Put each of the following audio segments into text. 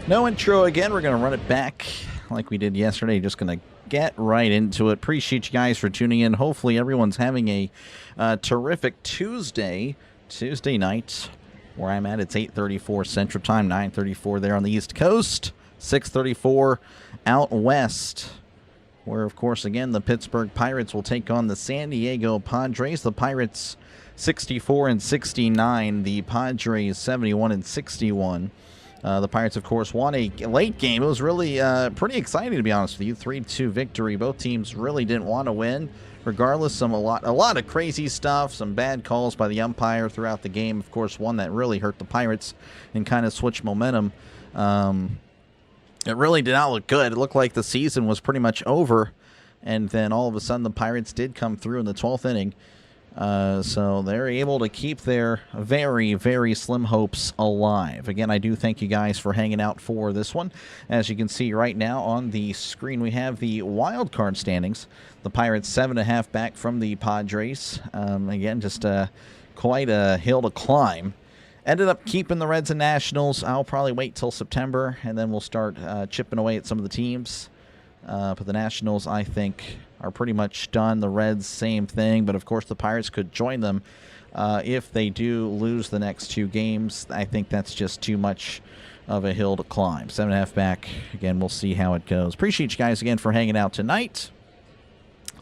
No intro again. We're going to run it back like we did yesterday. Just going to get right into it. Appreciate you guys for tuning in. Hopefully everyone's having a terrific Tuesday night where I'm at. It's 8:34 Central Time, 9:34 there on the East Coast, 6:34 out west, where, of course, again, the Pittsburgh Pirates will take on the San Diego Padres. The Pirates 64-69, the Padres 71-61. The Pirates, of course, won a late game. It was really pretty exciting, to be honest with you. 3-2 victory. Both teams really didn't want to win. Regardless, a lot of crazy stuff, some bad calls by the umpire throughout the game. Of course, one that really hurt the Pirates and kind of switched momentum. It really did not look good. It looked like the season was pretty much over, and then all of a sudden the Pirates did come through in the 12th inning. So they're able to keep their very, very slim hopes alive. Again, I do thank you guys for hanging out for this one. As you can see right now on the screen, we have the wild card standings. The Pirates 7.5 back from the Padres. Again, just quite a hill to climb. Ended up keeping the Reds and Nationals. I'll probably wait till September, and then we'll start chipping away at some of the teams. But the Nationals, I think, are pretty much done. The Reds, same thing. But, of course, the Pirates could join them if they do lose the next two games. I think that's just too much of a hill to climb. 7.5 back. Again, we'll see how it goes. Appreciate you guys again for hanging out tonight.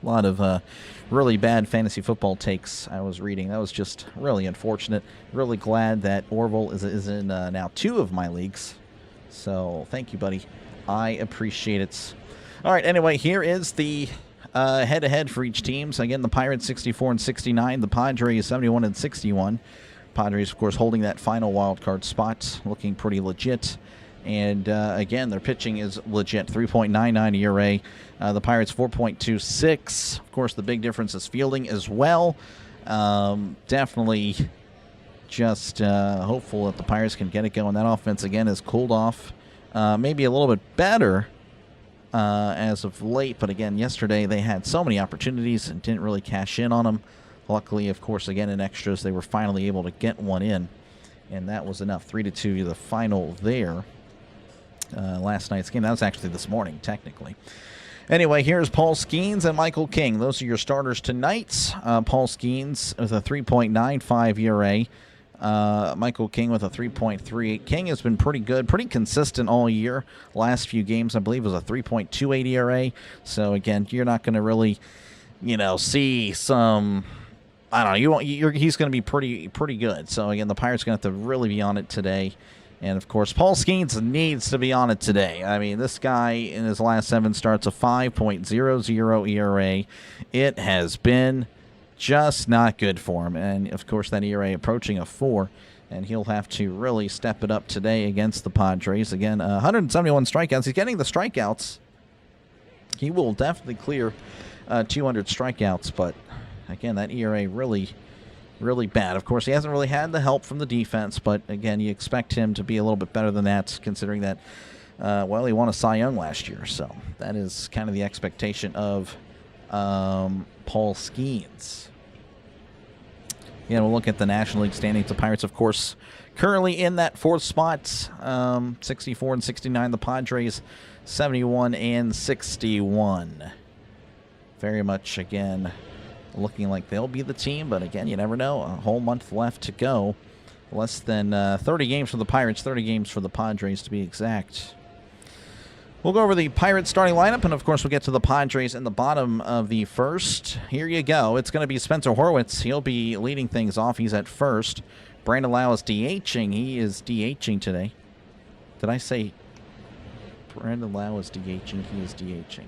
A lot of really bad fantasy football takes I was reading. That was just really unfortunate. Really glad that Orville is in now 2 of my leagues. So, thank you, buddy. I appreciate it. All right, anyway, here is the head-to-head for each team. So, again, the Pirates 64-69, the Padres 71-61. Padres, of course, holding that final wild card spot, looking pretty legit. And, again, their pitching is legit, 3.99 ERA. The Pirates 4.26. Of course, the big difference is fielding as well. Definitely just hopeful that the Pirates can get it going. That offense, again, has cooled off. Maybe a little bit better as of late, but again, yesterday they had so many opportunities and didn't really cash in on them. Luckily, of course, again in extras, they were finally able to get one in, and that was enough. 3-2, the final there. Last night's game. That was actually this morning, technically. Anyway, here's Paul Skenes and Michael King. Those are your starters tonight. Paul Skenes with a 3.95 ERA. Michael King with a 3.38. King has been pretty good, pretty consistent all year. Last few games, I believe, was a 3.28 ERA. So, again, you're not going to really, see some, I don't know, he's going to be pretty good. So, again, the Pirates are going to have to really be on it today. And, of course, Paul Skenes needs to be on it today. I mean, this guy in his last 7 starts a 5.00 ERA. It has been just not good for him. And, of course, that ERA approaching a 4. And he'll have to really step it up today against the Padres. Again, 171 strikeouts. He's getting the strikeouts. He will definitely clear 200 strikeouts. But, again, that ERA really bad. Of course, he hasn't really had the help from the defense. But, again, you expect him to be a little bit better than that, considering that, he won a Cy Young last year. So that is kind of the expectation of Paul Skenes. Yeah, we'll look at the National League standings. The Pirates, of course, currently in that 4th spot, 64-69. The Padres, 71-61. Very much, again, looking like they'll be the team. But, again, you never know. A whole month left to go. Less than 30 games for the Pirates, 30 games for the Padres to be exact. We'll go over the Pirates starting lineup, and, of course, we'll get to the Padres in the bottom of the 1st. Here you go. It's going to be Spencer Horwitz. He'll be leading things off. He's at 1st. Brandon Lau is DHing. He is DHing today. Did I say Brandon Lau is DHing? He is DHing.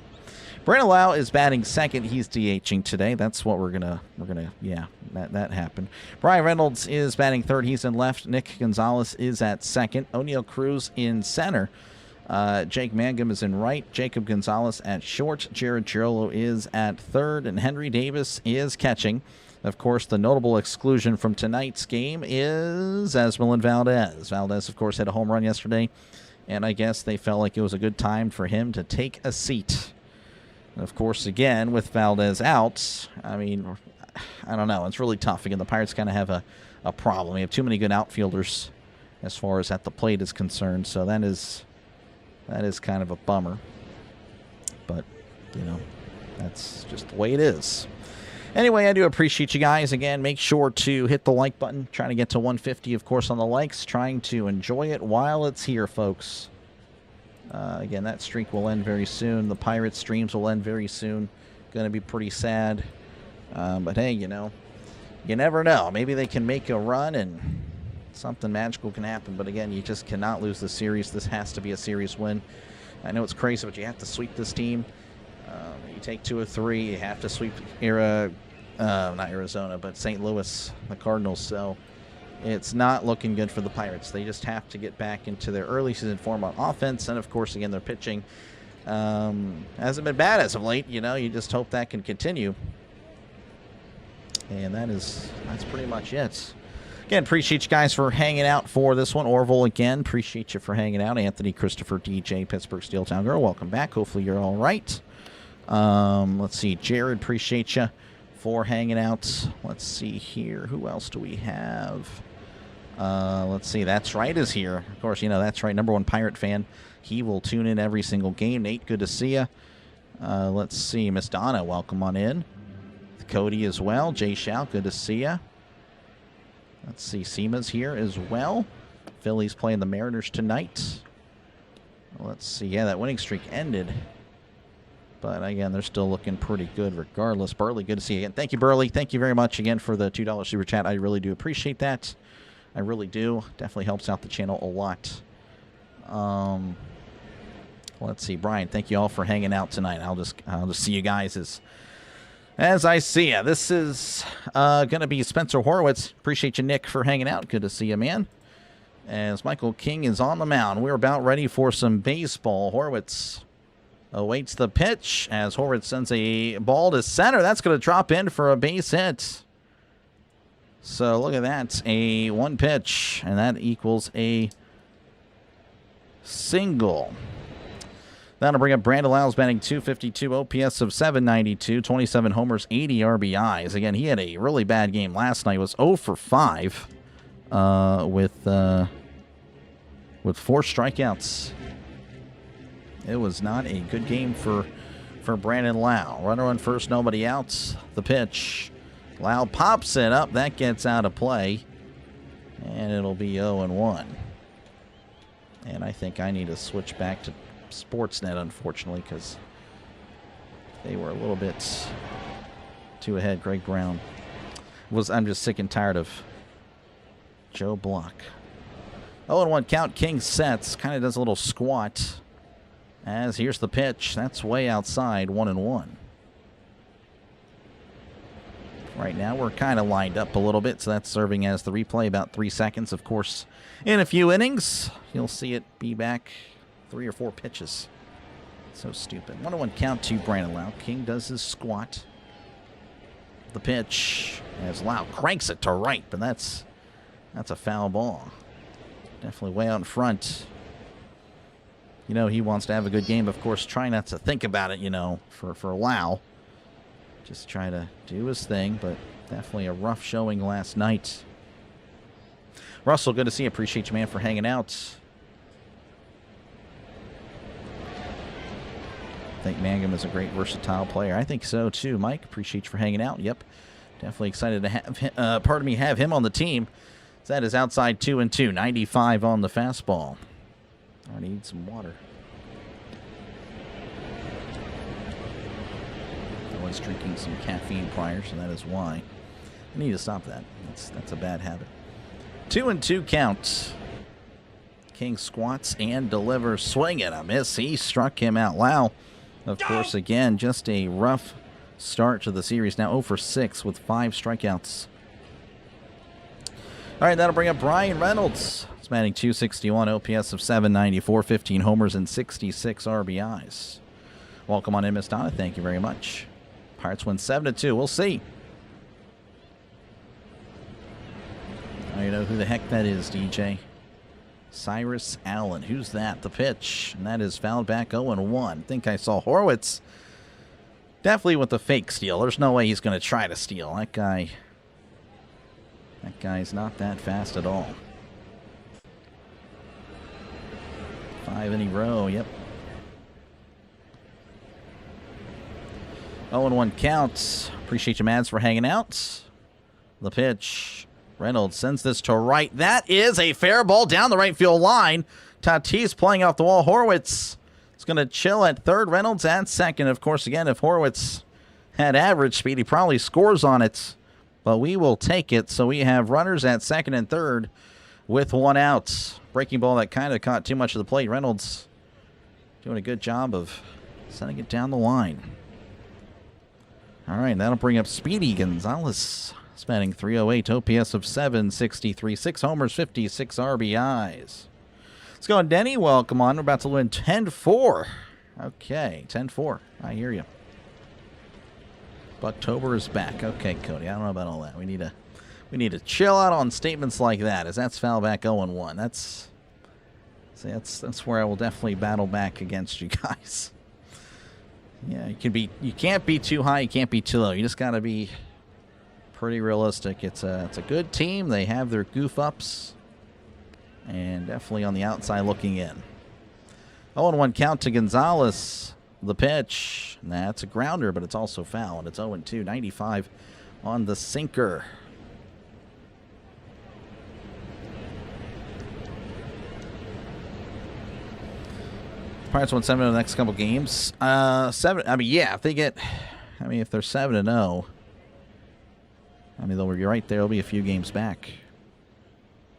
Brandon Lau is batting 2nd. He's DHing today. That's what we're gonna that happened. Brian Reynolds is batting 3rd. He's in left. Nick Gonzalez is at 2nd. O'Neill Cruz in center. Jake Mangum is in right. Jacob Gonzalez at short. Jared Girolo is at 3rd. And Henry Davis is catching. Of course, the notable exclusion from tonight's game is Esmelin Valdez. Valdez, of course, hit a home run yesterday. And I guess they felt like it was a good time for him to take a seat. And, of course, again, with Valdez out, I mean, I don't know. It's really tough. Again, the Pirates kind of have a problem. We have too many good outfielders as far as at the plate is concerned. So that is That is kind of a bummer. But, you know, that's just the way it is. Anyway, I do appreciate you guys. Again, make sure to hit the like button. Trying to get to 150, of course, on the likes. Trying to enjoy it while it's here, folks. Again, that streak will end very soon. The Pirates streams will end very soon. Going to be pretty sad. But, hey, you know, you never know. Maybe they can make a run and something magical can happen. But, again, you just cannot lose the series. This has to be a series win. I know it's crazy, but you have to sweep this team. You take 2 of 3. You have to sweep not Arizona, but St. Louis, the Cardinals. So it's not looking good for the Pirates. They just have to get back into their early season form on offense. And, of course, again, their pitching hasn't been bad as of late. You know, you just hope that can continue. And that's pretty much it. Again, appreciate you guys for hanging out for this one. Orville, again, appreciate you for hanging out. Anthony, Christopher, DJ, Pittsburgh Steel Town Girl, welcome back. Hopefully you're all right. Let's see. Jared, appreciate you for hanging out. Let's see here. Who else do we have? Let's see. That's Right is here. Of course, you know, That's Right. #1 Pirate fan. He will tune in every single game. Nate, good to see you. Let's see. Miss Donna, welcome on in. Cody as well. Jay Shao, good to see you. Let's see. Seema's here as well. Phillies playing the Mariners tonight. Let's see. Yeah, that winning streak ended. But, again, they're still looking pretty good regardless. Burley, good to see you again. Thank you, Burley. Thank you very much again for the $2 super chat. I really do appreciate that. I really do. Definitely helps out the channel a lot. Let's see. Brian, thank you all for hanging out tonight. I'll just see you guys as I see you. This is going to be Spencer Horowitz. Appreciate you, Nick, for hanging out. Good to see you, man. As Michael King is on the mound. We're about ready for some baseball. Horowitz awaits the pitch as Horowitz sends a ball to center. That's going to drop in for a base hit. So look at that. A 1 pitch, and that equals a single. That'll bring up Brandon Lyles batting .252, OPS of .792, 27 homers, 80 RBIs. Again, he had a really bad game last night. He was 0 for 5 with 4 strikeouts. It was not a good game for Brandon Lau. Runner on first, nobody out. The pitch. Lau pops it up. That gets out of play. And it'll be 0-1. And I think I need to switch back to Sportsnet, unfortunately, because they were a little bit too ahead. Greg Brown. I'm just sick and tired of Joe Block. 0-1 count. King sets. Kind of does a little squat. As here's the pitch. That's way outside. 1-1. Right now we're kind of lined up a little bit, so that's serving as the replay. About 3 seconds, of course. In a few innings, you'll see it be back 3 or 4 pitches. So stupid. 1-1 count to Brandon Lau. King does his squat. The pitch as Lau cranks it to right, but that's a foul ball. Definitely way out in front. You know, he wants to have a good game. Of course, try not to think about it, you know, for Lau. Just try to do his thing, but definitely a rough showing last night. Russell, good to see you. Appreciate you, man, for hanging out. I think Mangum is a great versatile player. I think so, too. Mike, appreciate you for hanging out. Yep. Definitely excited to have him, have him on the team. That is outside 2-2. 95 on the fastball. I need some water. I was drinking some caffeine prior, so that is why. I need to stop that. That's a bad habit. 2-2 count. King squats and delivers. Swing and a miss. He struck him out. Lau, of course, again, just a rough start to the series. Now 0 for 6 with 5 strikeouts. All right, that'll bring up Brian Reynolds. He's batting .261, OPS of .794, 15 homers, and 66 RBIs. Welcome on in, Miss Donna. Thank you very much. Pirates win 7-2. We'll see. Now you know who the heck that is, DJ. Cyrus Allen. Who's that? The pitch. And that is fouled back 0-1. I think I saw Horowitz. Definitely with the fake steal. There's no way he's going to try to steal. That guy's not that fast at all. 5 in a row, yep. 0-1 count. Appreciate you, Mads, for hanging out. The pitch. Reynolds sends this to right. That is a fair ball down the right field line. Tatis playing off the wall. Horwitz is going to chill at third. Reynolds at second. Of course, again, if Horwitz had average speed, he probably scores on it. But we will take it. So we have runners at second and third with 1 out. Breaking ball that kind of caught too much of the plate. Reynolds doing a good job of sending it down the line. All right, that'll bring up Speedy Gonzalez. Batting .308, OPS of 763, 6 homers, 56 RBIs. Let's go on, Denny. Welcome on. We're about to win 10-4. Okay, 10-4. I hear you. Bucktober is back. Okay, Cody. I don't know about all that. We need to chill out on statements like that, as that's foul back 0-1. That's where I will definitely battle back against you guys. Yeah, you can't be too high, you can't be too low. You just got to be pretty realistic. It's a good team. They have their goof ups, and definitely on the outside looking in. 0-1 count to Gonzalez. The pitch. That's a grounder, but it's also foul, and it's 0-2. 95 on the sinker. Pirates won 7 in the next couple games. 7. I mean, yeah. If they get, if they're 7-0. They'll be right there. They'll be a few games back.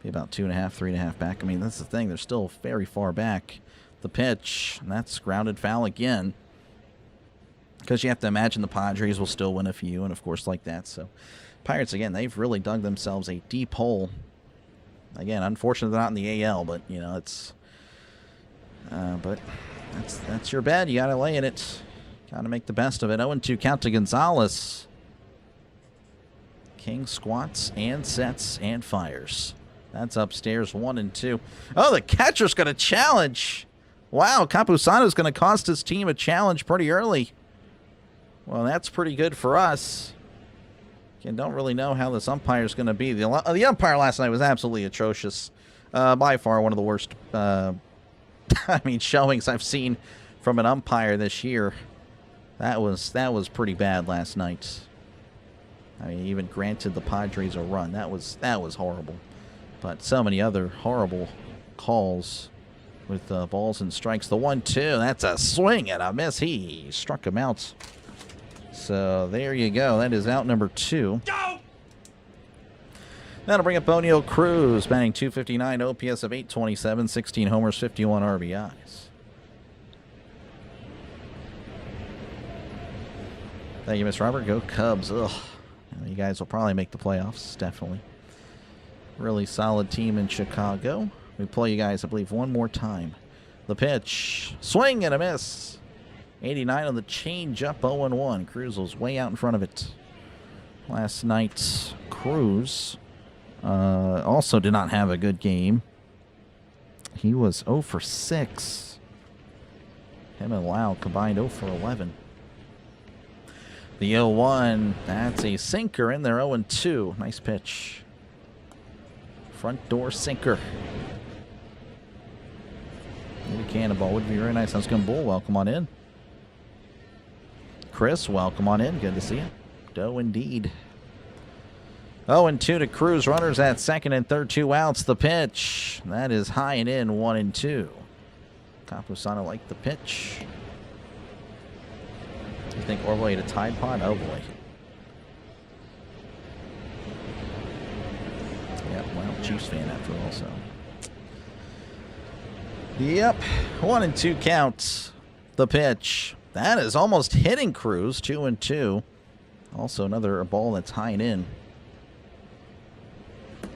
Be about 2.5, 3.5 back. That's the thing. They're still very far back. The pitch, and that's grounded foul again. Because you have to imagine the Padres will still win a few, and of course like that. So, Pirates, again, they've really dug themselves a deep hole. Again, unfortunately they're not in the AL, but, it's... but that's your bet. You got to lay in it. Got to make the best of it. 0-2 count to Gonzalez. King squats and sets and fires. That's upstairs, 1-2. Oh, the catcher's going to challenge. Wow, Campusano's going to cost his team a challenge pretty early. Well, that's pretty good for us. Again, don't really know how this umpire's going to be. The umpire last night was absolutely atrocious. By far one of the worst showings I've seen from an umpire this year. That was pretty bad last night. He even granted the Padres a run. That was horrible. But so many other horrible calls with balls and strikes. The 1-2, that's a swing and a miss. He struck him out. So there you go. That is out number 2. Go! That'll bring up O'Neal Cruz, batting .259, OPS of 827, 16 homers, 51 RBIs. Thank you, Miss Robert. Go Cubs. Ugh. You guys will probably make the playoffs, definitely. Really solid team in Chicago. We play you guys, I believe, one more time. The pitch. Swing and a miss. 89 on the change up, 0-1. Cruz was way out in front of it. Last night, Cruz also did not have a good game. He was 0 for 6. Him and Lau combined 0 for 11. The 0-1, that's a sinker in there, 0-2. Nice pitch. Front door sinker. Maybe cannonball would be very nice. That's going Bull. Welcome on in. Chris, welcome on in. Good to see you. Doe indeed. 0-2 to Cruz. Runners at second and third, 2 outs. The pitch. That is high and in, 1-2. Campusano liked the pitch. You think Orwell ate a Tide Pod? Oh boy. Yeah, well, Chiefs fan after all, so. Yep, 1-2 count. The pitch. That is almost hitting Cruz, 2-2. Also another ball that's high and in. You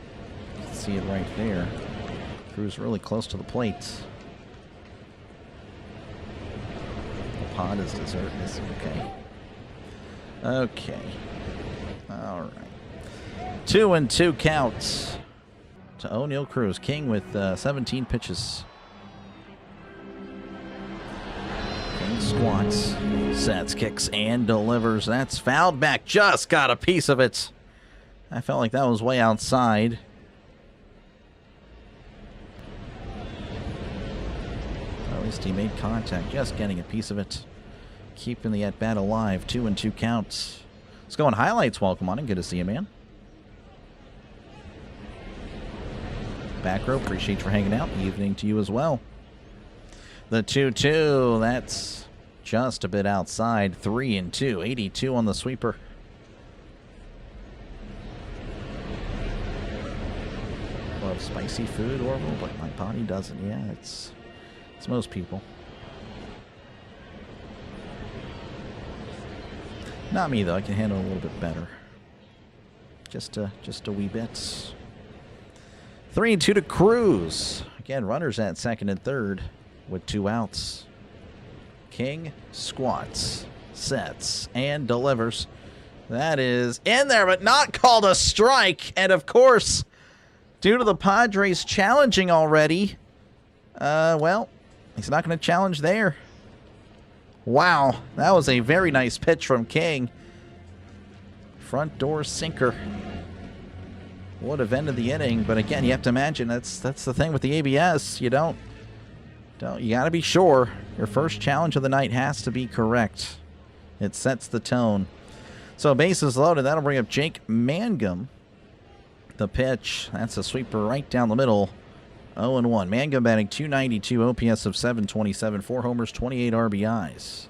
can see it right there. Cruz really close to the plate. Pod is dessert. Is okay. Okay. All right. 2-2 counts to O'Neal Cruz. King with 17 pitches. King squats, sets, kicks, and delivers. That's fouled back. Just got a piece of it. I felt like that was way outside. at least he made contact, just getting a piece of it. Keeping the at-bat alive. 2-2 counts. Let's go on highlights. Welcome on and good to see you, man. Back row, appreciate you for hanging out. Evening to you as well. The 2-2, that's just a bit outside. 3-2, 82 on the sweeper. Love spicy food, Orville, but my body doesn't. Yeah, it's most people. Not me though. I can handle it a little bit better. Just a wee bit. 3-2 to Cruz. Again, runners at second and third with 2 outs. King squats, sets, and delivers. That is in there, but not called a strike. And of course, due to the Padres challenging already, well, he's not going to challenge there. Wow, that was a very nice pitch from King. Front door sinker. Would have ended the inning, but again, you have to imagine that's the thing with the ABS. You got to be sure your first challenge of the night has to be correct. It sets the tone. So bases loaded. That'll bring up Jake Mangum. The pitch. That's a sweeper right down the middle. 0-1. Mangum batting .292, OPS of .727, 4 homers, 28 RBIs.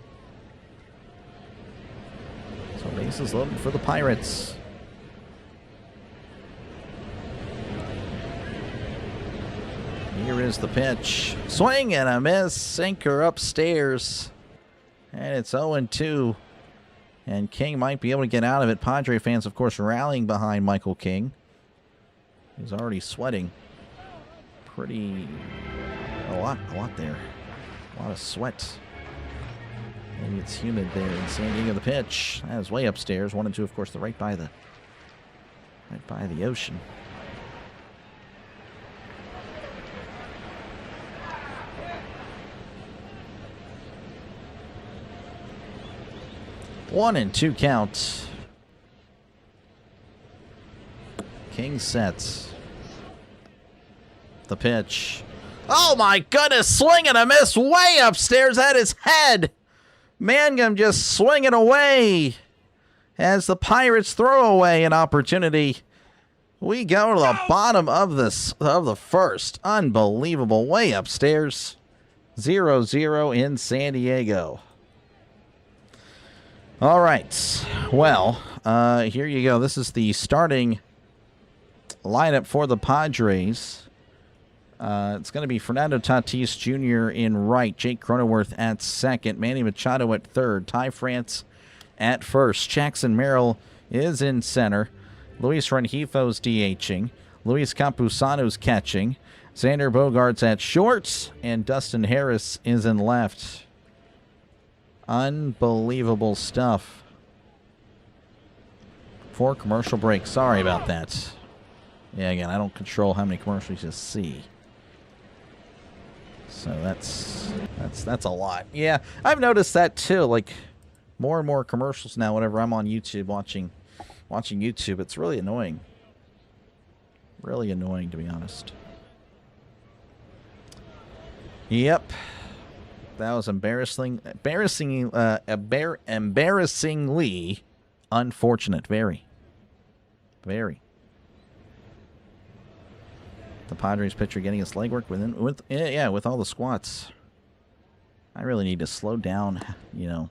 So bases loaded for the Pirates. Here is the pitch. Swing and a miss. Sinker upstairs. And it's 0-2. And King might be able to get out of it. Padre fans, of course, rallying behind Michael King. He's already sweating. A lot there. A lot of sweat. Maybe it's humid there in San Diego. The pitch. That is way upstairs. 1-2, of course, right by the ocean. One and 2 count. King sets. The pitch. Oh my goodness, swing and a miss way upstairs at his head. Mangum just swinging away as the Pirates throw away an opportunity. We go to the bottom of the first. Unbelievable, way upstairs. 0-0 in San Diego. All right, well, here you go. This is the starting lineup for the Padres. It's going to be Fernando Tatis Jr. in right, Jake Cronenworth at second, Manny Machado at third, Ty France at first, Jackson Merrill is in center, Luis Rengifo's DHing, Luis Campusano's catching, Xander Bogaerts at short, and Dustin Harris is in left. Unbelievable stuff. 4 commercial break. Sorry about that. Yeah, again, I don't control how many commercials you see. So that's a lot. Yeah, I've noticed that too. Like more and more commercials now whenever I'm on YouTube watching YouTube. It's really annoying. Really annoying, to be honest. Yep. That was embarrassingly unfortunate. Very. The Padres pitcher getting his legwork with all the squats. I really need to slow down, my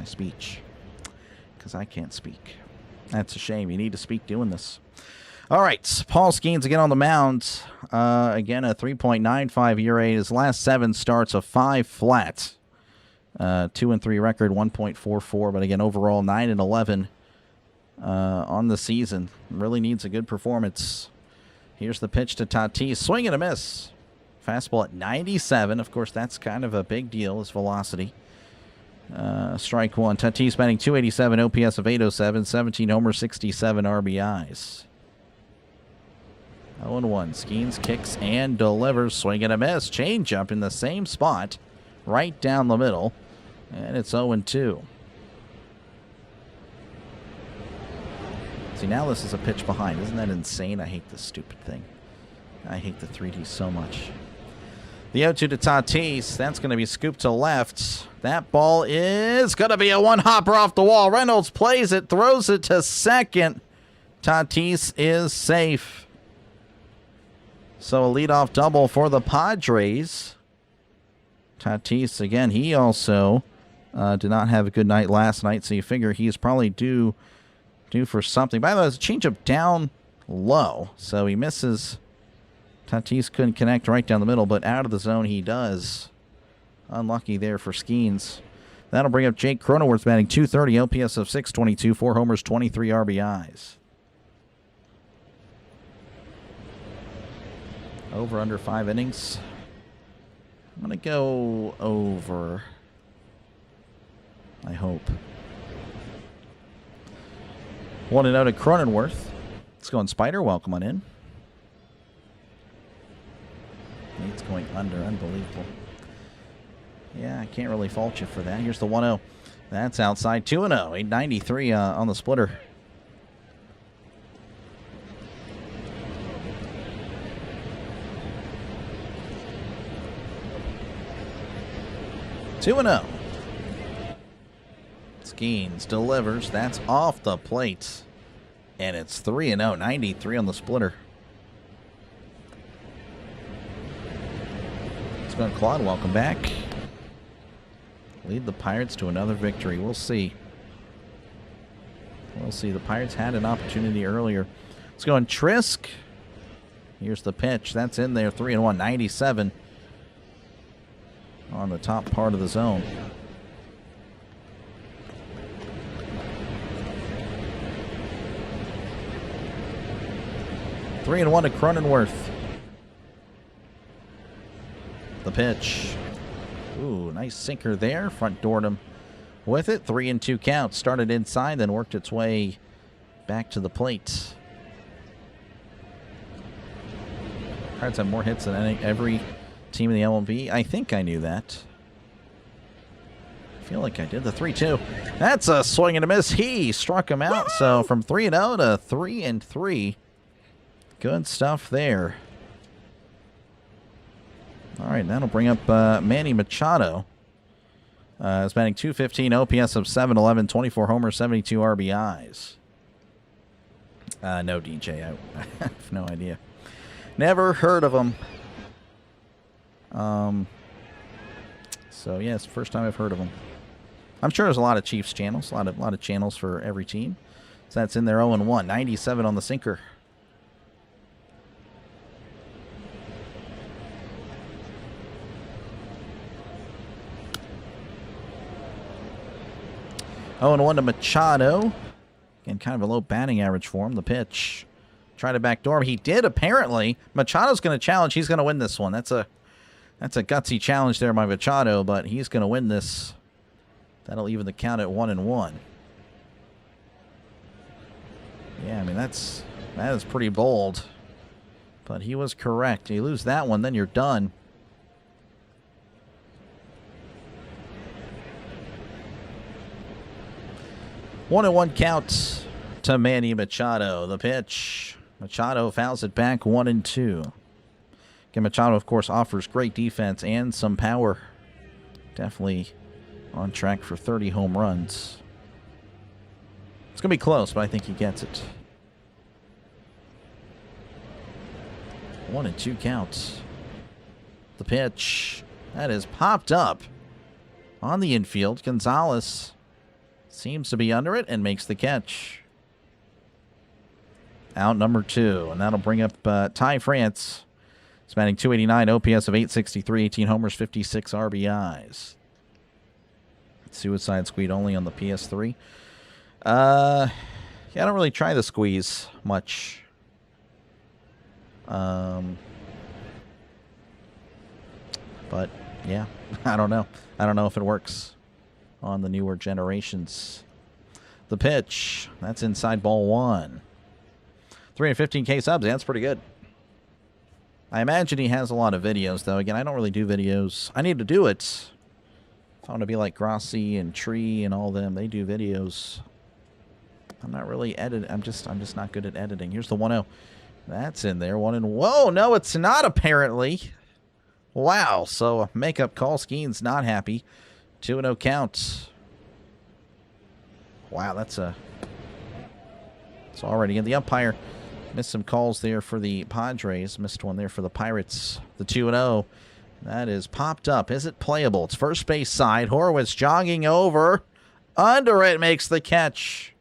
speech, because I can't speak. That's a shame. You need to speak doing this. All right, Paul Skenes again on the mound. Again, a 3.95 ERA. His last 7 starts, a 5 flat. 2-3 record, 1.44. But again, overall 9-11 on the season. Really needs a good performance. Here's the pitch to Tatis. Swing and a miss. Fastball at 97. Of course, that's kind of a big deal, his velocity. Strike one. Tatis batting .287, OPS of .807, 17 homers, 67 RBIs. 0-1. Skenes kicks and delivers. Swing and a miss. Changeup in the same spot. Right down the middle. And it's 0-2. See, now this is a pitch behind. Isn't that insane? I hate this stupid thing. I hate the 3D so much. The 0-2 to Tatis. That's going to be scooped to left. That ball is going to be a one-hopper off the wall. Reynolds plays it, throws it to second. Tatis is safe. So a leadoff double for the Padres. Tatis, again, he also did not have a good night last night, so you figure he's probably due for something. By the way, there's a changeup down low, so he misses. Tatis couldn't connect right down the middle, but out of the zone he does. Unlucky there for Skenes. That'll bring up Jake Cronenworth batting .230, OPS of .622, 4 homers, 23 RBIs. Over under 5 innings. I'm going to go over. I hope. 1-0 to Cronenworth. Let's go on Spider. Welcome on in. It's going under. Unbelievable. Yeah, I can't really fault you for that. Here's the 1-0. That's outside. 2-0. 893 on the splitter. Skenes delivers. That's off the plate. And it's 3-0. 93 on the splitter. Claude, welcome back. Lead the Pirates to another victory. We'll see. We'll see. The Pirates had an opportunity earlier. Let's go on Trisk. Here's the pitch. That's in there. 3-1. 97 on the top part of the zone. Three and 1 to Cronenworth. The pitch. Ooh, nice sinker there. Front doored him with it. 3-2 count. Started inside, then worked its way back to the plate. Pirates have more hits than every team in the MLB. I think I knew that. I feel like I did. The 3-2. That's a swing and a miss. He struck him out. So from 3-0 to 3-3. Good stuff there. All right, that'll bring up Manny Machado. He's batting .215, OPS of .711, 24 homers, 72 RBIs. No, DJ. I have no idea. Never heard of him. So, yeah, it's the first time I've heard of him. I'm sure there's a lot of Chiefs channels, a lot of channels for every team. So that's in there 0-1, 97 on the sinker. Oh, and 1 to Machado. Again, kind of a low batting average for him. The pitch. Tried to backdoor him. He did, apparently. Machado's going to challenge. He's going to win this one. That's a gutsy challenge there by Machado, but he's going to win this. That'll even the count at 1-1. Yeah, I mean, that is pretty bold. But he was correct. You lose that one, then you're done. One and 1 count to Manny Machado. The pitch. Machado fouls it back 1-2. Again, Machado, of course, offers great defense and some power. Definitely on track for 30 home runs. It's going to be close, but I think he gets it. 1-2 counts. The pitch. That is popped up on the infield. Gonzalez seems to be under it and makes the catch. Out number 2, and that'll bring up Ty France. He's batting .289, OPS of .863, 18 homers, 56 RBIs. Suicide Squeeze only on the PS3. Yeah, I don't really try the squeeze much. But yeah, I don't know. I don't know if it works on the newer generations. The pitch. That's inside ball 1. 315K subs. Yeah, that's pretty good. I imagine he has a lot of videos, though. Again, I don't really do videos. I need to do it. If I want to be like Grossi and Tree and all them, they do videos. I'm not really I'm just not good at editing. Here's the 1-0. That's in there. 1-1. Whoa, no, it's not apparently. Wow, so a makeup call. Skenes not happy. 2-0 count. Wow, that's it's already in. The umpire missed some calls there for the Padres. Missed one there for the Pirates. The 2-0. That is popped up. Is it playable? It's first base side. Horowitz jogging over. Under it, makes the catch.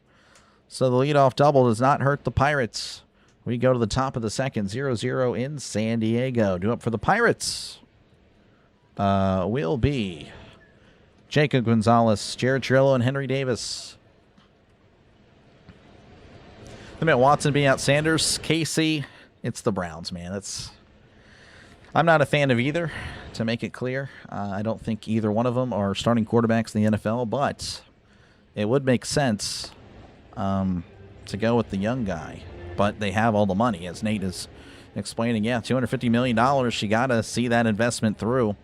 So the leadoff double does not hurt the Pirates. We go to the top of the second. 0-0 in San Diego. Due up for the Pirates will be Jacob Gonzalez, Jared Trillo, and Henry Davis. The minute Watson being out Sanders, Casey, it's the Browns, man. I'm not a fan of either, to make it clear. I don't think either one of them are starting quarterbacks in the NFL, but it would make sense to go with the young guy. But they have all the money, as Nate is explaining. Yeah, $250 million. You got to see that investment through,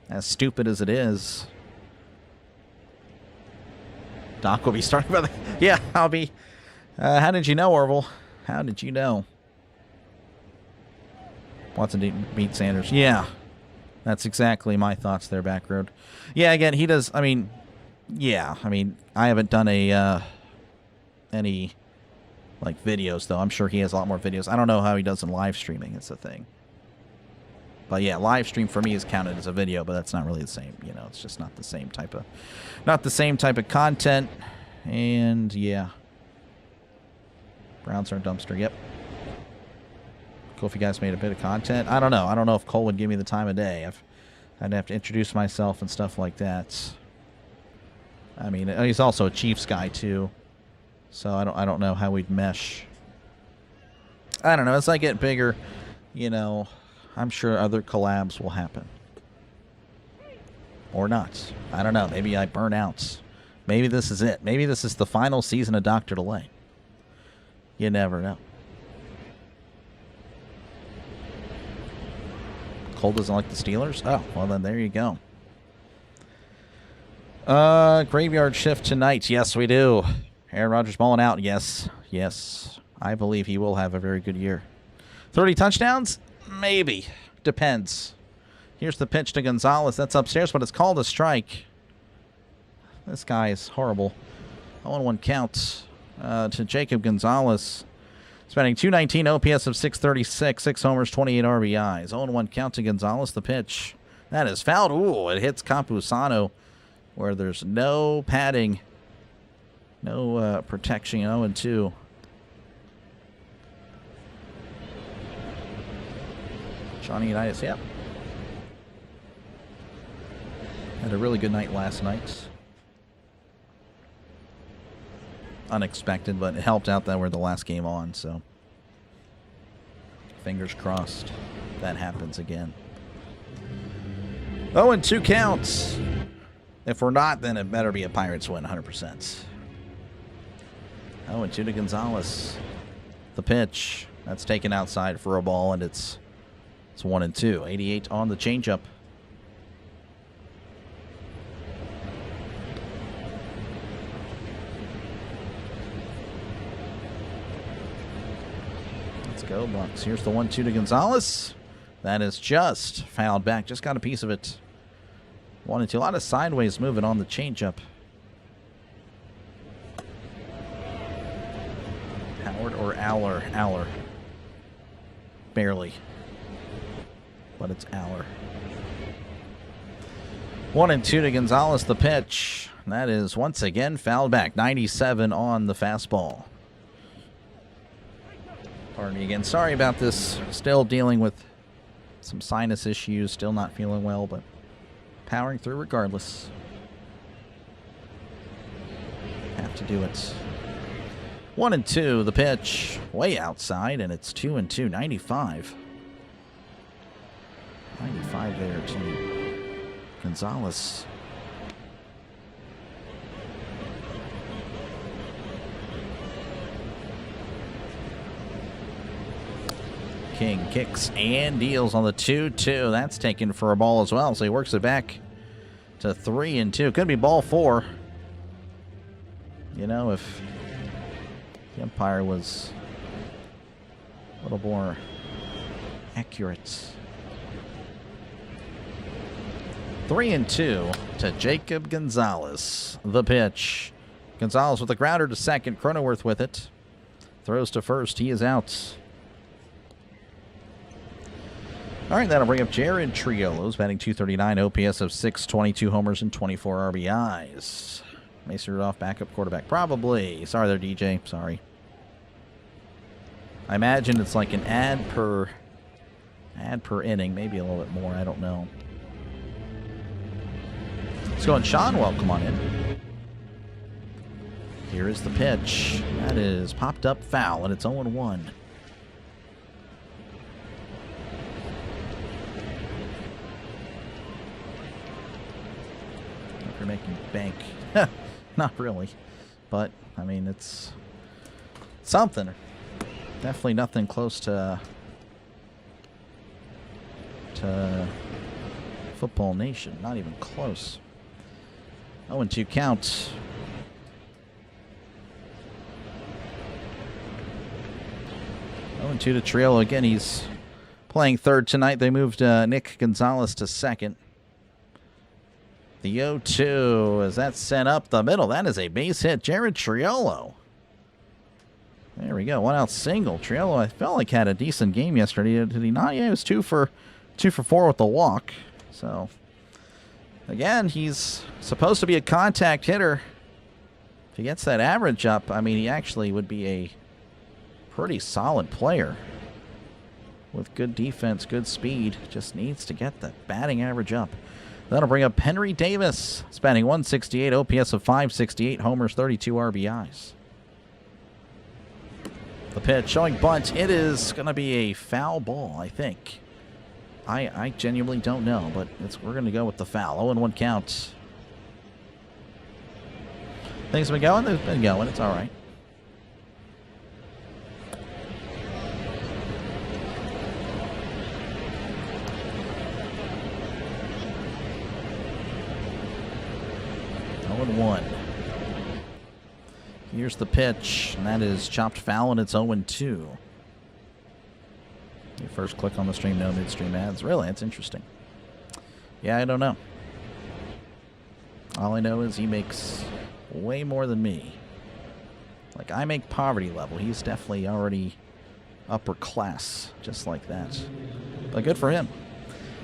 as stupid as it is. Doc will be starting by the... Yeah, I'll be... how did you know, Orville? How did you know? Watson didn't beat Sanders. Yeah, that's exactly my thoughts there, Backroad. Yeah, again, he does... I mean, yeah. I mean, I haven't done any, like, videos, though. I'm sure he has a lot more videos. I don't know how he does in live streaming. It's the thing. But, yeah, live stream for me is counted as a video, but that's not really the same. You know, it's just not the same type of... Not the same type of content. And, yeah. Browns are a dumpster. Yep. Cool if you guys made a bit of content. I don't know. I don't know if Cole would give me the time of day. I'd have to introduce myself and stuff like that. I mean, he's also a Chiefs guy too, so I don't know how we'd mesh. I don't know. As I get bigger, you know, I'm sure other collabs will happen, or not. I don't know. Maybe I burn out. Maybe this is it. Maybe this is the final season of Dr. Delay. You never know. Cole doesn't like the Steelers? Oh, well then there you go. Graveyard shift tonight. Yes, we do. Aaron Rodgers balling out. Yes. Yes. I believe he will have a very good year. 30 touchdowns? Maybe. Depends. Here's the pitch to Gonzalez. That's upstairs, but it's called a strike. This guy is horrible. 0-1 count to Jacob Gonzalez. Spending 219 OPS of 636, 6 homers, 28 RBIs. 0-1 count to Gonzalez. The pitch. That is fouled. Ooh, it hits Campusano where there's no padding, no protection. 0-2. Johnny Unitas, yep. Had a really good night last night. Unexpected, but it helped out that we're the last game on, so fingers crossed that happens again. 0-2 counts. If we're not, then it better be a Pirates win, 100%. 0-2 to Gonzalez. The pitch. That's taken outside for a ball, and it's 1-2. 88 on the changeup. Go Bucks. Here's the 1-2 to Gonzalez. That is just fouled back. Just got a piece of it. 1-2. A lot of sideways moving on the changeup. Howard or Aller? Aller. Barely. But it's Aller. 1-2 to Gonzalez. The pitch. That is once again fouled back. 97 on the fastball. Pardon me again. Sorry about this. Still dealing with some sinus issues. Still not feeling well, but powering through regardless. Have to do it. 1-2. The pitch. Way outside, and it's 2-2. 95. 95 there to Gonzalez. King kicks and deals on the 2-2. That's taken for a ball as well, so he works it back to 3-2. Could be ball 4. You know, if the umpire was A little more accurate. 3-2 to Jacob Gonzalez. The pitch. Gonzalez with a grounder to second. Cronenworth with it. Throws to first. He is out. All right, that'll bring up Jared Triolos, batting .239, OPS of 622 homers and 24 RBIs. Mason Rudolph, backup quarterback. Probably. Sorry there, DJ. Sorry. I imagine it's like an ad per inning. Maybe a little bit more. I don't know. Let's go on Seanwell. Come on in. Here is the pitch. That is popped up foul, and it's 0-1. If you're making bank. Not really. But, I mean, it's something. Definitely nothing close to Football Nation. Not even close. 0-2 count. 0-2 to Triolo. Again, he's playing third tonight. They moved Nick Gonzalez to second. The 0-2, as that's sent up the middle. That is a base hit. Jared Triolo. There we go. 1 out single. Triolo, I felt like had a decent game yesterday. Did he not? Yeah, he was 2 for 4 with the walk. So, again, he's supposed to be a contact hitter. If he gets that average up, I mean, he actually would be a pretty solid player. With good defense, good speed. Just needs to get the batting average up. That'll bring up Henry Davis. He's batting .168, OPS of 568, homers, 32 RBIs. The pitch showing bunt. It is going to be a foul ball, I think. I genuinely don't know, but we're going to go with the foul. 0-1 count. Things have been going? They've been going. It's all right. One. Here's the pitch, and that is chopped foul, and it's 0-2. Your first click on the stream, no midstream ads. Really, that's interesting. Yeah, I don't know. All I know is he makes way more than me. Like, I make poverty level. He's definitely already upper class, just like that. But good for him.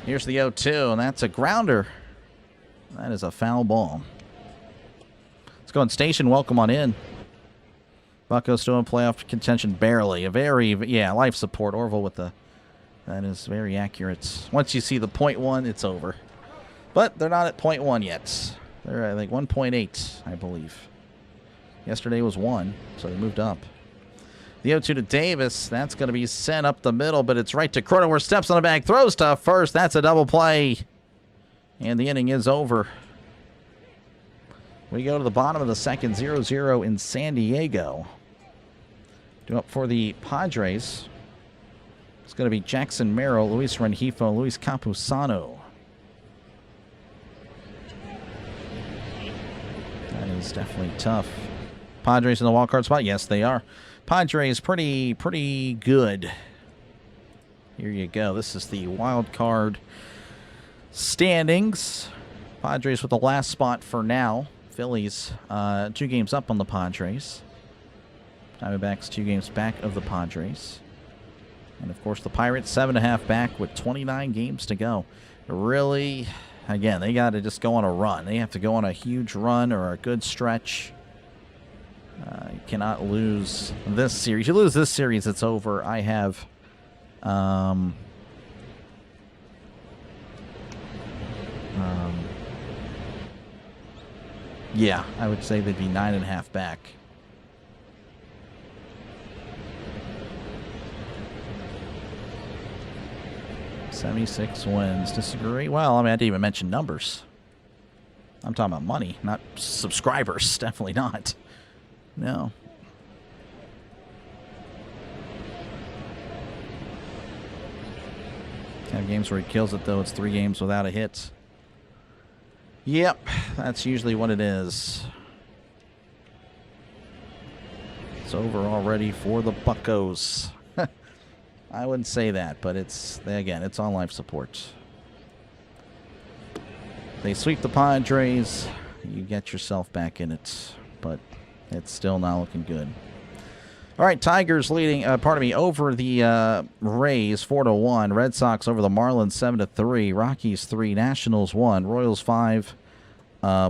Here's the 0-2, and that's a grounder. That is a foul ball. Let's go on station. Welcome on in. Bucco's still in playoff contention, barely. A very, yeah, life support. Orville with the, that is very accurate. Once you see the .1, it's over. But they're not at .1 yet. They're at like 1.8, I believe. Yesterday was 1, so they moved up. The 0-2 to Davis. That's going to be sent up the middle, but it's right to Cronenworth. Steps on the bag, throws to first. That's a double play. And the inning is over. We go to the bottom of the second, 0-0 in San Diego. Due up for the Padres. It's going to be Jackson Merrill, Luis Rengifo, Luis Campusano. That is definitely tough. Padres in the wild card spot? Yes, they are. Padres pretty good. Here you go. This is the wild card standings. Padres with the last spot for now. Phillies 2 games up on the Padres. Diamondbacks 2 games back of the Padres. And, of course, the Pirates 7.5 back with 29 games to go. Really, again, they got to just go on a run. They have to go on a huge run or a good stretch. You cannot lose this series. You lose this series, it's over. I have... yeah, I would say they'd be 9.5 back. $76 wins. Disagree? Well, I mean, I didn't even mention numbers. I'm talking about money, not subscribers. Definitely not. No. Have games where he kills it, though. It's 3 games without a hit. Yep, that's usually what it is. It's over already for the Buccos. I wouldn't say that, but again, it's on life support. They sweep the Padres, you get yourself back in it, but it's still not looking good. All right, Tigers leading, over the Rays 4-1. Red Sox over the Marlins 7-3. Rockies 3, Nationals 1, Royals 5,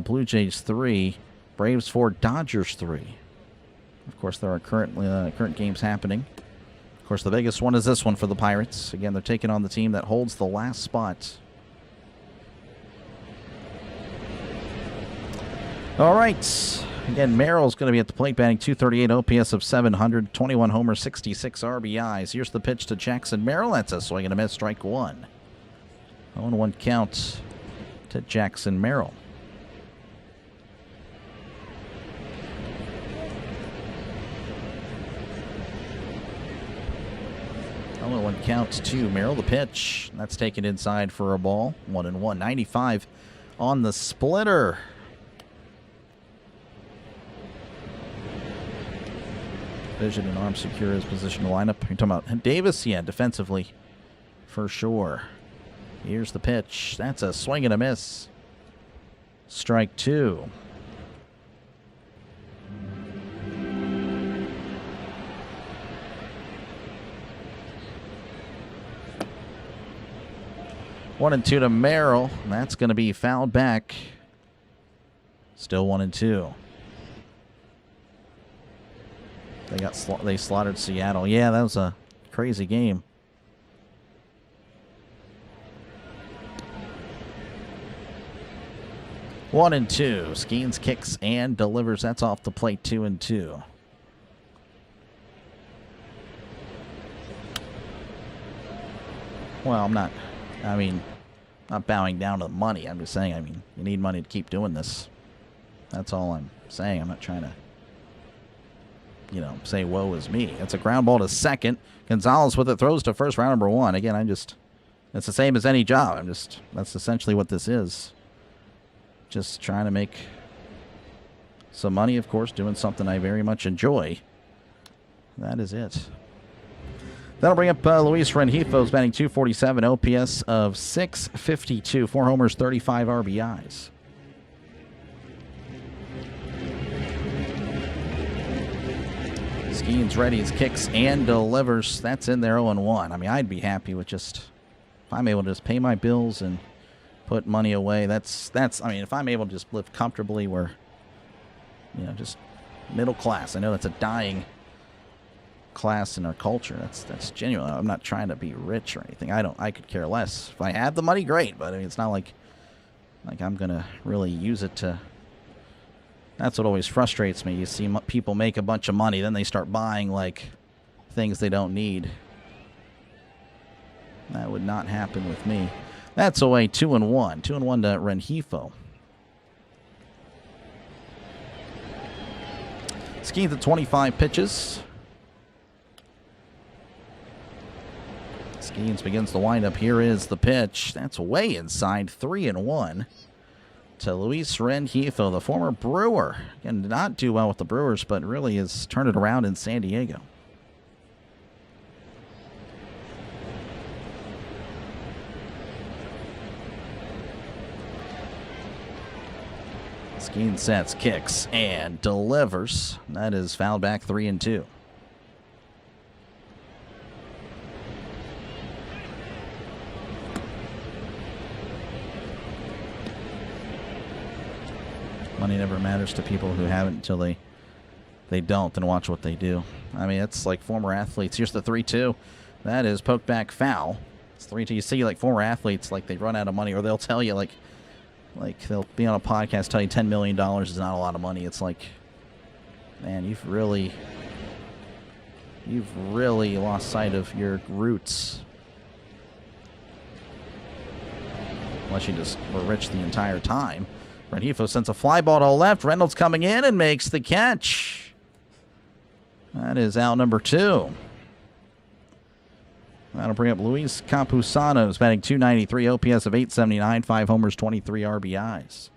Blue Jays 3, Braves 4, Dodgers 3. Of course, there are current games happening. Of course, the biggest one is this one for the Pirates. Again, they're taking on the team that holds the last spot. All right. Again, Merrill's going to be at the plate, batting .238, OPS of 700, 21 homers, 66 RBIs. Here's the pitch to Jackson Merrill. That's a swing and a miss, strike one. 0-1 count to Jackson Merrill. One count to Merrill. The pitch. That's taken inside for a ball. 1-1. 95 on the splitter. Vision and arm secure his position to lineup. You're talking about Davis? Yeah, defensively. For sure. Here's the pitch. That's a swing and a miss. Strike two. One and two to Merrill. That's going to be fouled back. Still 1-2. They slaughtered Seattle. Yeah, that was a crazy game. One and two. Skenes kicks and delivers. That's off the plate. 2-2. Well, I'm not bowing down to the money. I'm just saying, you need money to keep doing this. That's all I'm saying. I'm not trying to, say woe is me. It's a ground ball to second. Gonzalez with it, throws to first, round number one. Again, it's the same as any job. That's essentially what this is. Just trying to make some money, of course, doing something I very much enjoy. That is it. That'll bring up Luis Rengifo's batting .247, OPS of 652, 4 homers, 35 RBIs. Skenes readies, kicks, and delivers. That's in there 0-1. I'd be happy with just, if I'm able to just pay my bills and put money away, that's if I'm able to just live comfortably where, just middle class. I know that's a dying class in our culture. That's genuine. I'm not trying to be rich or anything. I could care less. If I had the money, great, but it's not like I'm gonna really use it to. That's what always frustrates me. You see people make a bunch of money, then they start buying things they don't need. That would not happen with me. That's away. 2-1. 2-1 to Rengifo. Skenes at 25 pitches. Skenes begins the windup. Here is the pitch. That's way inside. 3-1 to Luis Rengifo, the former Brewer. Again, did not do well with the Brewers, but really has turned it around in San Diego. Skenes sets, kicks, and delivers. That is fouled back. 3-2. Money never matters to people who haven't until they don't, and watch what they do. It's like former athletes. Here's the 3-2. That is poked back foul. It's 3-2. You see, former athletes, they run out of money, or they'll tell you, they'll be on a podcast, tell you $10 million is not a lot of money. It's man, you've really lost sight of your roots. Unless you just were rich the entire time. Rengifo sends a fly ball to left. Reynolds coming in and makes the catch. That is out number 2. That'll bring up Luis Campusano's batting .293, OPS of 879, 5 homers, 23 RBIs.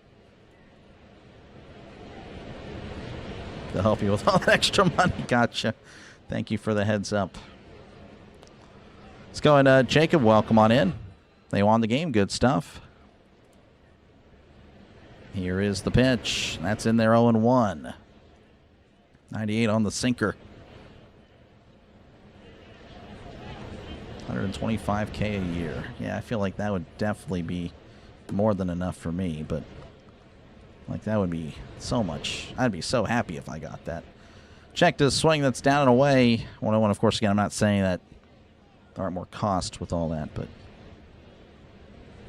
To help you with all that extra money. Gotcha. Thank you for the heads up. Let's go and Jacob, welcome on in. They won the game. Good stuff. Here is the pitch. That's in there 0-1. 98 on the sinker. 125K a year. Yeah, I feel like that would definitely be more than enough for me, but like that would be so much. I'd be so happy if I got that. Check this swing. That's down and away. 1-1, of course, again, I'm not saying that there aren't more costs with all that, but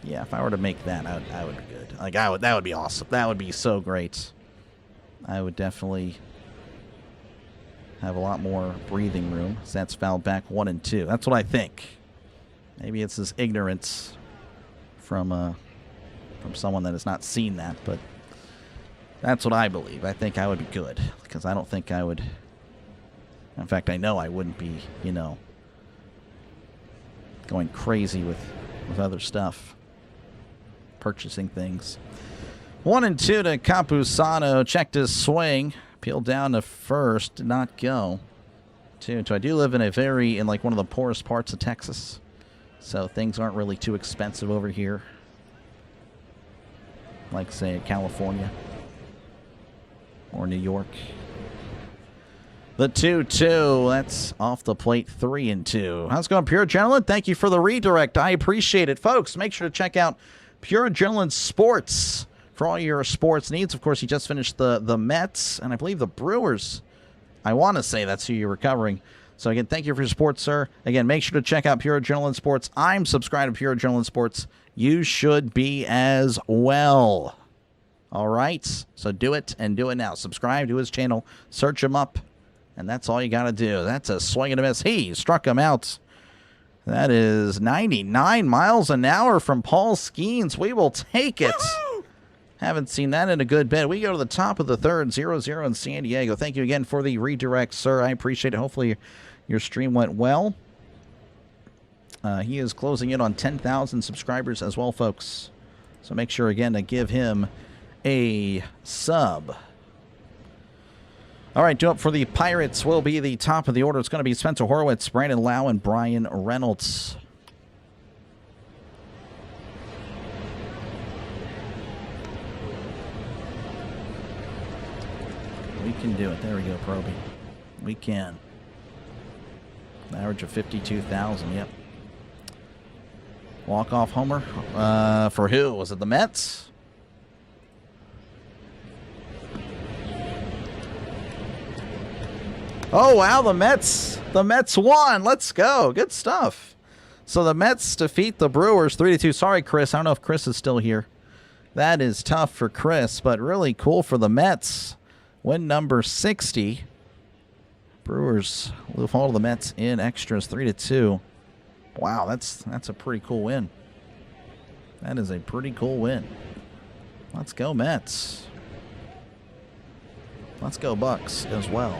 yeah, if I were to make that, I would be good. Like that would be awesome. That would be so great. I would definitely have a lot more breathing room. So that's fouled back 1-2. That's what I think. Maybe it's this ignorance from someone that has not seen that, but that's what I believe. I think I would be good because I don't think I would. In fact, I know I wouldn't be, going crazy with other stuff, purchasing things. 1-2 to Campusano. Checked his swing. Peeled down to first. Did not go. 2-2. I do live in one of the poorest parts of Texas, so things aren't really too expensive over here. Like, say, California or New York. The 2-2. That's off the plate. 3-2. How's it going, Pure Adrenaline? Thank you for the redirect. I appreciate it. Folks, make sure to check out Pure Adrenaline Sports for all your sports needs. Of course, you just finished the Mets and I believe the Brewers. I want to say that's who you're recovering. So, again, thank you for your support, sir. Again, make sure to check out Pure Adrenaline Sports. I'm subscribed to Pure Adrenaline Sports. You should be as well. All right? So do it and do it now. Subscribe to his channel. Search him up. And that's all you got to do. That's a swing and a miss. He struck him out. That is 99 miles an hour from Paul Skenes. We will take it. Haven't seen that in a good bit. We go to the top of the third, 0-0 in San Diego. Thank you again for the redirect, sir. I appreciate it. Hopefully your stream went well. He is closing in on 10,000 subscribers as well, folks. So make sure, again, to give him a sub. All right, due up for the Pirates will be the top of the order. It's going to be Spencer Horwitz, Brandon Lau, and Brian Reynolds. We can do it. There we go, Proby. We can. An average of 52,000, yep. Walk-off homer. For who? Was it the Mets? Oh, wow, the Mets won. Let's go. Good stuff. So the Mets defeat the Brewers 3-2. Sorry, Chris. I don't know if Chris is still here. That is tough for Chris, but really cool for the Mets. Win number 60. Brewers will fall to the Mets in extras 3-2. Wow, that's a pretty cool win. That is a pretty cool win. Let's go, Mets. Let's go, Bucks as well.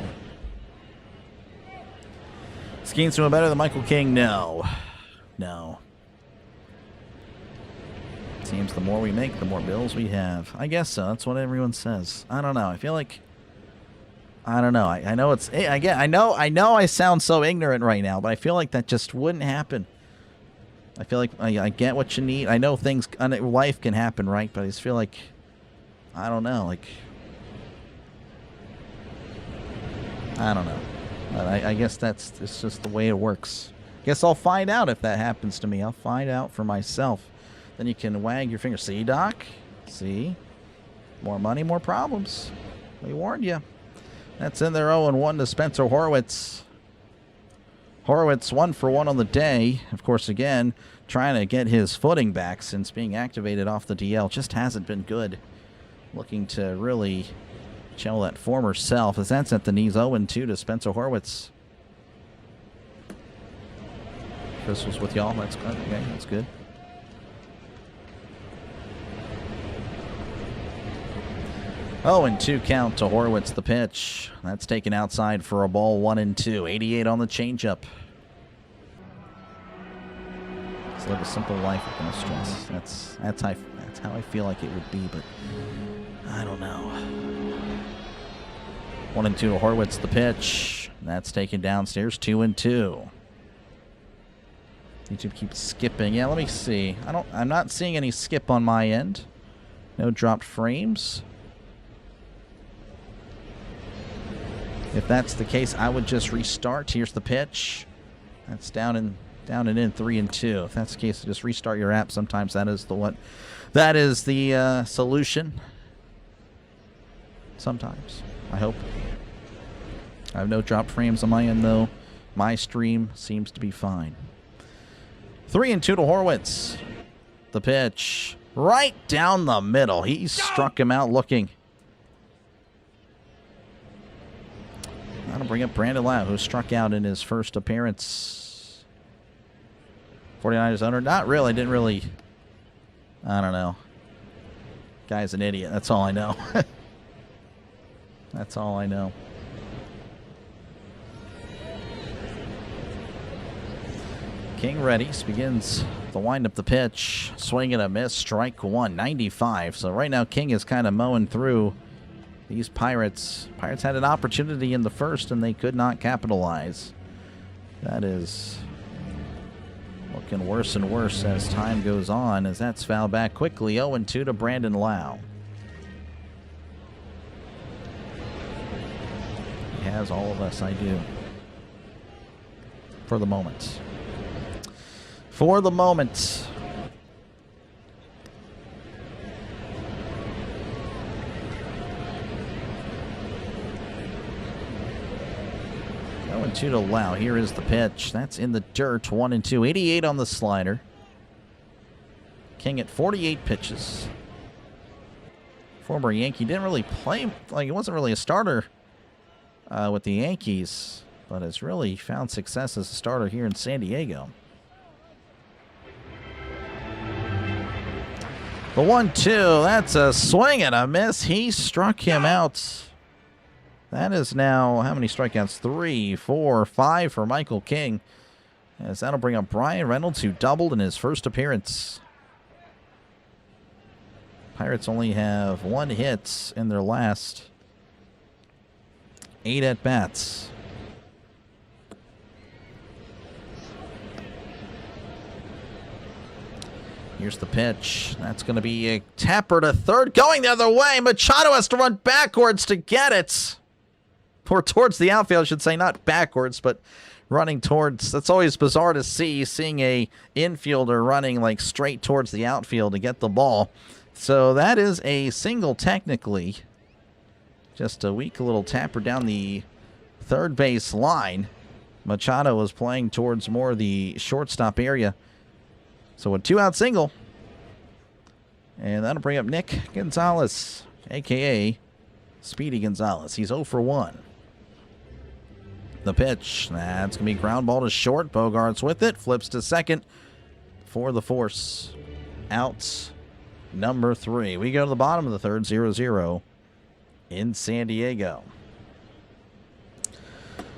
Skenes doing better than Michael King? No. No. Seems the more we make, the more bills we have. I guess so. That's what everyone says. I don't know. I feel like... I don't know. I know it's... I know I sound so ignorant right now, but I feel like that just wouldn't happen. I feel like I get what you need. I know things... Life can happen, right? But I just feel like... I don't know. Like... I don't know. But I guess it's just the way it works. Guess I'll find out if that happens to me. I'll find out for myself. Then you can wag your finger. See, Doc? See? More money, more problems. We warned you. That's in there 0-1 to Spencer Horwitz. Horwitz 1 for 1 on the day. Of course, again, trying to get his footing back since being activated off the DL. Just hasn't been good. Looking to really... channel that former self as that's at the knees. 0-2 to Spencer Horwitz. Chris was with y'all. That's good. Okay, that's good. Oh, and 2 count to Horwitz, the pitch. That's taken outside for a ball. 1-2. 88 on the changeup. Let's live a simple life with no stress. That's how I feel like it would be, but I don't know. 1-2 to Horwitz, the pitch. That's taken downstairs. 2-2. YouTube keeps skipping. Yeah, let me see. I'm not seeing any skip on my end. No dropped frames. If that's the case, I would just restart. Here's the pitch. That's down and in 3-2. If that's the case, just restart your app. Sometimes that is the solution. Sometimes, I hope. I have no drop frames on my end though. My stream seems to be fine. 3-2 to Horwitz. The pitch right down the middle. He struck him out looking. That'll bring up Brandon Lau, who struck out in his first appearance. 49ers owner. Not really. Didn't really. I don't know. Guy's an idiot. That's all I know. That's all I know. King ready. Begins to wind up the pitch. Swing and a miss. Strike one. 95. So right now King is kind of mowing through these Pirates. Pirates had an opportunity in the first and they could not capitalize. That is looking worse and worse as time goes on, as that's fouled back quickly. 0-2 to Brandon Lau. He has all of us, I do. For the moment. For the moment. Going to Lau. Here is the pitch. That's in the dirt. 1-2. 88 on the slider. King at 48 pitches. Former Yankee. Didn't really play. Like, it wasn't really a starter with the Yankees, but has really found success as a starter here in San Diego. The 1-2, that's a swing and a miss. He struck him out. That is now, how many strikeouts? 3, 4, 5 for Michael King. As that'll bring up Brian Reynolds, who doubled in his first appearance. Pirates only have 1 hit in their last 8 at-bats. Here's the pitch. That's going to be a tapper to third. Going the other way. Machado has to run backwards to get it. Or towards the outfield, I should say. Not backwards, but running towards. That's always bizarre to see. Seeing a infielder running like straight towards the outfield to get the ball. So that is a single technically. Just a weak little tapper down the third base line. Machado was playing towards more the shortstop area. So a 2-out single. And that'll bring up Nick Gonzalez, a.k.a. Speedy Gonzalez. He's 0 for 1. The pitch. That's going to be ground ball to short. Bogarts with it. Flips to second for the force. Out number 3. We go to the bottom of the third. 0-0 in San Diego.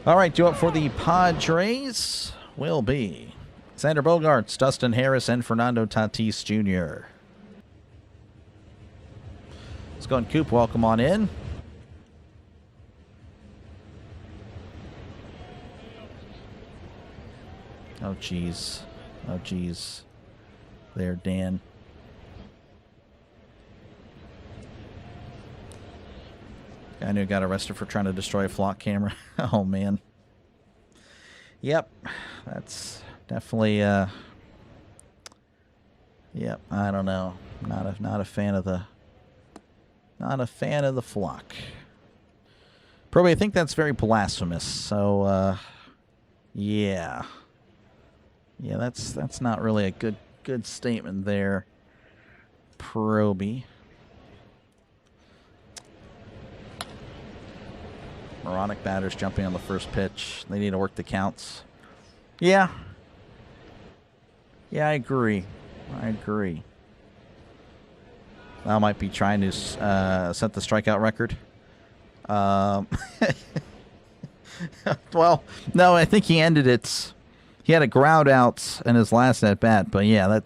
All right, due up for the Padres will be Xander Bogaerts, Dustin Harris, and Fernando Tatis Jr. Let's go and Coop, welcome on in. Oh, jeez. Oh, jeez. There, Dan. Guy who got arrested for trying to destroy a flock camera. Oh, man. Yep. That's definitely, yep, I don't know. Not a fan of the flock. Probably, I think that's very blasphemous. So, yeah. Yeah, that's not really a good statement there, Proby. Moronic batters jumping on the first pitch. They need to work the counts. Yeah. Yeah, I agree. Lau might be trying to set the strikeout record. Well, no, I think he ended it. He had a ground out in his last at bat, but yeah,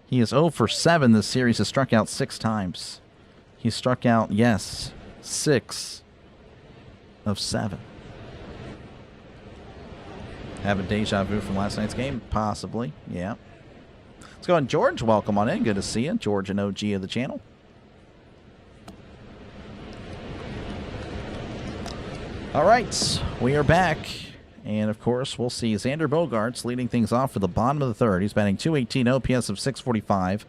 he is 0 for 7 this series. Has struck out 6 times. He struck out, yes, 6 of 7. Have a deja vu from last night's game? Possibly, yeah. Let's go on, George. Welcome on in. Good to see you. George, an OG of the channel. All right, we are back. And, of course, we'll see Xander Bogaerts leading things off for the bottom of the third. He's batting .218, OPS of .645,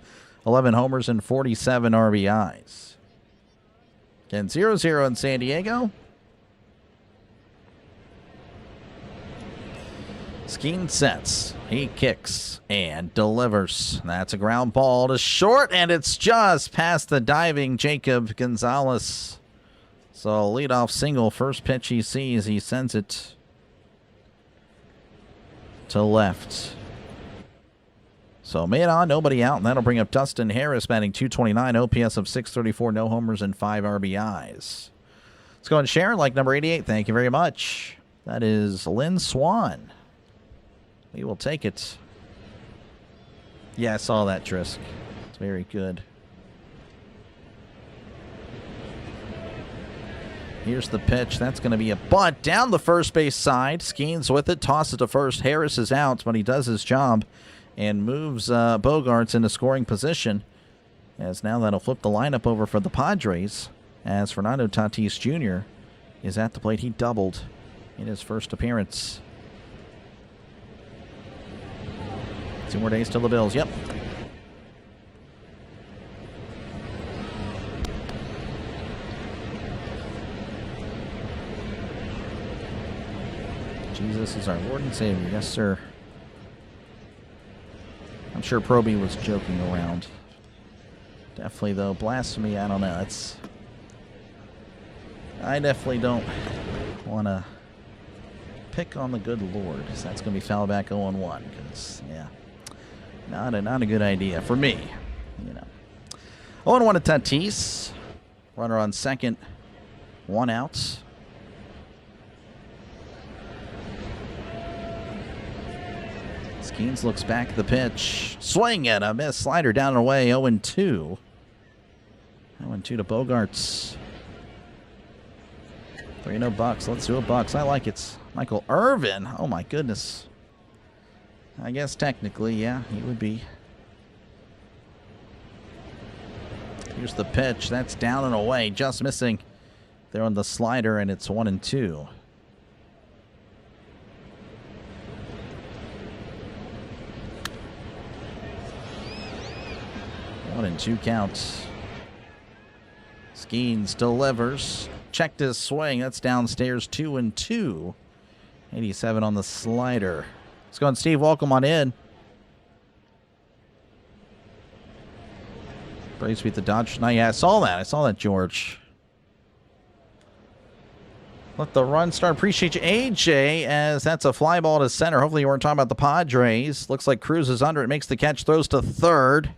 11 homers and 47 RBIs. Again, 0-0 in San Diego. Skenes sets. He kicks and delivers. That's a ground ball to short, and it's just past the diving Jacob Gonzalez. So, leadoff single. First pitch he sees, he sends it to left. So, man on, nobody out, and that'll bring up Dustin Harris, batting .229, OPS of .634, no homers and 5 RBIs. Let's go and share like number 88. Thank you very much. That is Lynn Swan. We will take it. Yeah, I saw that, Trisk. It's very good. Here's the pitch. That's going to be a bunt down the first base side. Skenes with it. Toss it to first. Harris is out, but he does his job and moves Bogaerts into scoring position. As now that'll flip the lineup over for the Padres. As Fernando Tatis Jr. is at the plate. He doubled in his first appearance. 2 more days till the Bills. Yep. Jesus is our Lord and Savior. Yes, sir. I'm sure Proby was joking around. Definitely, though, blasphemy, I don't know. I definitely don't want to pick on the good Lord. So that's going to be foul back 0-1. Because, yeah, not a good idea for me. You know. 0-1 to Tatis. Runner on second. 1 out. Skenes looks back at the pitch. Swing and a miss. Slider down and away. 0-2. 0-2 to Bogaerts. 3-0 Bucks. Let's do a Bucks. I like it. Michael Irvin. Oh, my goodness. I guess technically, yeah, he would be. Here's the pitch. That's down and away. Just missing there on the slider, and it's 1-2. 1-2 count. Skenes delivers. Checked his swing. That's downstairs. 2-2. 87 on the slider. Let's go on, Steve. Welcome on in. Braves beat the Dodgers. No, yeah, I saw that, George. Let the run start. Appreciate you, AJ, as that's a fly ball to center. Hopefully you weren't talking about the Padres. Looks like Cruz is under it. Makes the catch. Throws to third.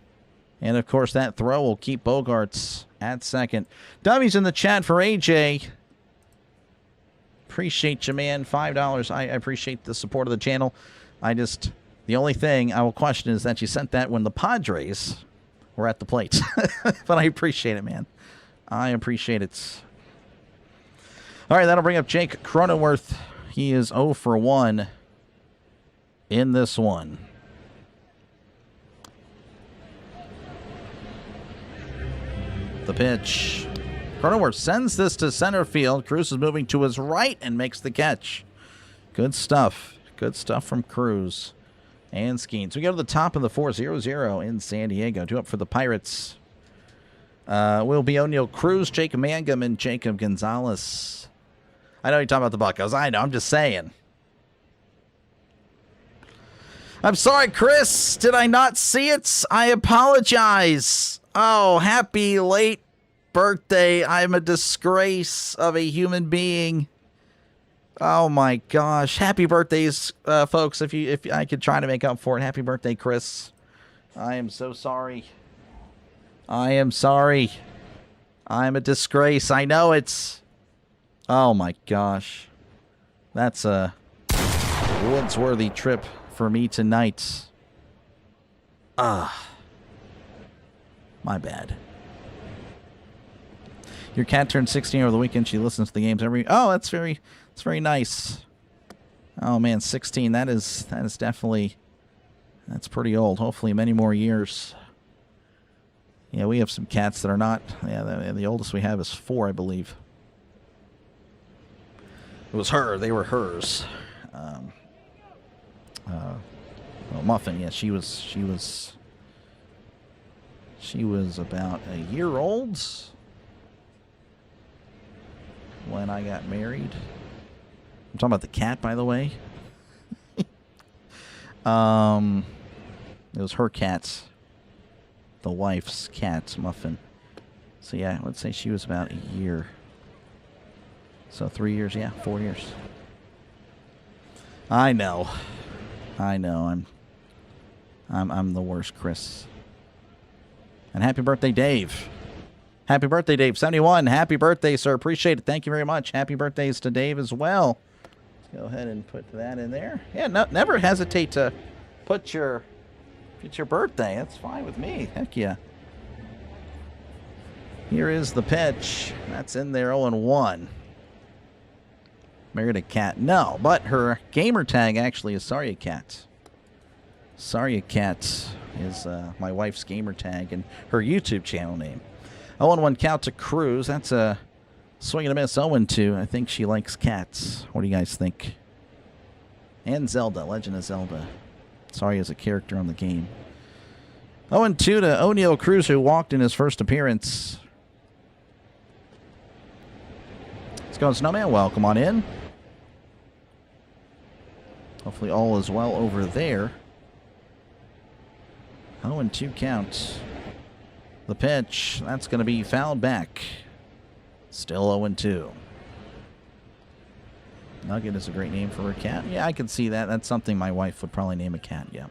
And, of course, that throw will keep Bogaerts at second. W's in the chat for AJ. Appreciate you, man. $5. I appreciate the support of the channel. The only thing I will question is that you sent that when the Padres were at the plate. But I appreciate it, man. I appreciate it. All right, that'll bring up Jake Cronenworth. He is 0 for 1 in this one. The pitch. Cronenworth sends this to center field. Cruz is moving to his right and makes the catch. Good stuff. Good stuff from Cruz and Skenes. We go to the top of the 4-0-0 in San Diego. 2 up for the Pirates. Will be O'Neill, Cruz, Jacob Mangum, and Jacob Gonzalez. I know you're talking about the Buccos. I know. I'm just saying. I'm sorry, Chris. Did I not see it? I apologize. Oh, happy late birthday. I'm a disgrace of a human being. Oh my gosh. Happy birthdays, folks. If I could try to make up for it. Happy birthday, Chris. I am so sorry. I am sorry. I'm a disgrace. I know it's... Oh my gosh. That's a woods-worthy trip for me tonight. My bad. Your cat turned 16 over the weekend. She listens to the games every... Oh, that's very nice. Oh man, 16. That is definitely, that's pretty old. Hopefully many more years. Yeah, we have some cats that are not. Yeah, the oldest we have is 4, I believe. It was her. They were hers. Well, Muffin. Yeah, she was about a year old when I got married. I'm talking about the cat, by the way. It was her cat, the wife's cat, Muffin. So yeah, let's say she was about a year. So 3 years, yeah, 4 years. I know. I'm the worst, Chris. And happy birthday, Dave. Happy birthday, Dave. 71. Happy birthday, sir. Appreciate it. Thank you very much. Happy birthdays to Dave as well. Let's go ahead and put that in there. Yeah, never hesitate to put your birthday. That's fine with me. Heck yeah. Here is the pitch. That's in there, 0-1. Married a cat. No, but her gamer tag actually is Sorry a Cat. Sorry a Cat is my wife's gamer tag and her YouTube channel name. 0-1 count to Cruz. That's a swing and a miss. 0-2. I think she likes cats. What do you guys think? And Zelda. Legend of Zelda. Sorry as a character on the game. 0-2 to O'Neal Cruz, who walked in his first appearance. Let's go, Snowman. Welcome on in. Hopefully all is well over there. 0-2 count. The pitch, that's going to be fouled back. Still 0-2. Nugget is a great name for a cat. Yeah, I can see that. That's something my wife would probably name a cat, yeah.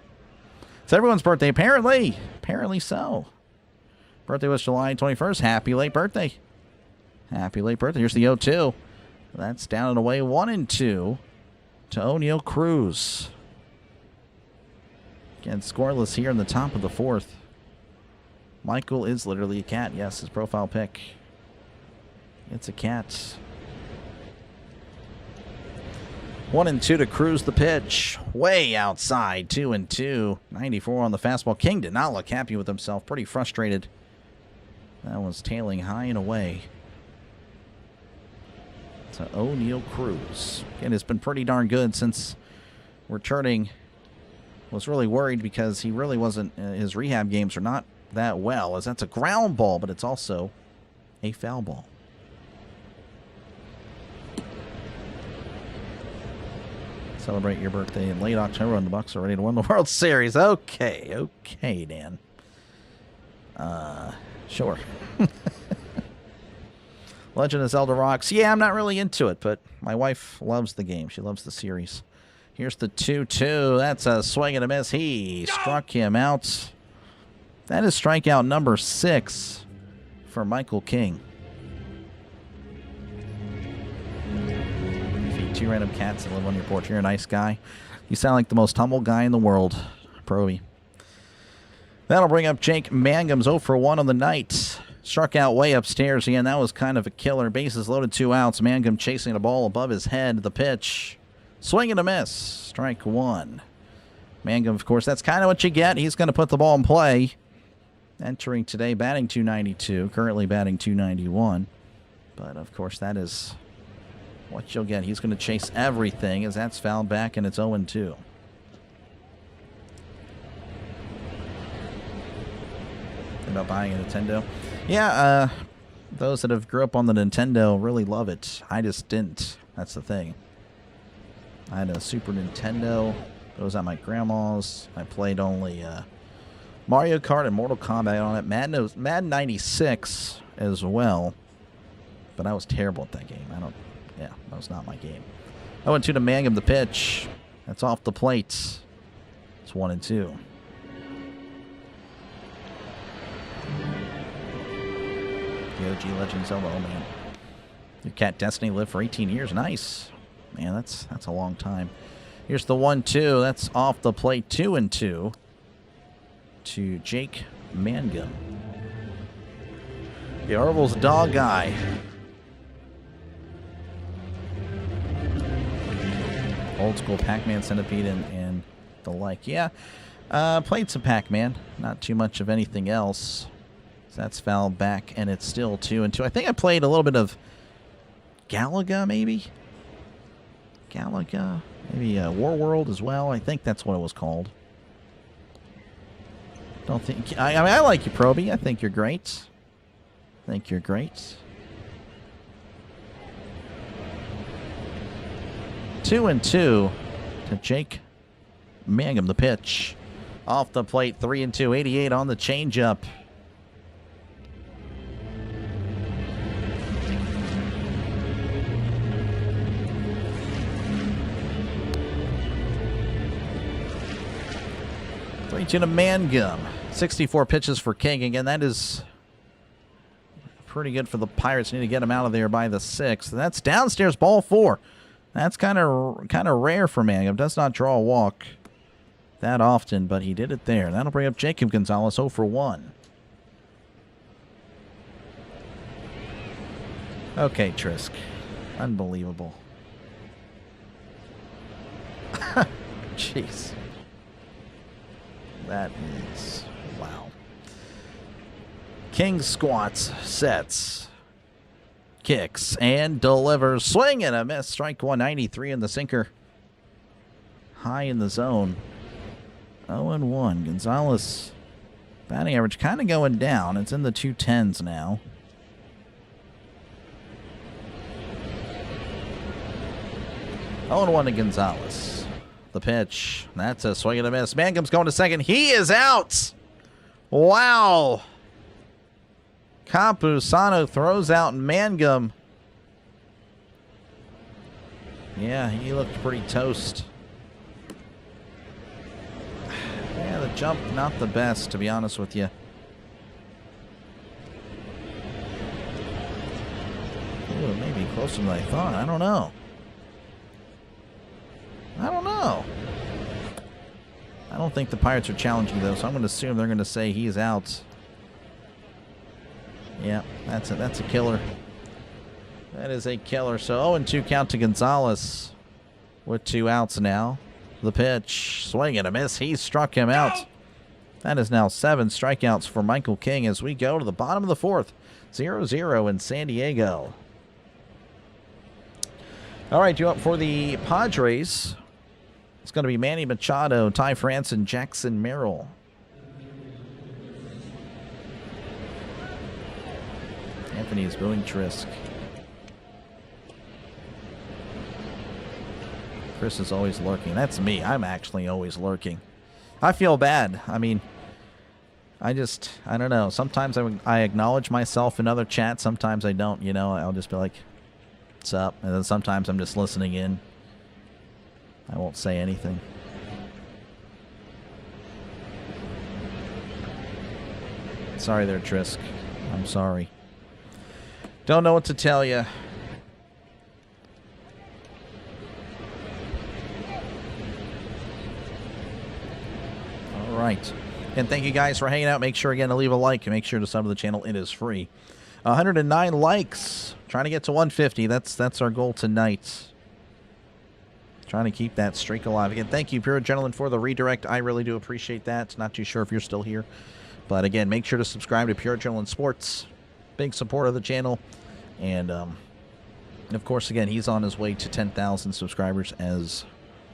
It's everyone's birthday, apparently. Apparently so. Birthday was July 21st. Happy late birthday. Happy late birthday. Here's the 0-2. That's down and away. 1-2 to O'Neal Cruz. Again, scoreless here in the top of the 4th. Michael is literally a cat. Yes, his profile pic. It's a cat. 1-2 to Cruz, the pitch. Way outside. 2-2. 94 on the fastball. King did not look happy with himself. Pretty frustrated. That was tailing high and away. To O'Neal Cruz. Again, it's been pretty darn good since returning. Was really worried because he really wasn't. His rehab games are not that well, as that's a ground ball, but it's also a foul ball. Celebrate your birthday in late October when the Bucks are ready to win the World Series. Okay, Dan. Sure. Legend of Zelda rocks. Yeah, I'm not really into it, but my wife loves the game. She loves the series. Here's the 2-2. That's a swing and a miss. He struck him out. That is strikeout number 6 for Michael King. You feed 2 random cats that live on your porch. You're a nice guy. You sound like the most humble guy in the world, Proby. That'll bring up Jake Mangum's 0-for-1 on the night. Struck out way upstairs again. That was kind of a killer. Bases loaded, 2 outs. Mangum chasing a ball above his head. The pitch. Swing and a miss. Strike 1. Mangum, of course, that's kind of what you get. He's going to put the ball in play. Entering today, batting .292. Currently batting .291. But, of course, that is what you'll get. He's going to chase everything as that's fouled back, and it's 0-2. Think about buying a Nintendo? Yeah, those that have grew up on the Nintendo really love it. I just didn't. That's the thing. I had a Super Nintendo. It was at my grandma's. I played only Mario Kart and Mortal Kombat on it. Madden 96 as well. But I was terrible at that game. Yeah, that was not my game. 0-2 to Mangum, the pitch. That's off the plate. It's 1-2. The OG Legend Zelda. Oh, man. Your cat Destiny lived for 18 years. Nice. Man, that's a long time. Here's the 1-2. That's off the plate. 2-2 to Jake Mangum. The Orville's dog guy. Old school Pac-Man Centipede and the like. Yeah, played some Pac-Man. Not too much of anything else. So that's foul back, and it's still 2-2. I think I played a little bit of Galaga, maybe? Galaga? Maybe War World as well. I think that's what it was called. Don't think... I mean, I like you, Proby. I think you're great. I think you're great. 2-2 to Jake Mangum, the pitch. Off the plate, 3-2. 88 on the changeup. To Mangum. 64 pitches for King. Again, that is pretty good for the Pirates. Need to get him out of there by the 6th. That's downstairs, ball 4. That's kind of rare for Mangum. Does not draw a walk that often, but he did it there. That'll bring up Jacob Gonzalez 0 for 1. Okay, Trisk. Unbelievable. Jeez. That is... wow. King squats, sets, kicks, and delivers. Swing and a miss. Strike 193 in the sinker. High in the zone. 0-1. Gonzalez batting average kind of going down. It's in the 210s now. Oh, 1 to Gonzalez. The pitch. That's a swing and a miss. Mangum's going to second. He is out. Wow. Campusano throws out Mangum. Yeah, he looked pretty toast. Yeah, the jump, not the best, to be honest with you. Ooh, maybe closer than I thought. I don't know. I don't know. I don't think the Pirates are challenging, though, so I'm going to assume they're going to say he's out. Yeah, that's a killer. That is a killer. So 0-2 count to Gonzalez with 2 outs now. The pitch. Swing and a miss. He struck him out. That is now 7 strikeouts for Michael King as we go to the bottom of the 4th. 0-0 in San Diego. All right, due up for the Padres. It's going to be Manny Machado, Ty France, and Jackson Merrill. Anthony is booing Trisk. Chris is always lurking. That's me. I'm actually always lurking. I feel bad. I mean, I don't know. Sometimes I acknowledge myself in other chats. Sometimes I don't. You know, I'll just be like, what's up? And then sometimes I'm just listening in. I won't say anything. Sorry there, Trisk. I'm sorry. Don't know what to tell you. All right. And thank you guys for hanging out. Make sure, again, to leave a like and make sure to sub to the channel. It is free. 109 likes. Trying to get to 150. That's our goal tonight. Trying to keep that streak alive. Again, thank you, Pure Gentlemen, for the redirect. I really do appreciate that. Not too sure if you're still here. But again, make sure to subscribe to Pure Gentlemen Sports. Big supporter of the channel. And, of course, again, he's on his way to 10,000 subscribers as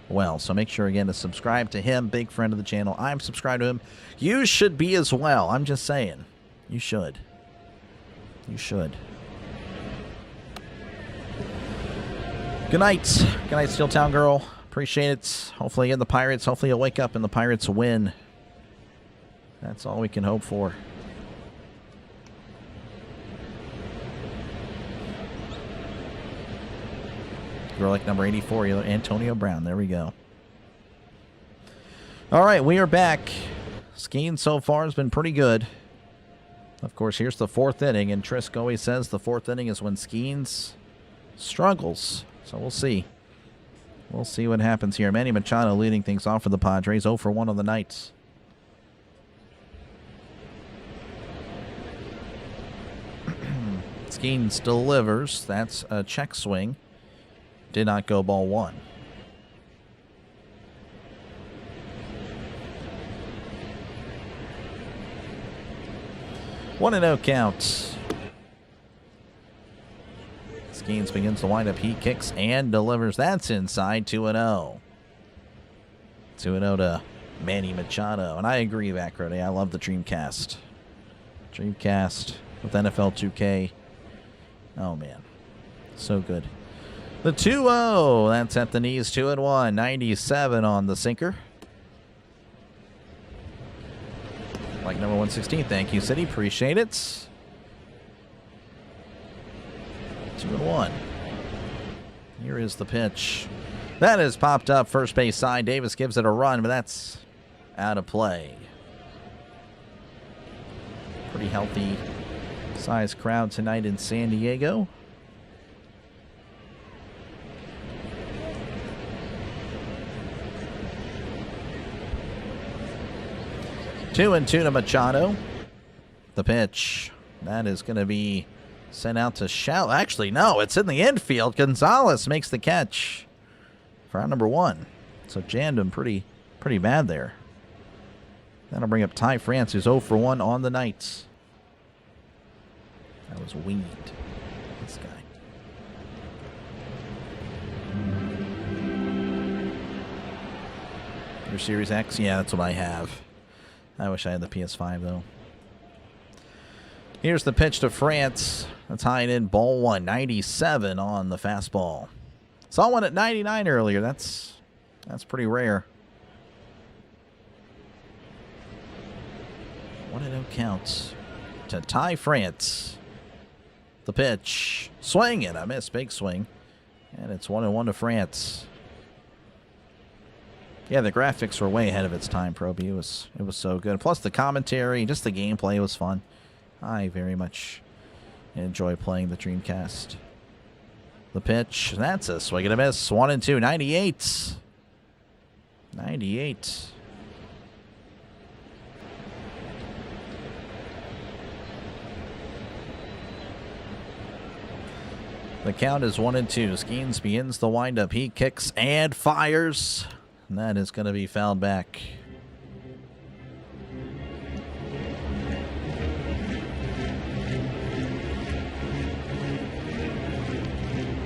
well. So make sure, again, to subscribe to him. Big friend of the channel. I'm subscribed to him. You should be as well. I'm just saying. You should. You should. Good night. Good night, Steel Town Girl. Appreciate it. Hopefully, again, the Pirates. Hopefully, you'll wake up and the Pirates win. That's all we can hope for. Girl like number 84, Antonio Brown. There we go. All right, we are back. Skenes so far has been pretty good. Of course, here's the 4th inning, and Trisk always says the 4th inning is when Skenes struggles. So we'll see. We'll see what happens here. Manny Machado leading things off for the Padres. 0 for 1 on the night. Skenes delivers. That's a check swing. Did not go, ball 1. 1-0 count. Skenes begins to wind up. He kicks and delivers. That's inside. 2-0. 2-0 to Manny Machado. And I agree, Vacro. I love the Dreamcast. Dreamcast with NFL 2K. Oh, man. So good. The 2-0. That's at the knees. 2-1. 97 on the sinker. Like number 116. Thank you, City. Appreciate it. 2-1. Here is the pitch. That is popped up first base side. Davis gives it a run, but that's out of play. Pretty healthy size crowd tonight in San Diego. Two and two to Machado. The pitch. That is going to be sent out to shallow. Actually, no, it's in the infield. Gonzalez makes the catch for out number 1. So jammed him pretty bad there. That'll bring up Ty France, who's 0 for 1 on the night. That was winged. This guy. Your Series X? Yeah, that's what I have. I wish I had the PS5, though. Here's the pitch to France. That's high and in. Ball 1. 97 on the fastball. Saw one at 99 earlier. That's pretty rare. 1-0 counts to Ty France. The pitch. Swing and a miss. Big swing. And it's 1-1 to France. Yeah, the graphics were way ahead of its time, Proby. It was so good. Plus the commentary, just the gameplay was fun. I very much enjoy playing the Dreamcast. The pitch. That's a swing and a miss. 1-2. 98. 98. The count is 1-2. Skenes begins the windup. He kicks and fires. And that is going to be fouled back.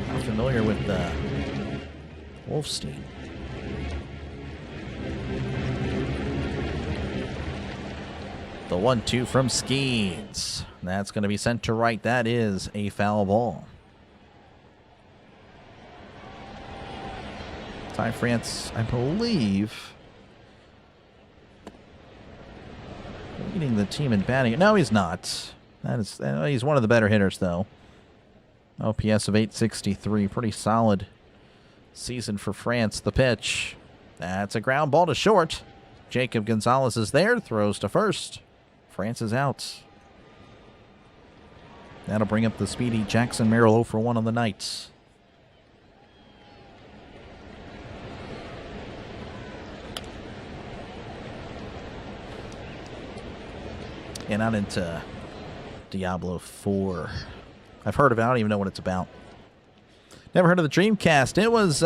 Not familiar with Wolfstein. The 1-2 from Skenes. That's going to be sent to right. That is a foul ball. Ty France, I believe, leading the team in batting. No, he's not. He's one of the better hitters, though. OPS of 863. Pretty solid season for France. The pitch. That's a ground ball to short. Jacob Gonzalez is there. Throws to first. France is out. That'll bring up the speedy Jackson Merrill 0 for 1 on the night. And out into Diablo 4. I've heard of it. I don't even know what it's about. Never heard of the Dreamcast. It was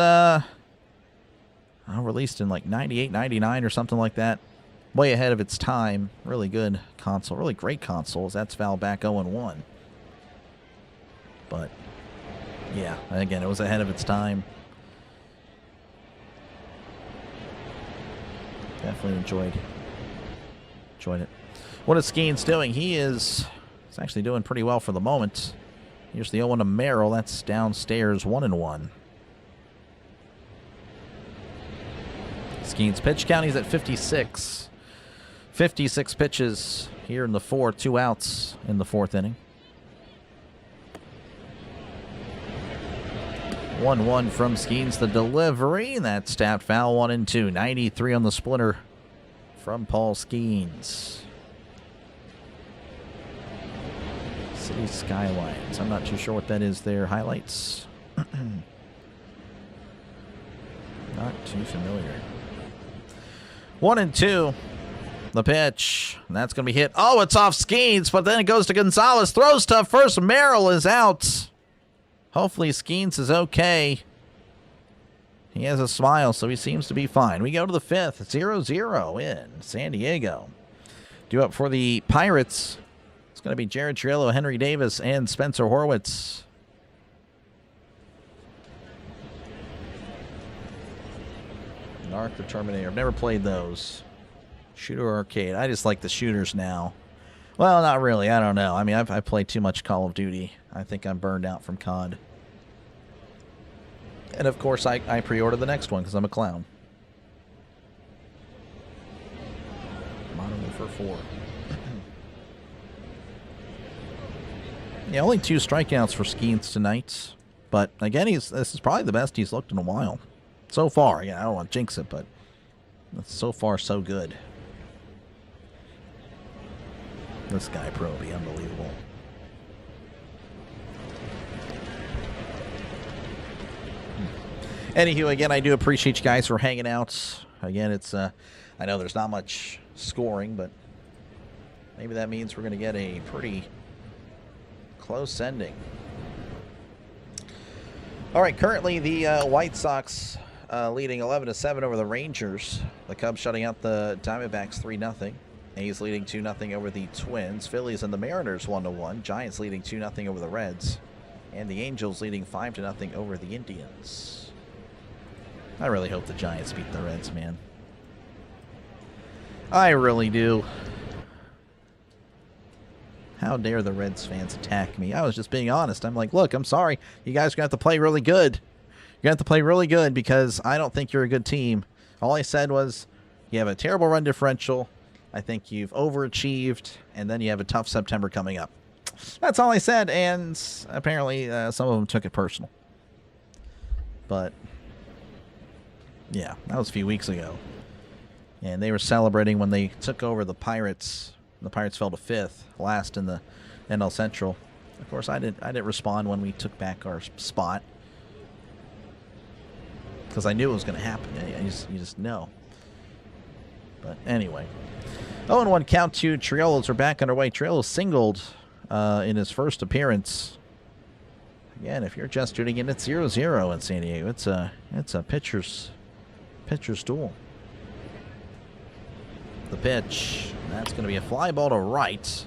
released in like 98, 99 or something like that. Way ahead of its time. Really good console. Really great consoles. That's fouled back 0-1. But, yeah. Again, it was ahead of its time. Definitely enjoyed it. What is Skenes doing? He's actually doing pretty well for the moment. Here's the 0-1 to Merrill. That's downstairs, 1-1. Skenes pitch count, he's at 56. 56 pitches here in the 4th. 2 outs in the 4th inning. 1-1 from Skenes. The delivery. That's tapped foul. 1-2. 93 on the splitter from Paul Skenes. City Skylines. I'm not too sure what that is there. Highlights. Not too familiar. 1-2. The pitch. And that's going to be hit. Oh, it's off Skenes, but then it goes to Gonzalez. Throws to first. Merrill is out. Hopefully Skenes is okay. He has a smile, so he seems to be fine. We go to the 5th. 0-0 in San Diego. Due up for the Pirates. It's going to be Jared Triello, Henry Davis, and Spencer Horwitz. Narc or Terminator. I've never played those. Shooter or arcade. I just like the shooters now. Well, not really. I don't know. I mean, I've played too much Call of Duty. I think I'm burned out from COD. And of course, I pre-ordered the next one because I'm a clown. Modern Warfare 4. Yeah, only 2 strikeouts for Skenes tonight. But again, this is probably the best he's looked in a while. So far. Yeah, I don't want to jinx it, but so far so good. This guy, Proby, unbelievable. Anywho, again, I do appreciate you guys for hanging out. Again, it's I know there's not much scoring, but maybe that means we're going to get a pretty close ending. All right, currently the White Sox leading 11-7 over the Rangers. The Cubs shutting out the Diamondbacks 3-0. A's leading 2-0 over the Twins. Phillies and the Mariners 1-1. Giants leading 2-0 over the Reds. And the Angels leading 5-0 over the Indians. I really hope the Giants beat the Reds, man. I really do. How dare the Reds fans attack me? I was just being honest. I'm like, look, I'm sorry. You guys are going to have to play really good. You're going to have to play really good because I don't think you're a good team. All I said was you have a terrible run differential. I think you've overachieved, and then you have a tough September coming up. That's all I said, and apparently some of them took it personal. But, yeah, that was a few weeks ago. And they were celebrating when they took over the Pirates. The Pirates fell to 5th, last in the NL Central. Of course, I didn't respond when we took back our spot. Because I knew it was going to happen. You just know. But anyway. 0-1 count to Triollos are back underway. Triollos singled in his first appearance. Again, if you're just tuning in, it's 0-0 in San Diego. It's a pitcher's duel. The pitch. That's going to be a fly ball to right.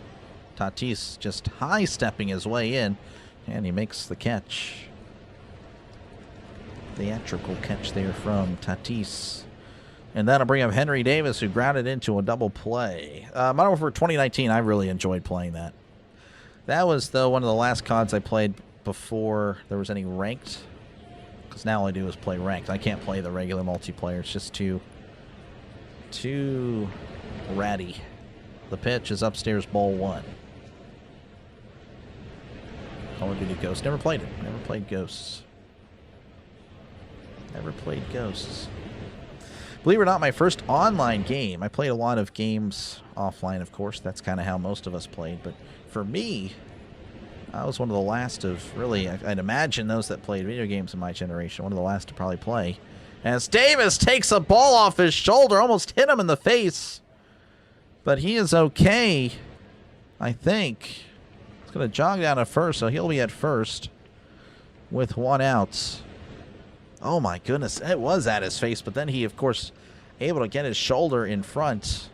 Tatis just high-stepping his way in, and he makes the catch. Theatrical catch there from Tatis. And that'll bring up Henry Davis, who grounded into a double play. Modern Warfare 2019, I really enjoyed playing that. That was, though, one of the last CODs I played before there was any ranked. Because now all I do is play ranked. I can't play the regular multiplayer. It's just too ratty. The pitch is upstairs, ball 1. Call of Duty Ghosts. Never played it. Never played Ghosts. Never played Ghosts. Believe it or not, my first online game, I played a lot of games offline, of course. That's kind of how most of us played. But for me, I was one of the last of, really, I'd imagine those that played video games in my generation, one of the last to probably play. As Davis takes a ball off his shoulder, almost hit him in the face. But he is okay, I think. He's going to jog down at first, so he'll be at first with 1 out. Oh my goodness, it was at his face, but then he, of course, able to get his shoulder in front.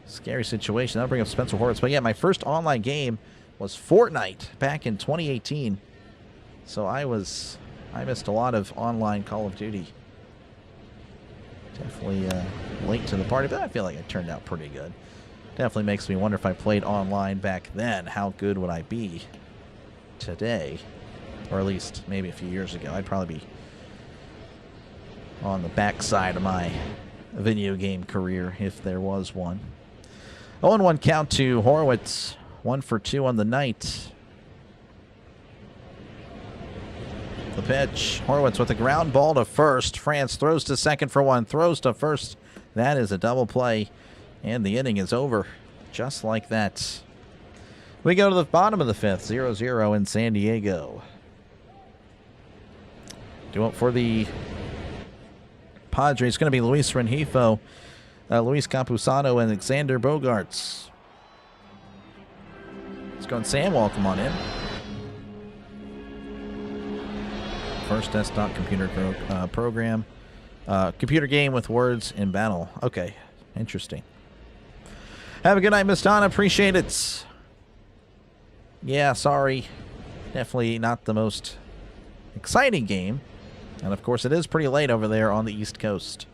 Scary situation. That'll bring up Spencer Horwitz. But yeah, my first online game was Fortnite back in 2018. So I missed a lot of online Call of Duty. Definitely late to the party, but I feel like it turned out pretty good. Definitely makes me wonder if I played online back then, how good would I be today? Or at least maybe a few years ago. I'd probably be on the backside of my video game career if there was one. 0-1 count to Horwitz. 1 for 2 on the night. The pitch. Horwitz with a ground ball to first. France throws to second for 1. Throws to first. That is a double play. And the inning is over. Just like that. We go to the bottom of the 5th. 0-0 in San Diego. Due up for the Padres. It's going to be Luis Rengifo, Luis Campusano, and Alexander Bogarts. Let's go on Sam. Welcome on in. First desktop computer program. Computer game with words in battle. Okay. Interesting. Have a good night, Miss Donna. Appreciate it. Yeah, sorry. Definitely not the most exciting game. And, of course, it is pretty late over there on the East Coast.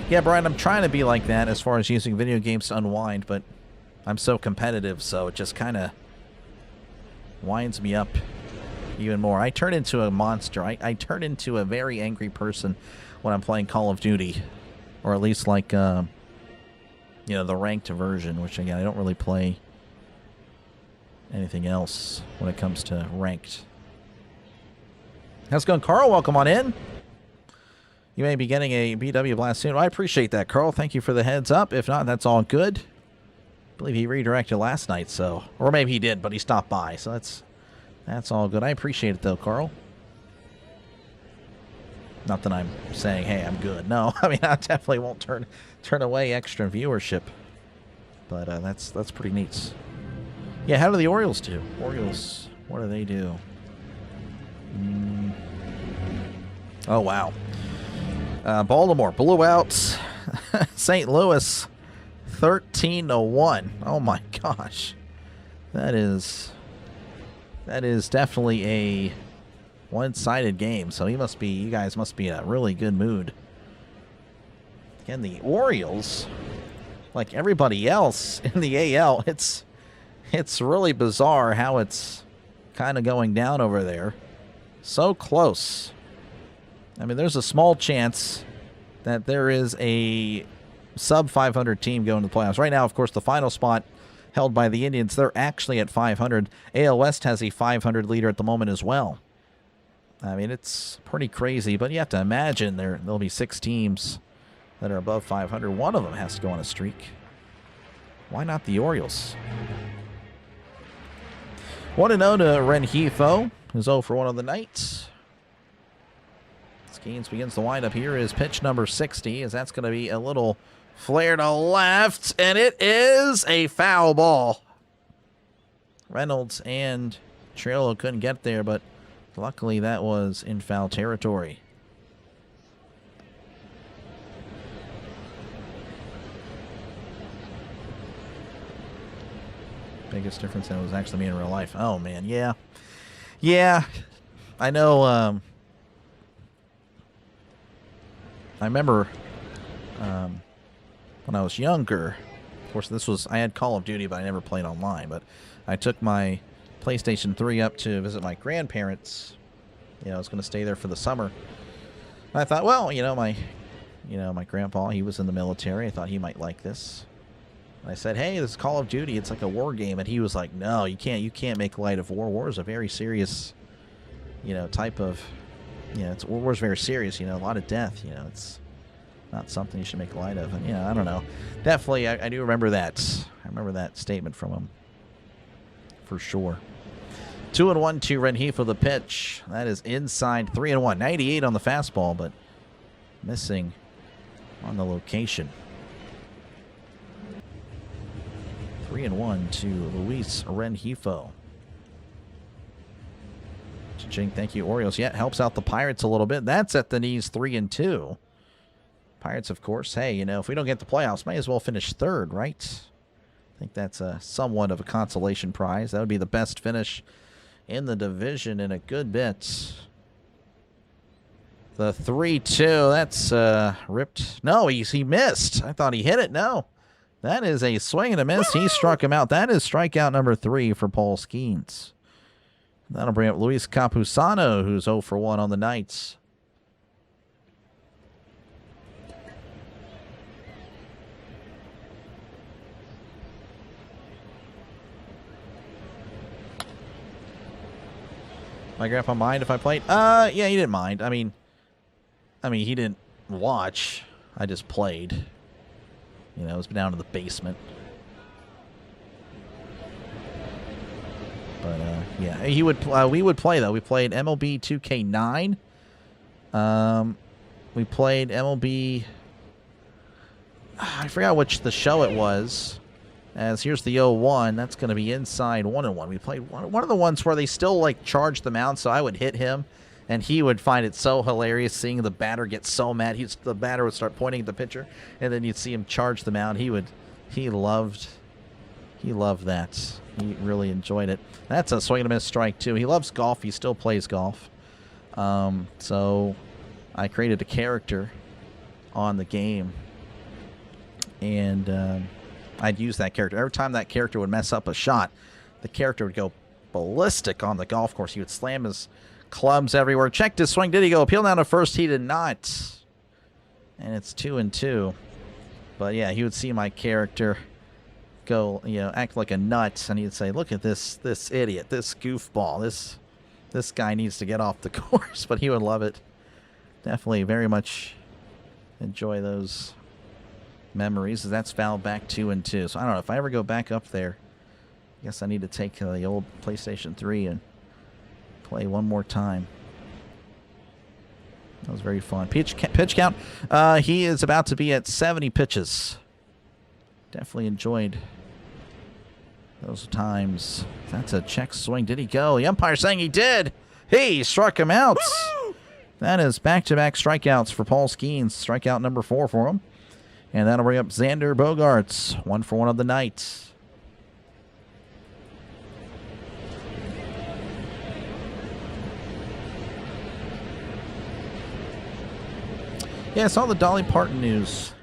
Yeah, Brian, I'm trying to be like that as far as using video games to unwind, but I'm so competitive, so it just kind of winds me up even more. I turn into a monster. I turn into a very angry person when I'm playing Call of Duty, or at least like, the ranked version, which, again, I don't really play anything else when it comes to ranked. How's it going, Carl? Welcome on in. You may be getting a BW blast soon. Well, I appreciate that, Carl. Thank you for the heads up. If not, that's all good. I believe he redirected last night, so... Or maybe he did, but he stopped by, so that's all good. I appreciate it, though, Carl. Not that I'm saying, hey, I'm good. No, I mean, I definitely won't turn away extra viewership. But that's pretty neat. Yeah, how do the Orioles do? Orioles, what do they do? Oh, wow. Baltimore blew out St. Louis 13-1. Oh my gosh. That is definitely a one-sided game. So you guys must be in a really good mood. Again, the Orioles, like everybody else in the AL, it's really bizarre how it's kind of going down over there. So close. I mean, there's a small chance that there is a sub-500 team going to the playoffs. Right now, of course, the final spot held by the Indians. They're actually at 500. AL West has a 500 leader at the moment as well. I mean, it's pretty crazy, but you have to imagine there'll be 6 teams that are above 500. One of them has to go on a streak. Why not the Orioles? 1-0 to Rengifo, who's 0 for 1 on the night. Skenes begins the windup. Here is pitch number 60, as that's going to be a little flare to left, and it is a foul ball. Reynolds and Triolo couldn't get there, but luckily that was in foul territory. Biggest difference that was actually me in real life. Oh, man, yeah. Yeah, I know, I remember when I was younger, of course, I had Call of Duty, but I never played online, but I took my PlayStation 3 up to visit my grandparents. I was going to stay there for the summer. And I thought, well, my grandpa, he was in the military. I thought he might like this. And I said, hey, this is Call of Duty. It's like a war game. And he was like, no, you can't make light of war. War is a very serious, type of... war's very serious, a lot of death, it's not something you should make light of. And, I don't know. Definitely, I do remember that. I remember that statement from him. For sure. 2-1 to Rengifo the pitch. That is inside. 3-1. 98 on the fastball, but missing on the location. 3-1 to Luis Rengifo. Ching, thank you, Orioles. Yeah, helps out the Pirates a little bit. That's at the knees, 3-2. Pirates, of course, hey, if we don't get the playoffs, may as well finish third, right? I think that's somewhat of a consolation prize. That would be the best finish in the division in a good bit. The 3-2, that's ripped. No, he missed. I thought he hit it. No, that is a swing and a miss. He struck him out. That is strikeout number 3 for Paul Skenes. That'll bring up Luis Campusano, who's 0 for 1 on the nights. My grandpa mind if I played? Yeah, he didn't mind. I mean, he didn't watch. I just played. It was down in the basement. But, yeah, we would play, though. We played MLB 2K9. We played MLB... I forgot which the show it was. As here's the 0-1. That's going to be inside 1-1. We played one of the ones where they still, charged the mound, so I would hit him. And he would find it so hilarious seeing the batter get so mad. The batter would start pointing at the pitcher, and then you'd see him charge the mound. He loved He loved that. He really enjoyed it. That's a swing and a miss strike, too. He loves golf. He still plays golf. So I created a character on the game, and I'd use that character. Every time that character would mess up a shot, the character would go ballistic on the golf course. He would slam his clubs everywhere. Checked his swing. Did he go? Appeal down to first. He did not. And it's 2-2. But yeah, he would see my character go, act like a nut, and he'd say, "Look at this idiot, this goofball, this guy needs to get off the course." But he would love it. Definitely very much enjoy those memories. That's fouled back 2-2. So I don't know if I ever go back up there. I guess I need to take the old PlayStation 3 and play one more time. That was very fun. Pitch count. He is about to be at 70 pitches. Definitely enjoyed those times. That's a check swing. Did he go? The umpire saying he did. He struck him out. Woo! That is back-to-back strikeouts for Paul Skenes. Strikeout number 4 for him. And that'll bring up Xander Bogaerts. 1 for 1 of the night. Yeah, I saw the Dolly Parton news.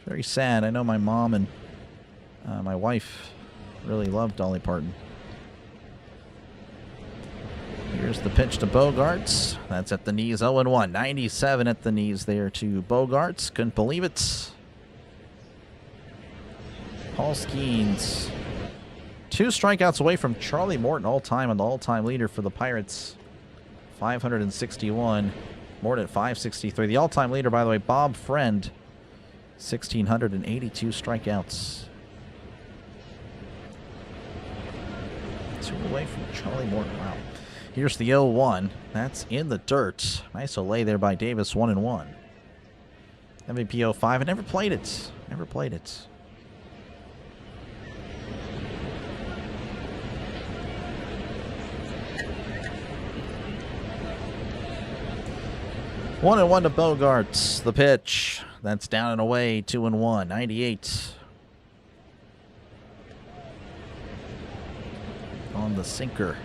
Very sad. I know my mom and my wife really loved Dolly Parton. Here's the pitch to Bogaerts. That's at the knees, 0-1. 97 at the knees there to Bogaerts. Couldn't believe it. Paul Skenes. 2 strikeouts away from Charlie Morton all-time and the all-time leader for the Pirates. 561. Morton at 563. The all-time leader, by the way, Bob Friend. 1,682 strikeouts. 2 away from Charlie Morton. Wow. Here's the 0-1. That's in the dirt. Nice lay there by Davis, 1-1. MVP 05. I never played it. Never played it. One and 1 to Bogaerts. The pitch. That's down and away. 2-1. 98. On the sinker.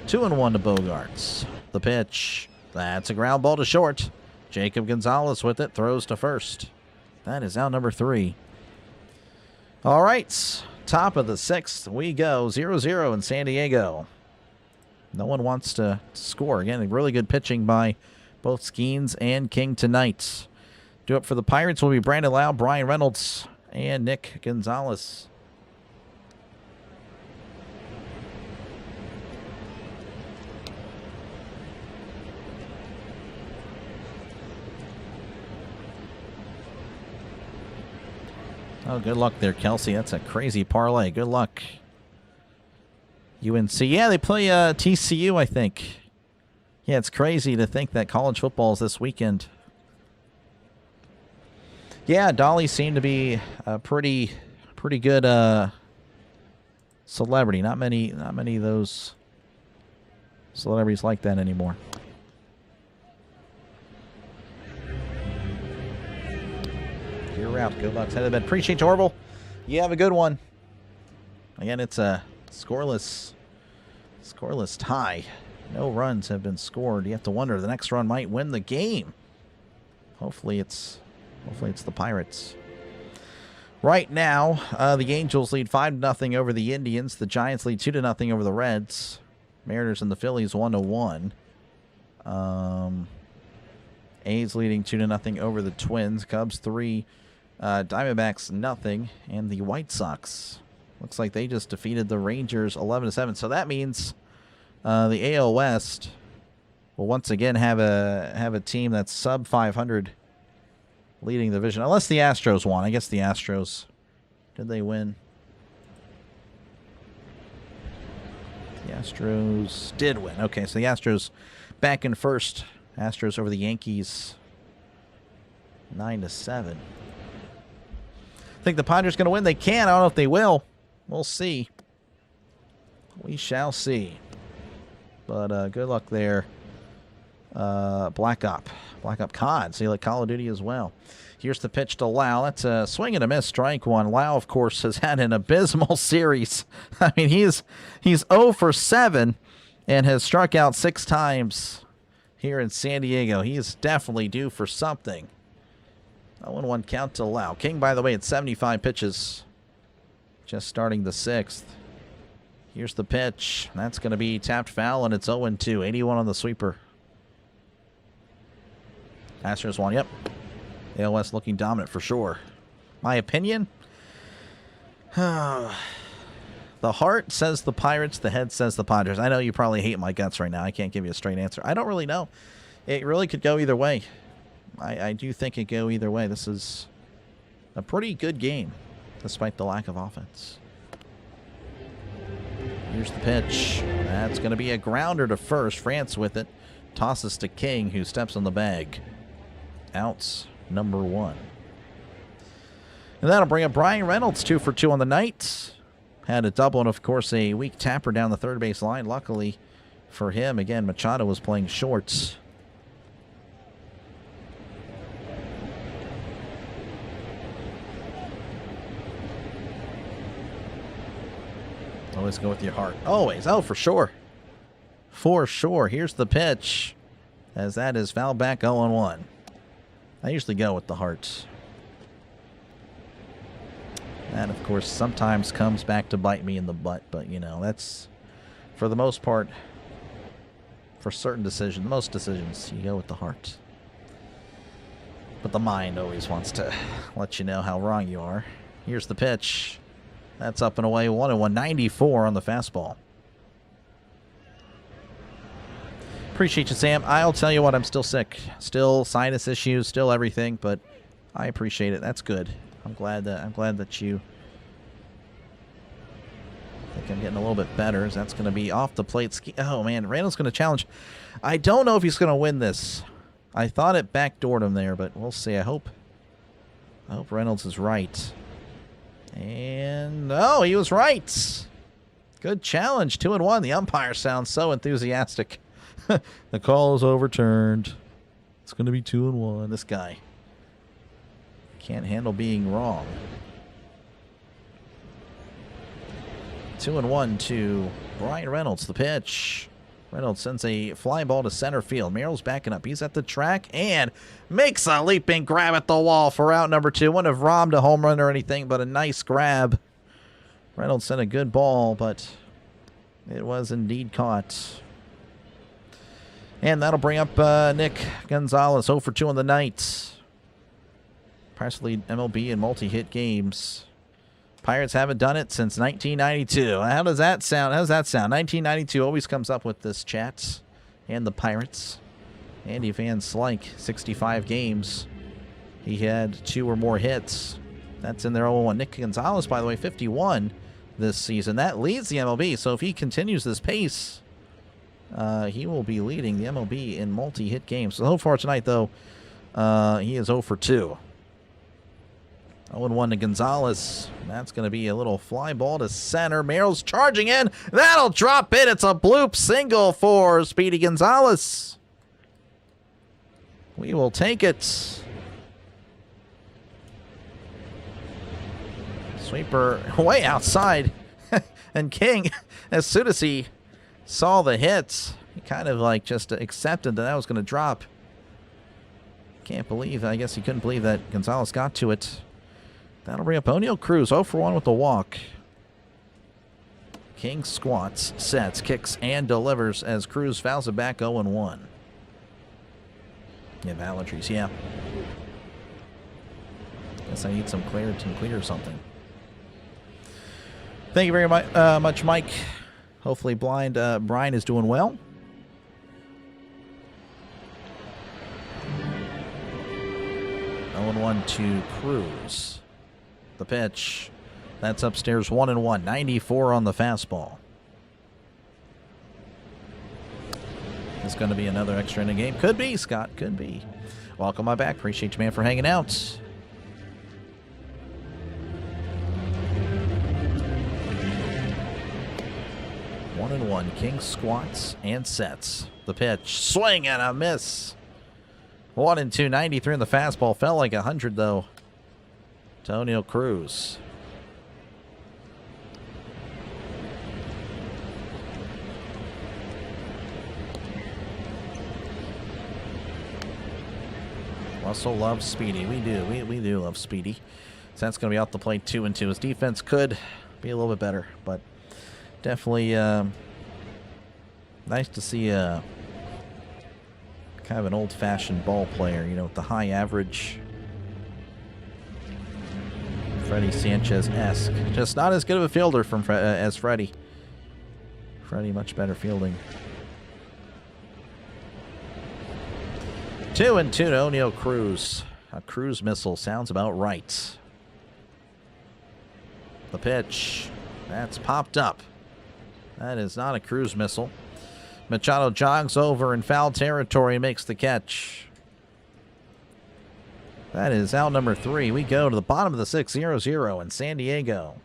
2-1 to Bogaerts. The pitch. That's a ground ball to short. Jacob Gonzalez with it. Throws to first. That is out number 3. All right. Top of the 6th. We go 0-0 in San Diego. No one wants to score. Again, really good pitching by both Skenes and King tonight. Do it for the Pirates will be Brandon Lau, Brian Reynolds, and Nick Gonzalez. Oh, good luck there, Kelsey. That's a crazy parlay. Good luck. UNC. Yeah, they play TCU, I think. Yeah, it's crazy to think that college football is this weekend. Yeah, Dolly seemed to be a pretty good celebrity. Not many of those celebrities like that anymore. You're out. Good luck. Head to bed. Appreciate you, Orville. You have a good one. Again, it's a scoreless tie. No runs have been scored. You have to wonder, the next run might win the game. Hopefully it's the Pirates. Right now, the Angels lead 5-0 over the Indians. The Giants lead 2-0 over the Reds. Mariners and the Phillies 1-1. A's leading 2-0 over the Twins. Cubs 3. Diamondbacks nothing. And the White Sox. Looks like they just defeated the Rangers 11-7. So that means the AL West will once again have a team that's sub 500 leading the division. Unless the Astros won. I guess the Astros. Did they win? The Astros did win. Okay, so the Astros back in first. Astros over the Yankees 9-7. Think the Padres going to win? They can. I don't know if they will. We'll see. We shall see. But good luck there Black Op COD. So you like Call of Duty as well. Here's the pitch to Lau. That's a swing and a miss, strike one. Lau, of course, has had an abysmal series. I mean, he's 0 for 7 and has struck out 6 times here in San Diego. He is definitely due for something. 0-1 count to Lau. King, by the way, at 75 pitches. Just starting the 6th. Here's the pitch. That's going to be tapped foul, and it's 0-2. 81 on the sweeper. Astros one, yep. AL West looking dominant for sure. My opinion? The heart says the Pirates, the head says the Padres. I know you probably hate my guts right now. I can't give you a straight answer. I don't really know. It really could go either way. I do think it could go either way. This is a pretty good game, despite the lack of offense. Here's the pitch. That's going to be a grounder to first. France with it. Tosses to King, who steps on the bag. Outs number 1. And that'll bring up Brian Reynolds, 2 for 2 on the night. Had a double and, of course, a weak tapper down the third base line. Luckily for him, again, Machado was playing shorts. Always go with your heart. Always. Oh, for sure. For sure. Here's the pitch. As that is fouled back 0-1. I usually go with the heart. That, of course, sometimes comes back to bite me in the butt. But, you know, that's, for the most part, for certain decisions, most decisions, you go with the heart. But the mind always wants to let you know how wrong you are. Here's the pitch. That's up and away, 1-1, 94 on the fastball. Appreciate you, Sam. I'll tell you what, I'm still sick. Still sinus issues, still everything, but I appreciate it. That's good. I'm glad that you think I'm getting a little bit better. That's going to be off the plate. Oh, man, Randall's going to challenge. I don't know if he's going to win this. I thought it backdoored him there, but we'll see. I hope Reynolds is right. And, oh, he was right. Good challenge, 2-1. The umpire sounds so enthusiastic. The call is overturned. It's going to be 2-1. This guy can't handle being wrong. 2-1 to Brian Reynolds. The pitch. Reynolds sends a fly ball to center field. Merrill's backing up. He's at the track and makes a leaping grab at the wall for out number 2. Wouldn't have robbed a home run or anything, but a nice grab. Reynolds sent a good ball, but it was indeed caught. And that'll bring up Nick Gonzalez, 0 for 2 on the night. Pirates lead MLB in multi-hit games. Pirates haven't done it since 1992. How does that sound? How does that sound? 1992 always comes up with this chat. And the Pirates. Andy Van Slyke, 65 games. He had 2 or more hits. That's in their 0-1. Nick Gonzalez, by the way, 51 this season. That leads the MLB. So if he continues this pace, he will be leading the MLB in multi-hit games. So far tonight, though, he is 0 for 2. 0-1 to Gonzalez. That's going to be a little fly ball to center. Merrill's charging in. That'll drop in. It's a bloop single for Speedy Gonzalez. We will take it. Sweeper way outside. And King, as soon as he saw the hits, he kind of like just accepted that was going to drop. Can't believe, I guess he couldn't believe that Gonzalez got to it. That'll bring up O'Neal Cruz, 0 for 1 with the walk. King squats, sets, kicks, and delivers as Cruz fouls it back 0-1. Yeah, allergies, yeah. Guess I need some clear or something. Thank you very much, Mike. Hopefully Brian is doing well. (0-1) to Cruz. The pitch. That's upstairs 1-1. 94 on the fastball. It's going to be another extra inning game. Could be, Scott. Could be. Welcome back. Appreciate you, man, for hanging out. 1-1. King squats and sets. The pitch. Swing and a miss. 1-2, 93 in the fastball. Felt like 100, though. To O'Neill Cruz. Russell loves Speedy. We do. We do love Speedy. So that's going to be off the plate 2-2. His defense could be a little bit better, but definitely nice to see kind of an old-fashioned ball player, you know, with the high average. Freddie Sanchez-esque. Just not as good of a fielder as Freddie. Freddie much better fielding. 2-2 to O'Neill Cruz. A Cruz missile sounds about right. The pitch. That's popped up. That is not a Cruz missile. Machado jogs over in foul territory and makes the catch. That is out number 3. We go to the bottom of the 6th, 0-0 in San Diego.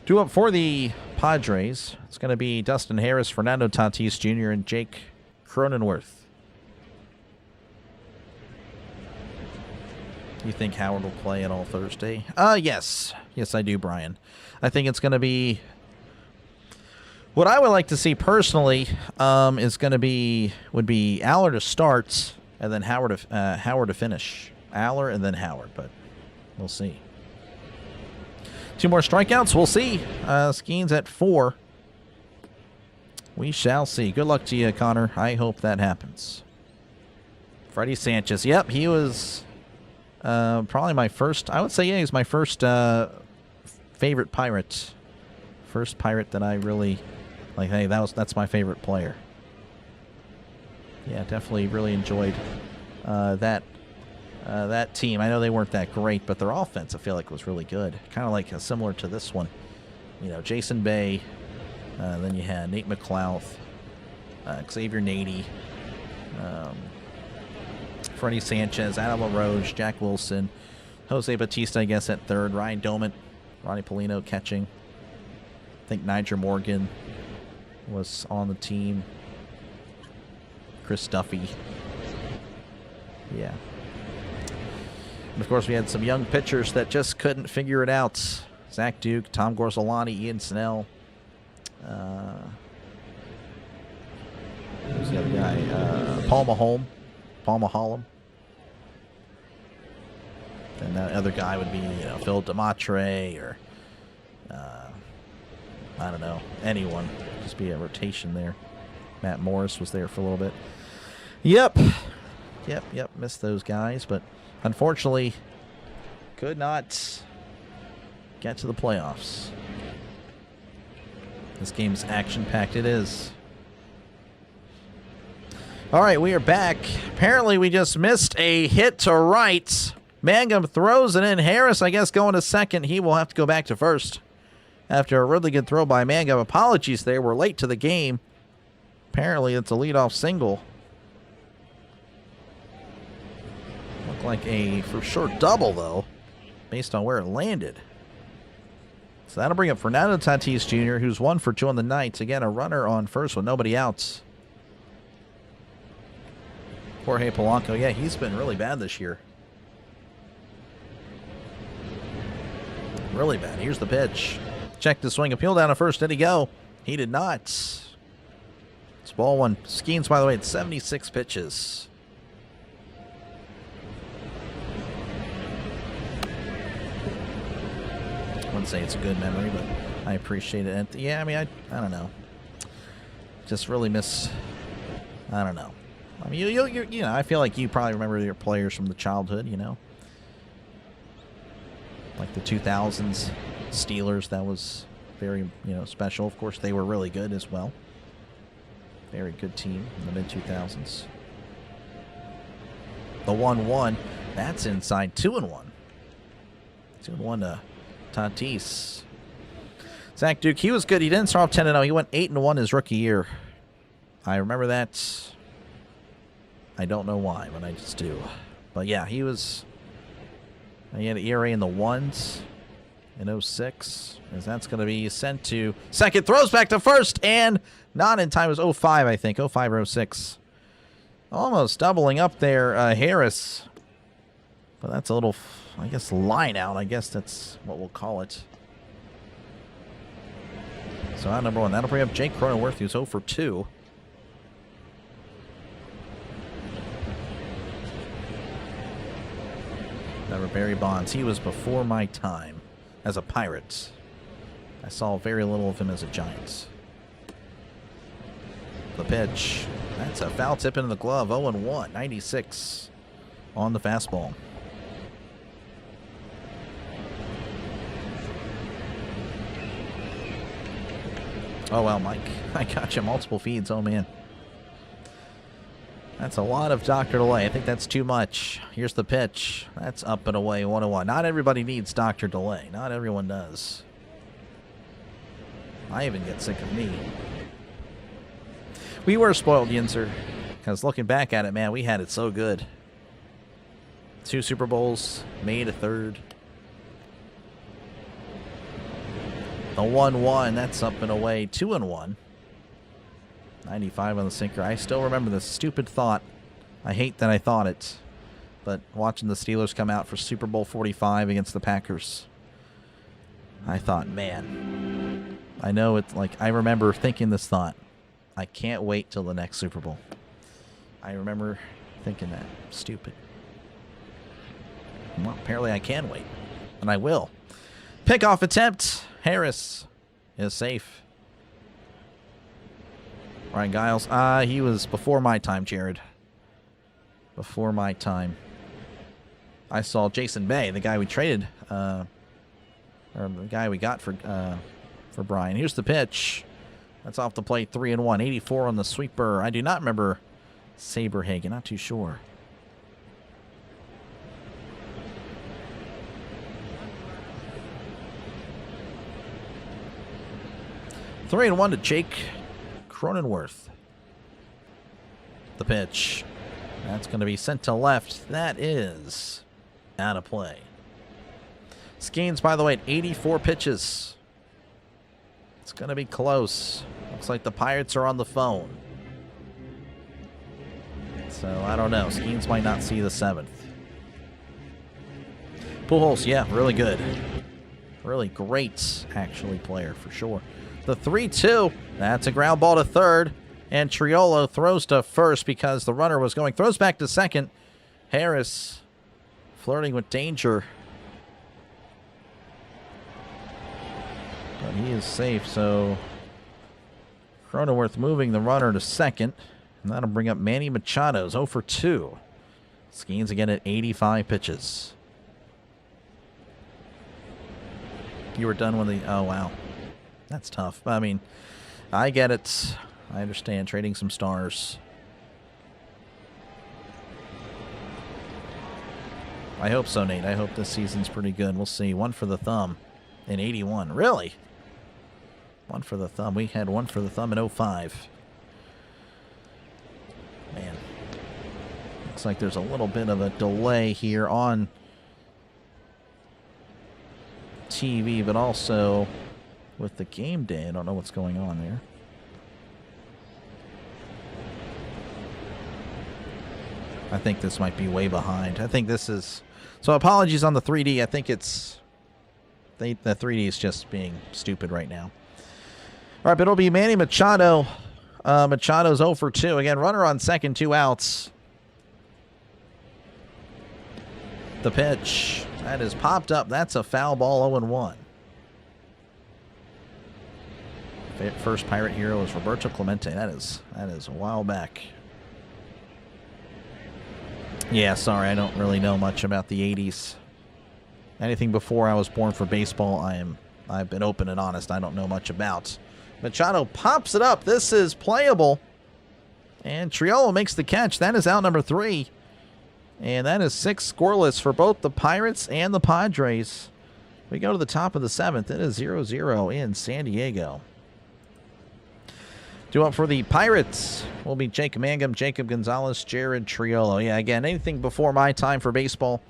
2 up for the Padres. It's going to be Dustin Harris, Fernando Tatis Jr., and Jake Cronenworth. You think Howard will play at all Thursday? Yes. Yes, I do, Brian. I think it's going to be... What I would like to see personally is going to be... would be Aller to start and then Howard to finish. Aller and then Howard, but we'll see. 2 more strikeouts. We'll see. Skenes at 4. We shall see. Good luck to you, Connor. I hope that happens. Freddie Sanchez. Yep, he was... probably my first, I would say, yeah, he's my first favorite Pirate. First Pirate that I really, like, hey, that's my favorite player. Yeah, definitely really enjoyed that team. I know they weren't that great, but their offense, I feel like, was really good. Kind of like similar to this one. You know, Jason Bay, then you had Nate McLouth, Xavier Nady, Freddie Sanchez, Adam LaRoche, Jack Wilson, Jose Bautista, I guess, at third. Ryan Doman, Ronnie Polino catching. I think Niger Morgan was on the team. Chris Duffy. Yeah. And of course, we had some young pitchers that just couldn't figure it out. Zach Duke, Tom Gorsolani, Ian Snell. Who's the other guy? Paul Maholm. And that other guy would be, you know, Phil Dematre or, I don't know, anyone. Just be a rotation there. Matt Morris was there for a little bit. Yep. Missed those guys, but unfortunately could not get to the playoffs. This game's action-packed. It is. All right, we are back. Apparently, we just missed a hit to right. Mangum throws it in. Harris, I guess, going to second. He will have to go back to first after a really good throw by Mangum. Apologies there. We're late to the game. Apparently, it's a leadoff single. Looked like a, for sure, double, though, based on where it landed. So that'll bring up Fernando Tatis Jr., who's 1 for 2 on the night. Again, a runner on first with nobody out. Jorge Polanco, yeah, he's been really bad this year. Really bad. Here's the pitch. Check the swing. Appeal down to first. Did he go? He did not. It's ball 1. Skenes, by the way, it's 76 pitches. I wouldn't say it's a good memory, but I appreciate it. And yeah, I mean, I don't know. Just really miss... I don't know. I mean, you know, I feel like you probably remember your players from the childhood, you know. Like the 2000s Steelers, that was very, you know, special. Of course, they were really good as well. Very good team in the mid-2000s. The 1-1, that's inside. 2-1. 2-1 to Tatis. Zach Duke, he was good. He didn't start off 10-0. He went 8-1 his rookie year. I remember that. I don't know why, but I just do. But yeah, he had an ERA in the 1s. in 06, as that's going to be sent to second. Throws back to first, and not in time. It was 05, I think. 05 or 06. Almost doubling up there, Harris. But that's a little, I guess, line out. I guess that's what we'll call it. So out number 1. That'll bring up Jake Cronenworth, who's 0 for 2. Never Barry Bonds. He was before my time as a Pirate. I saw very little of him as a Giants. The pitch. That's a foul tip into the glove. 0-1. 96 on the fastball. Oh, well, Mike. I got you multiple feeds. Oh, man. That's a lot of Dr. Delay. I think that's too much. Here's the pitch. That's up and away, 1-1. Not everybody needs Dr. Delay. Not everyone does. I even get sick of me. We were spoiled, Yinzer. Because looking back at it, man, we had it so good. 2 Super Bowls, made a 3rd. The 1-1, that's up and away, 2-1. 95 on the sinker. I still remember this stupid thought. I hate that I thought it. But watching the Steelers come out for Super Bowl 45 against the Packers, I thought, man, I know it's like, I remember thinking this thought. I can't wait till the next Super Bowl. I remember thinking that. Stupid. Well, apparently I can wait. And I will. Pickoff attempt. Harris is safe. Ryan Giles. He was before my time, Jared. Before my time. I saw Jason Bay, the guy we traded, or the guy we got for Brian. Here's the pitch. That's off the plate, 3-1. 84 on the sweeper. I do not remember Saberhagen. Not too sure. Three and 1 to Jake Cronenworth. The pitch. That's going to be sent to left. That is out of play. Skenes, by the way, at 84 pitches. It's going to be close. Looks like the Pirates are on the phone. So, I don't know. Skenes might not see the 7th. Pujols, yeah, really good. Really great, actually, player, for sure. The 3-2, that's a ground ball to third. And Triolo throws to first because the runner was going. Throws back to second. Harris flirting with danger. But he is safe, so Cronenworth moving the runner to second. And that'll bring up Manny Machado's 0 for 2. Skenes again at 85 pitches. You were done with the... Oh, wow. That's tough. I mean, I get it. I understand. Trading some stars. I hope so, Nate. I hope this season's pretty good. We'll see. 1 for the thumb in 81. Really? 1 for the thumb. We had 1 for the thumb in 05. Man. Looks like there's a little bit of a delay here on TV, but also with the game day. I don't know what's going on there. I think this might be way behind. I think this is... So apologies on the 3D. I think it's... The 3D is just being stupid right now. All right, but it'll be Manny Machado. Machado's 0 for 2. Again, runner on second, 2 outs. The pitch. That is popped up. That's a foul ball, 0-1. First Pirate hero is Roberto Clemente. That is a while back. Yeah, sorry, I don't really know much about the 80s. Anything before I was born for baseball, I've been open and honest. I don't know much about. Machado pops it up. This is playable. And Triolo makes the catch. That is out number 3. And that is 6 scoreless for both the Pirates and the Padres. We go to the top of the 7th. It is 0-0 in San Diego. Due up for the Pirates will be Jacob Mangum, Jacob Gonzalez, Jared Triolo. Yeah, again, anything before my time for baseball,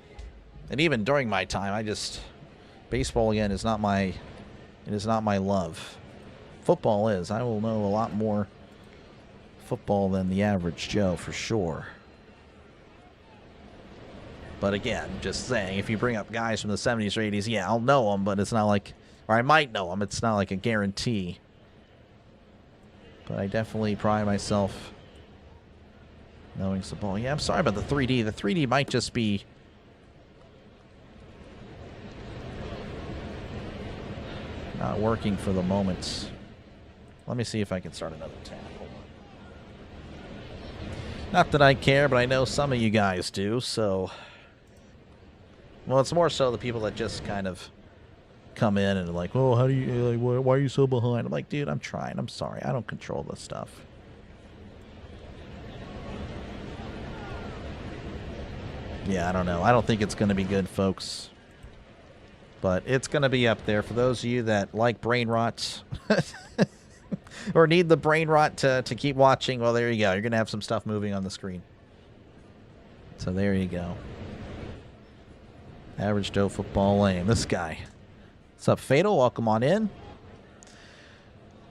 and even during my time, Baseball, again, is not my... It is not my love. Football is. I will know a lot more football than the average Joe, for sure. But again, just saying, if you bring up guys from the 70s or 80s, yeah, I'll know them, but it's not like... Or I might know them. It's not like a guarantee. But I definitely pride myself knowing some ball. Yeah, I'm sorry about the 3D. The 3D might just be... not working for the moment. Let me see if I can start another tab. Hold on. Not that I care, but I know some of you guys do, so... Well, it's more so the people that just kind of come in and are like, oh, how do you, like, why are you so behind? I'm like, dude, I'm trying. I'm sorry. I don't control this stuff. Yeah, I don't know. I don't think it's going to be good, folks. But it's going to be up there. For those of you that like brain rot or need the brain rot to keep watching, well, there you go. You're going to have some stuff moving on the screen. So there you go. Average Joe football lame. This guy. What's up, Fatal? Welcome on in.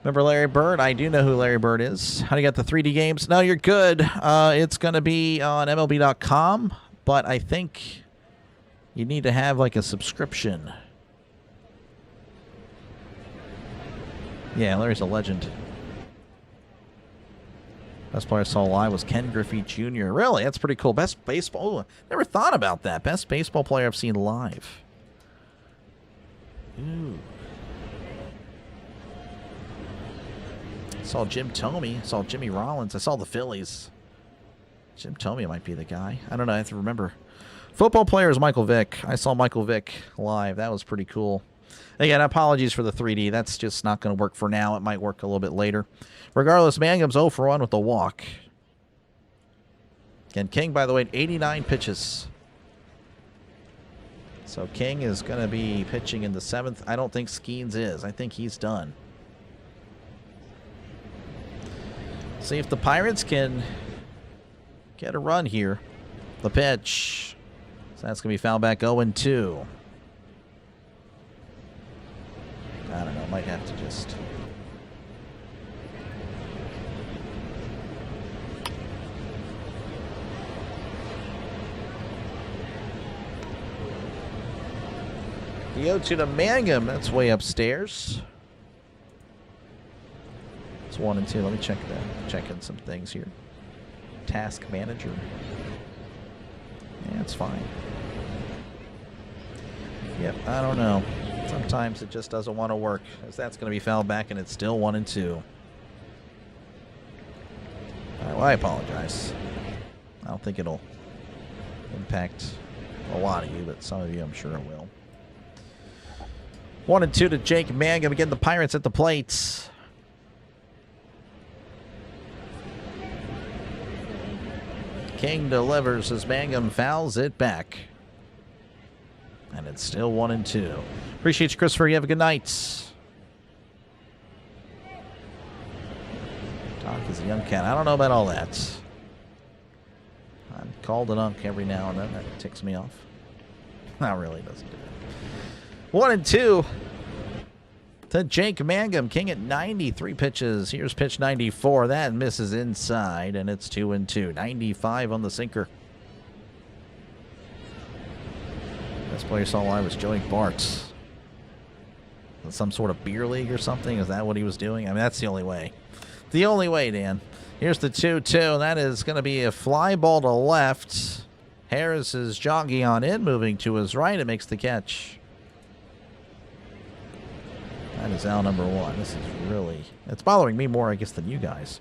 Remember Larry Bird? I do know who Larry Bird is. How do you got the 3D games? No, you're good. It's going to be on MLB.com, but I think you need to have like a subscription. Yeah, Larry's a legend. Best player I saw live was Ken Griffey Jr. Really? That's pretty cool. Best baseball... Oh, never thought about that. Best baseball player I've seen live. Ooh. I saw Jim Thome. I saw Jimmy Rollins. I saw the Phillies. Jim Thome might be the guy. I don't know. I have to remember. Football player is Michael Vick. I saw Michael Vick live. That was pretty cool. Again, apologies for the 3D. That's just not going to work for now. It might work a little bit later. Regardless, Mangum's 0 for 1 with the walk. Again, King, by the way, 89 pitches. So King is going to be pitching in the 7th. I don't think Skenes is. I think he's done. See if the Pirates can get a run here. The pitch. So that's going to be fouled back 0-2. I don't know. Might have to just... The 0-2 to Mangum. That's way upstairs. It's 1-2. Let me check that. Check in some things here. Task manager. Yeah, it's fine. Yep, I don't know. Sometimes it just doesn't want to work, as that's going to be fouled back, and it's still 1-2. All right, well, I apologize. I don't think it'll impact a lot of you, but some of you I'm sure it will. 1-2 to Jake Mangum. Again, the Pirates at the plates. King delivers as Mangum fouls it back. And it's still 1-2. Appreciate you, Christopher. You have a good night. Doc is a young cat. I don't know about all that. I'm called an unk every now and then. That ticks me off. Not really, doesn't do it. 1-2 to Jake Mangum. King at 93 pitches. Here's pitch 94. That misses inside, and it's 2-2. 95 on the sinker. Best player saw live was Joey Bart. Some sort of beer league or something? Is that what he was doing? I mean, that's the only way. The only way, Dan. Here's the 2-2. That is going to be a fly ball to left. Harris is jogging on in, moving to his right. It makes the catch. That is out number 1. This is really... It's bothering me more, I guess, than you guys.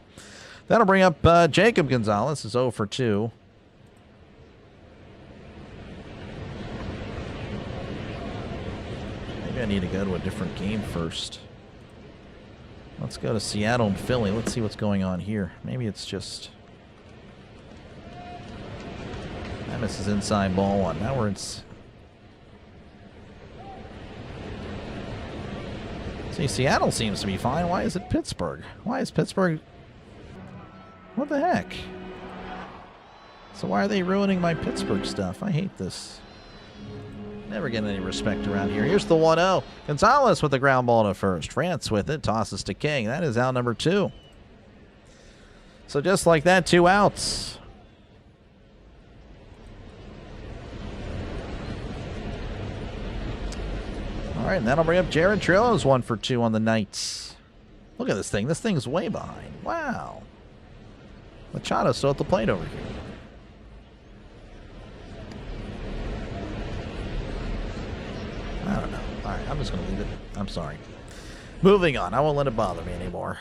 That'll bring up Jacob Gonzalez. Is 0 for 2. I need to go to a different game first. Let's go to Seattle and Philly. Let's see what's going on here. Maybe it's just... That misses inside ball 1. Now we're in... See, Seattle seems to be fine. Why is it Pittsburgh? Why is Pittsburgh... What the heck? So why are they ruining my Pittsburgh stuff? I hate this. Never getting any respect around here. Here's the 1-0. Gonzalez with the ground ball to first. France with it. Tosses to King. That is out number 2. So just like that, 2 outs. All right, and that'll bring up Jared Trillo's 1 for 2 on the night. Look at this thing. This thing's way behind. Wow. Machado's still at the plate over here. I don't know. All right, I'm just going to leave it. I'm sorry. Moving on. I won't let it bother me anymore.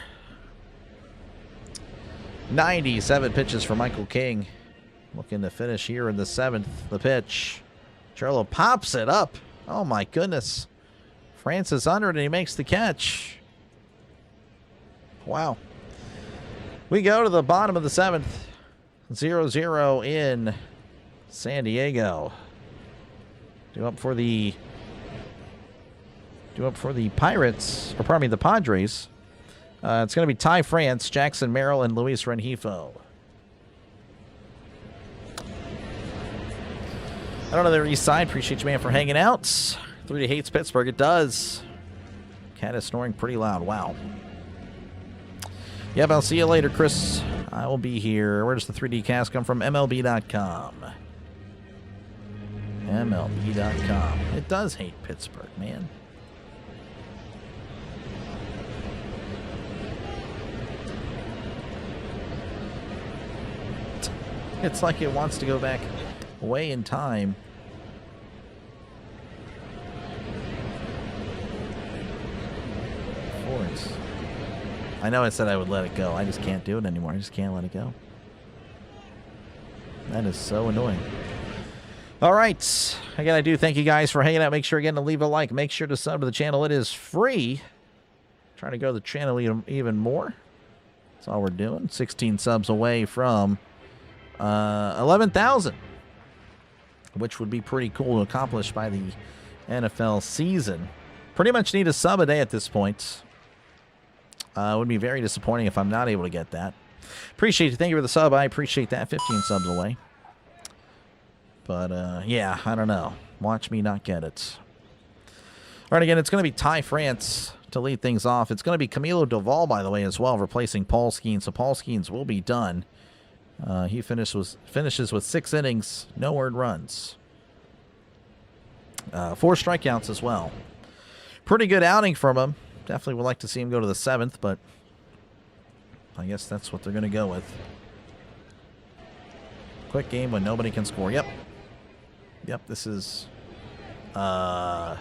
97 pitches for Michael King. Looking to finish here in the 7th. The pitch. Trillo pops it up. Oh, my goodness. Francis under it, and he makes the catch. Wow. We go to the bottom of the 7th. 0-0 in San Diego. Due up for the Pirates, or pardon me, the Padres. It's going to be Ty France, Jackson Merrill, and Luis Rengifo. I don't know the east side. Appreciate you, man, for hanging out. 3D hates Pittsburgh. It does. Cat is snoring pretty loud. Wow. Yep, I'll see you later, Chris. I will be here. Where does the 3D cast come from? MLB.com. MLB.com. It does hate Pittsburgh, man. It's like it wants to go back way in time. Forwards. I know I said I would let it go. I just can't do it anymore. I just can't let it go. That is so annoying. All right. Again, I do thank you guys for hanging out. Make sure, again, to leave a like. Make sure to sub to the channel. It is free. Trying to grow the channel even more. That's all we're doing. 16 subs away from 11,000, which would be pretty cool to accomplish by the NFL season. Pretty much need a sub a day at this point. It would be very disappointing if I'm not able to get that. Appreciate it. Thank you for the sub. I appreciate that. 15 subs away. But, yeah, I don't know. Watch me not get it. All right, again, it's going to be Ty France to lead things off. It's going to be Camilo Doval, by the way, as well, replacing Paul Skenes. So Paul Skenes will be done. He finishes with 6 innings, no earned runs. 4 strikeouts as well. Pretty good outing from him. Definitely would like to see him go to the 7th, but I guess that's what they're going to go with. Quick game when nobody can score. Yep. Yep, this is... what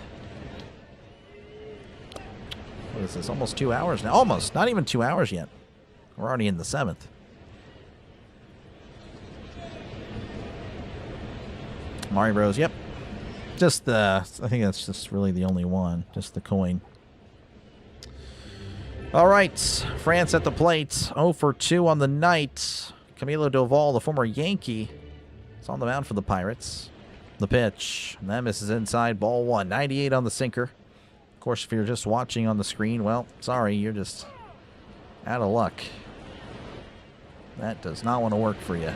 is this? Almost 2 hours now. Almost. Not even 2 hours yet. We're already in the 7th. Mario Bros. Yep. Just the... I think that's just really the only one. Just the coin. All right. France at the plate. 0 for 2 on the night. Camilo Doval, the former Yankee, is on the mound for the Pirates. The pitch. And that misses inside. Ball 1. 98 on the sinker. Of course, if you're just watching on the screen, well, sorry, you're just out of luck. That does not want to work for you.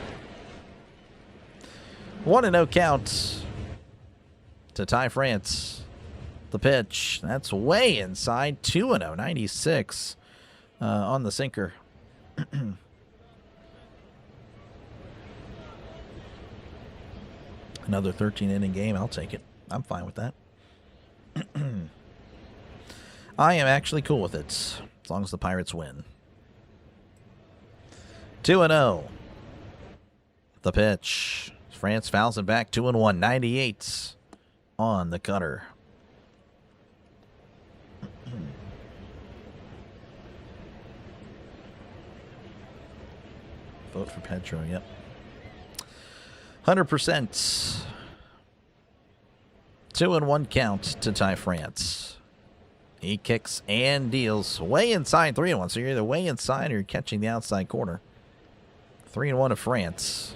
1-0 count to Ty France. The pitch. That's way inside. 2-0. 96 on the sinker. Another 13-inning game. I'll take it. I'm fine with that. I am actually cool with it, as long as the Pirates win. 2-0. The pitch. France fouls it back. 2-1. 98 on the cutter. Vote for Pedro. Yep. 100%. 2-1 count to Ty France. He kicks and deals way inside. 3-1. So you're either way inside or you're catching the outside corner. 3-1 to France.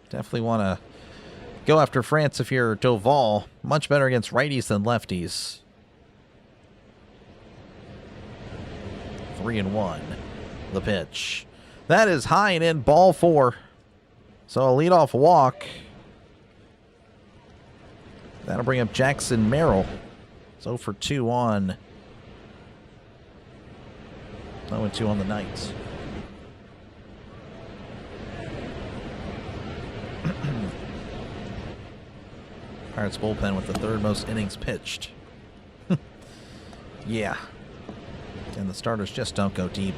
Definitely want to go after France if you're Doval. Much better against righties than lefties. 3-1. The pitch. That is high and in. Ball 4. So a leadoff walk. That'll bring up Jackson Merrill. It's 0 for 2 on. 0 2 on the night. Pirates bullpen with the 3rd most innings pitched. Yeah. And the starters just don't go deep.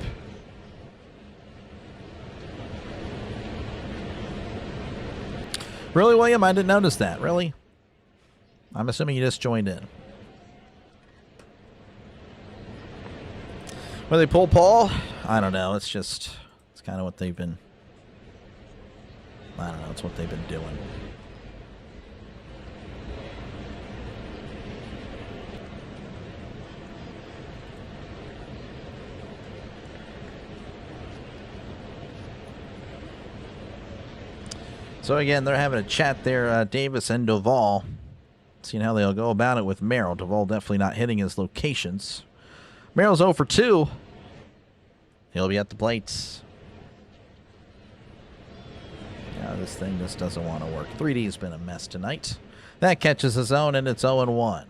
Really, William? I didn't notice that. Really? I'm assuming you just joined in. Will they pull Paul? I don't know. It's kind of what they've been. I don't know. It's what they've been doing. So again, they're having a chat there, Davis and Duvall. Seeing how they'll go about it with Merrill. Duvall definitely not hitting his locations. Merrill's 0 for 2. He'll be at the plates. Yeah, this thing just doesn't want to work. 3D's been a mess tonight. That catches his own, and it's 0 1.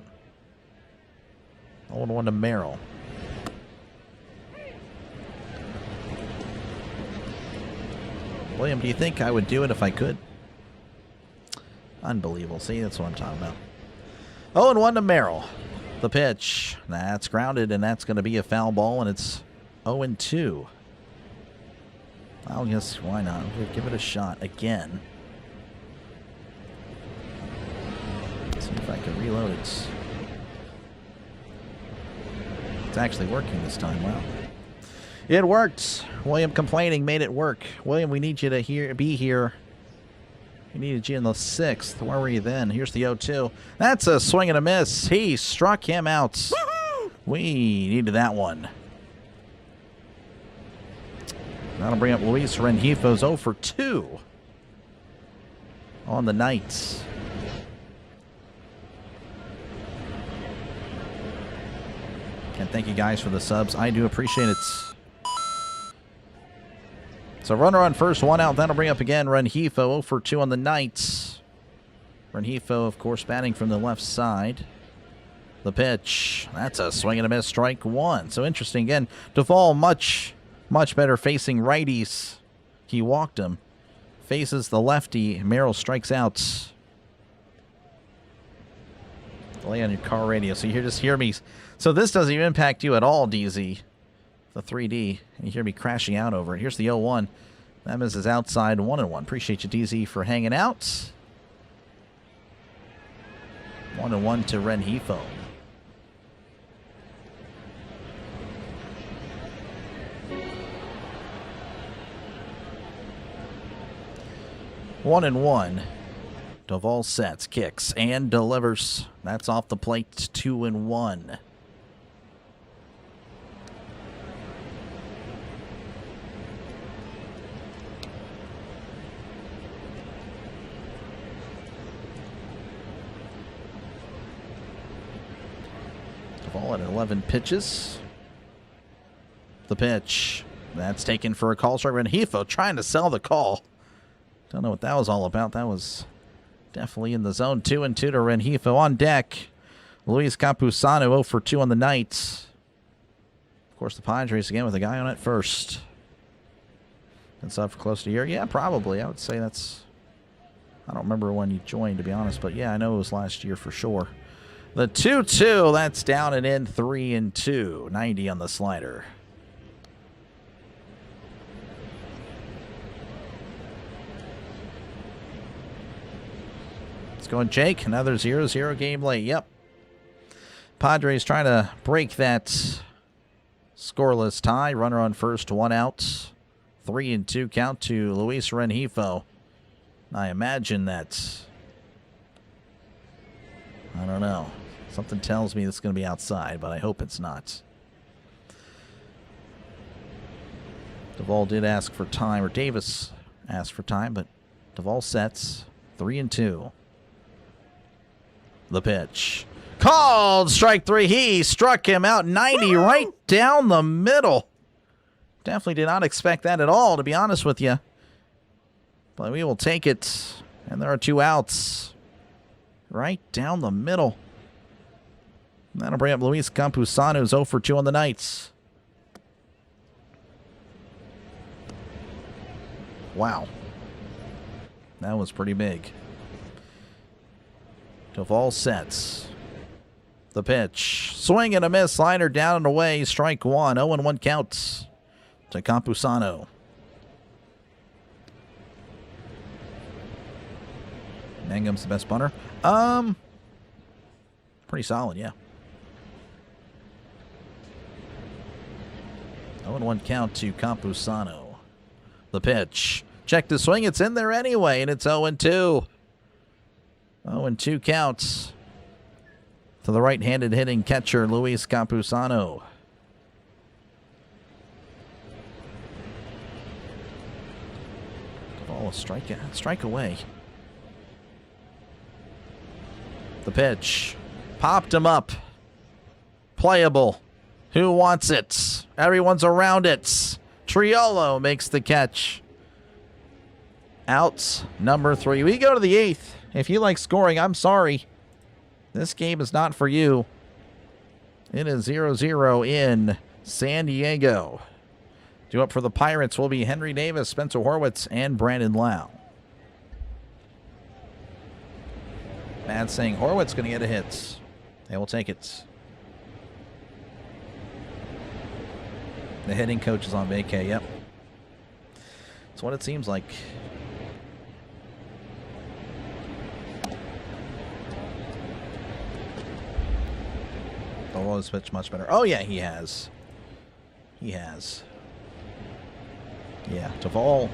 0 1 to Merrill. William, do you think I would do it if I could? Unbelievable. See, that's what I'm talking about. 0 1 to Merrill. The pitch. That's grounded, and that's going to be a foul ball, and it's 0 2. I'll guess why not? We'll give it a shot again. Let's see if I can reload it. It's actually working this time. Wow. It worked. William complaining made it work. William, we need you to be here. We needed you in the 6th. Where were you then? Here's the 0-2. That's a swing and a miss. He struck him out. Woohoo! We needed that one. That'll bring up Luis Rengifo's 0 for 2 on the night. And thank you guys for the subs. I do appreciate it. So runner on first, 1 out. That'll bring up again Rengifo, 0 for 2 on the night. Rengifo, of course, batting from the left side. The pitch. That's a swing and a miss, strike 1. So interesting. Again, Duvall much better facing righties. He walked him. Faces the lefty. Merrill strikes out. Delay on your car radio. So you just hear me. So this doesn't even impact you at all, DZ. The 3D. And you hear me crashing out over it. Here's the 0-1. That misses outside 1-1. Appreciate you, DZ, for hanging out. 1-1 to Rengifo. One and one. Duvall sets, kicks, and delivers. That's off the plate. 2-1. Duvall at 11 pitches. The pitch. That's taken for a call strike. Rengifo trying to sell the call. Don't know what that was all about. That was definitely in the zone. 2-2 to Rengifo on deck. Luis Campusano 0 for 2 on the night. Of course, the Padres again with a guy on at first. That's up for close to a year. Yeah, probably. I would say that's... I don't remember when you joined, to be honest. But yeah, I know it was last year for sure. The 2-2, that's down and in. 3-2. 90 on the slider. Going Jake, another 0-0 game late. Yep. Padres trying to break that scoreless tie. Runner on first, 1 out. 3-2 count to Luis Rengifo. I imagine that... I don't know. Something tells me it's going to be outside, but I hope it's not. Duvall did ask for time, or Davis asked for time, but Duvall sets 3-2. The pitch. Called strike 3. He struck him out 90 right down the middle. Definitely did not expect that at all, to be honest with you. But we will take it. And there are 2 outs. right down the middle. That'll bring up Luis Campusano, who's 0 for 2 on the night. Wow. That was pretty big. Duvall sets. The pitch. Swing and a miss. Slider down and away. Strike one. 0-1 count to Campusano. Mangum's the best bunter. Pretty solid, yeah. 0-1 count to Campusano. The pitch. Check the swing. It's in there anyway, and it's 0-2. 0-2 counts to the right-handed hitting catcher, Luis Campusano. Oh, strike away. The pitch. Popped him up. Playable. Who wants it? Everyone's around it. Triolo makes the catch. Out number 3. We go to the 8th. If you like scoring, I'm sorry. This game is not for you. It is 0-0 in San Diego. Due up for the Pirates will be Henry Davis, Spencer Horwitz, and Brandon Lau. Matt saying Horwitz going to get a hit. They will take it. The hitting coach is on vacay, yep. That's what it seems like. Oh, his pitch much better. Oh, yeah, he has. He has. Yeah, Duvall.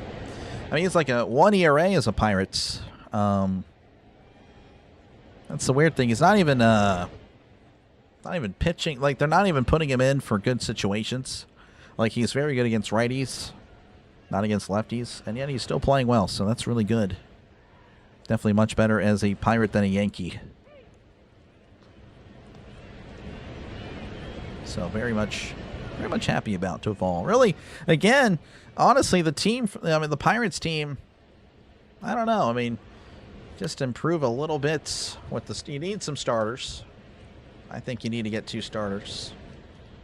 I mean, it's like a 1 ERA as a Pirates. That's the weird thing. He's not even pitching. Like, they're not even putting him in for good situations. Like, he's very good against righties, not against lefties, and yet he's still playing well, so that's really good. Definitely much better as a Pirate than a Yankee. So very much happy about Duvall. Really, again, honestly, the Pirates team, I don't know. I mean, just improve a little bit with you need some starters. I think you need to get 2 starters.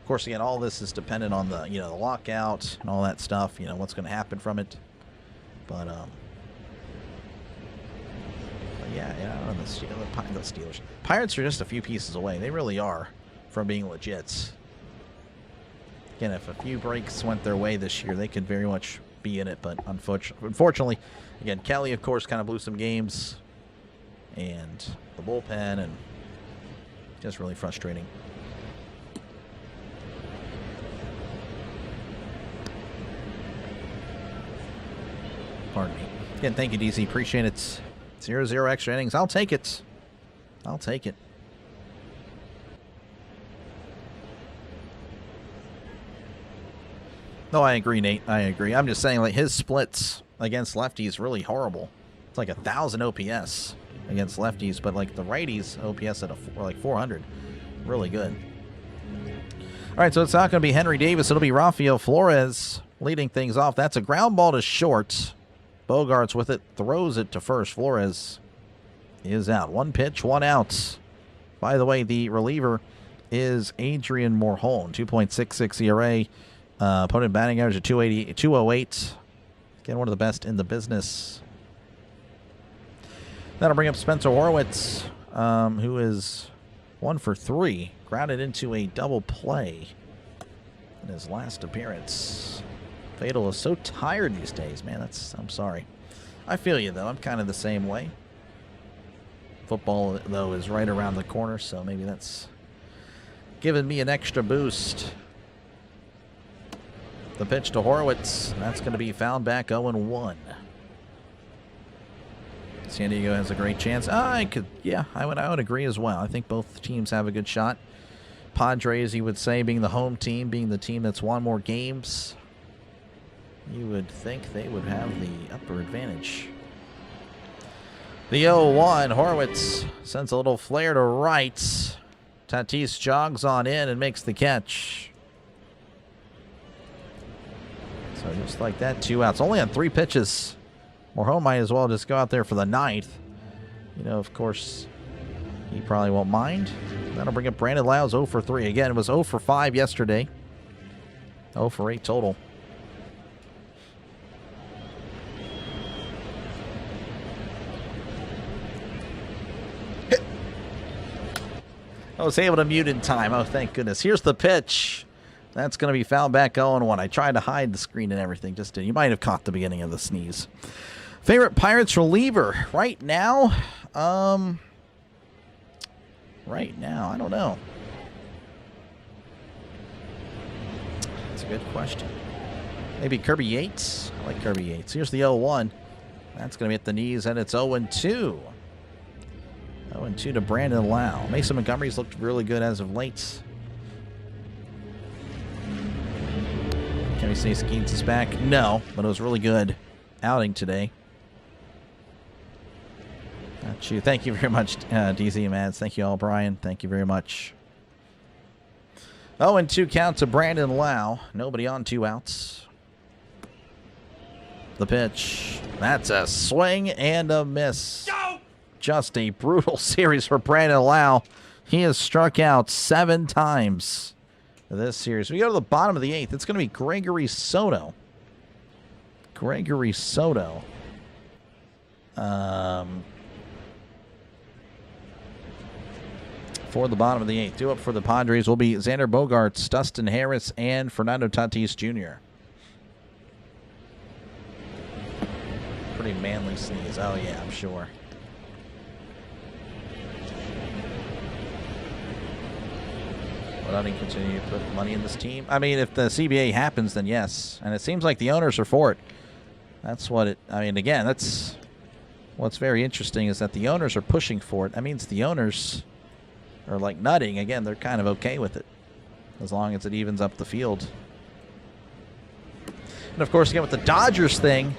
Of course, again, all this is dependent on the the lockout and all that stuff. What's going to happen from it. But yeah, the Steelers. Pirates are just a few pieces away. They really are from being legit. Again, if a few breaks went their way this year, they could very much be in it. But unfortunately, again, Kelly, of course, kind of blew some games, and the bullpen, and just really frustrating. Pardon me. Again, thank you, DC. Appreciate it. 0-0 extra innings. I'll take it. I'll take it. No, I agree, Nate. I agree. I'm just saying, like, his splits against lefties really horrible. It's like 1,000 OPS against lefties, but like the righties OPS at like 400. Really good. All right, so it's not going to be Henry Davis. It'll be Rafael Flores leading things off. That's a ground ball to short. Bogarts with it, throws it to first. Flores is out. 1 pitch, 1 out. By the way, the reliever is Adrian Morholm, 2.66 ERA. Opponent batting average of 208. Again, one of the best in the business. That'll bring up Spencer Horwitz, who is 1 for 3. Grounded into a double play in his last appearance. Fatal is so tired these days, man. I'm sorry. I feel you, though. I'm kind of the same way. Football, though, is right around the corner, so maybe that's giving me an extra boost. The pitch to Horwitz. That's going to be fouled back 0-1. San Diego has a great chance. I would agree as well. I think both teams have a good shot. Padres, you would say, being the home team, being the team that's won more games, you would think they would have the upper advantage. The 0-1, Horwitz sends a little flare to right. Tatis jogs on in and makes the catch. So just like that, 2 outs. Only on 3 pitches. Morholm might as well just go out there for the 9th. Of course, He probably won't mind. That'll bring up Brandon Lau's 0 for 3. Again, it was 0 for 5 yesterday. 0 for 8 total. I was able to mute in time. Oh, thank goodness. Here's the pitch. That's going to be fouled back 0-1. I tried to hide the screen and everything. Just did. You might have caught the beginning of the sneeze. Favorite Pirates reliever right now? Right now, I don't know. That's a good question. Maybe Kirby Yates? I like Kirby Yates. Here's the 0-1. That's going to be at the knees, and it's 0-2. 0-2 to Brandon Lau. Mason Montgomery's looked really good as of late. Can we say Skenes is back? No, but it was really good outing today. Got you. Thank you very much, DZ Mads. Thank you all, Brian. Thank you very much. 0-2 count to Brandon Lau. Nobody on, 2 outs. The pitch. That's a swing and a miss. Go! Just a brutal series for Brandon Lau. He has struck out 7 times this series. We go to the bottom of the 8th. It's going to be Gregory Soto. Gregory Soto. For the bottom of the 8th. 2 up for the Padres will be Xander Bogaerts, Dustin Harris, and Fernando Tatis Jr. Pretty manly sneeze. Oh, yeah, I'm sure. Will Nutting continue to put money in this team? I mean, if the CBA happens, then yes. And it seems like the owners are for it. That's what it... I mean, again, that's... What's very interesting is that the owners are pushing for it. That means the owners... Or like Nutting, again, they're kind of okay with it. As long as it evens up the field. And of course, again, with the Dodgers thing,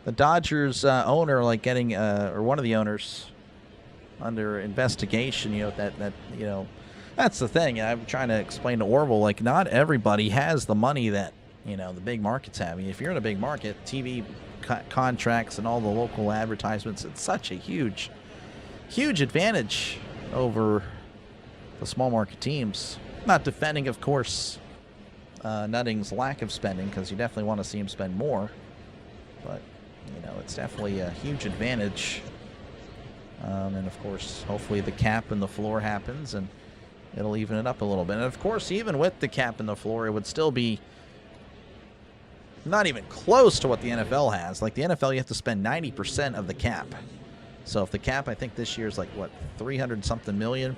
the Dodgers owner, like getting, or one of the owners under investigation, you know, that you know, that's the thing. I'm trying to explain to Orville, like, not everybody has the money that, you know, the big markets have. I mean, if you're in a big market, TV contracts and all the local advertisements, it's such a huge advantage over the small market teams. Not defending, of course, Nutting's lack of spending, because you definitely want to see him spend more. But, you know, it's definitely a huge advantage. And, of course, hopefully the cap and the floor happens, and it'll even it up a little bit. And, of course, even with the cap and the floor, it would still be not even close to what the NFL has. Like, the NFL, you have to spend 90% of the cap. So if the cap, I think this year is like, what, 300-something million?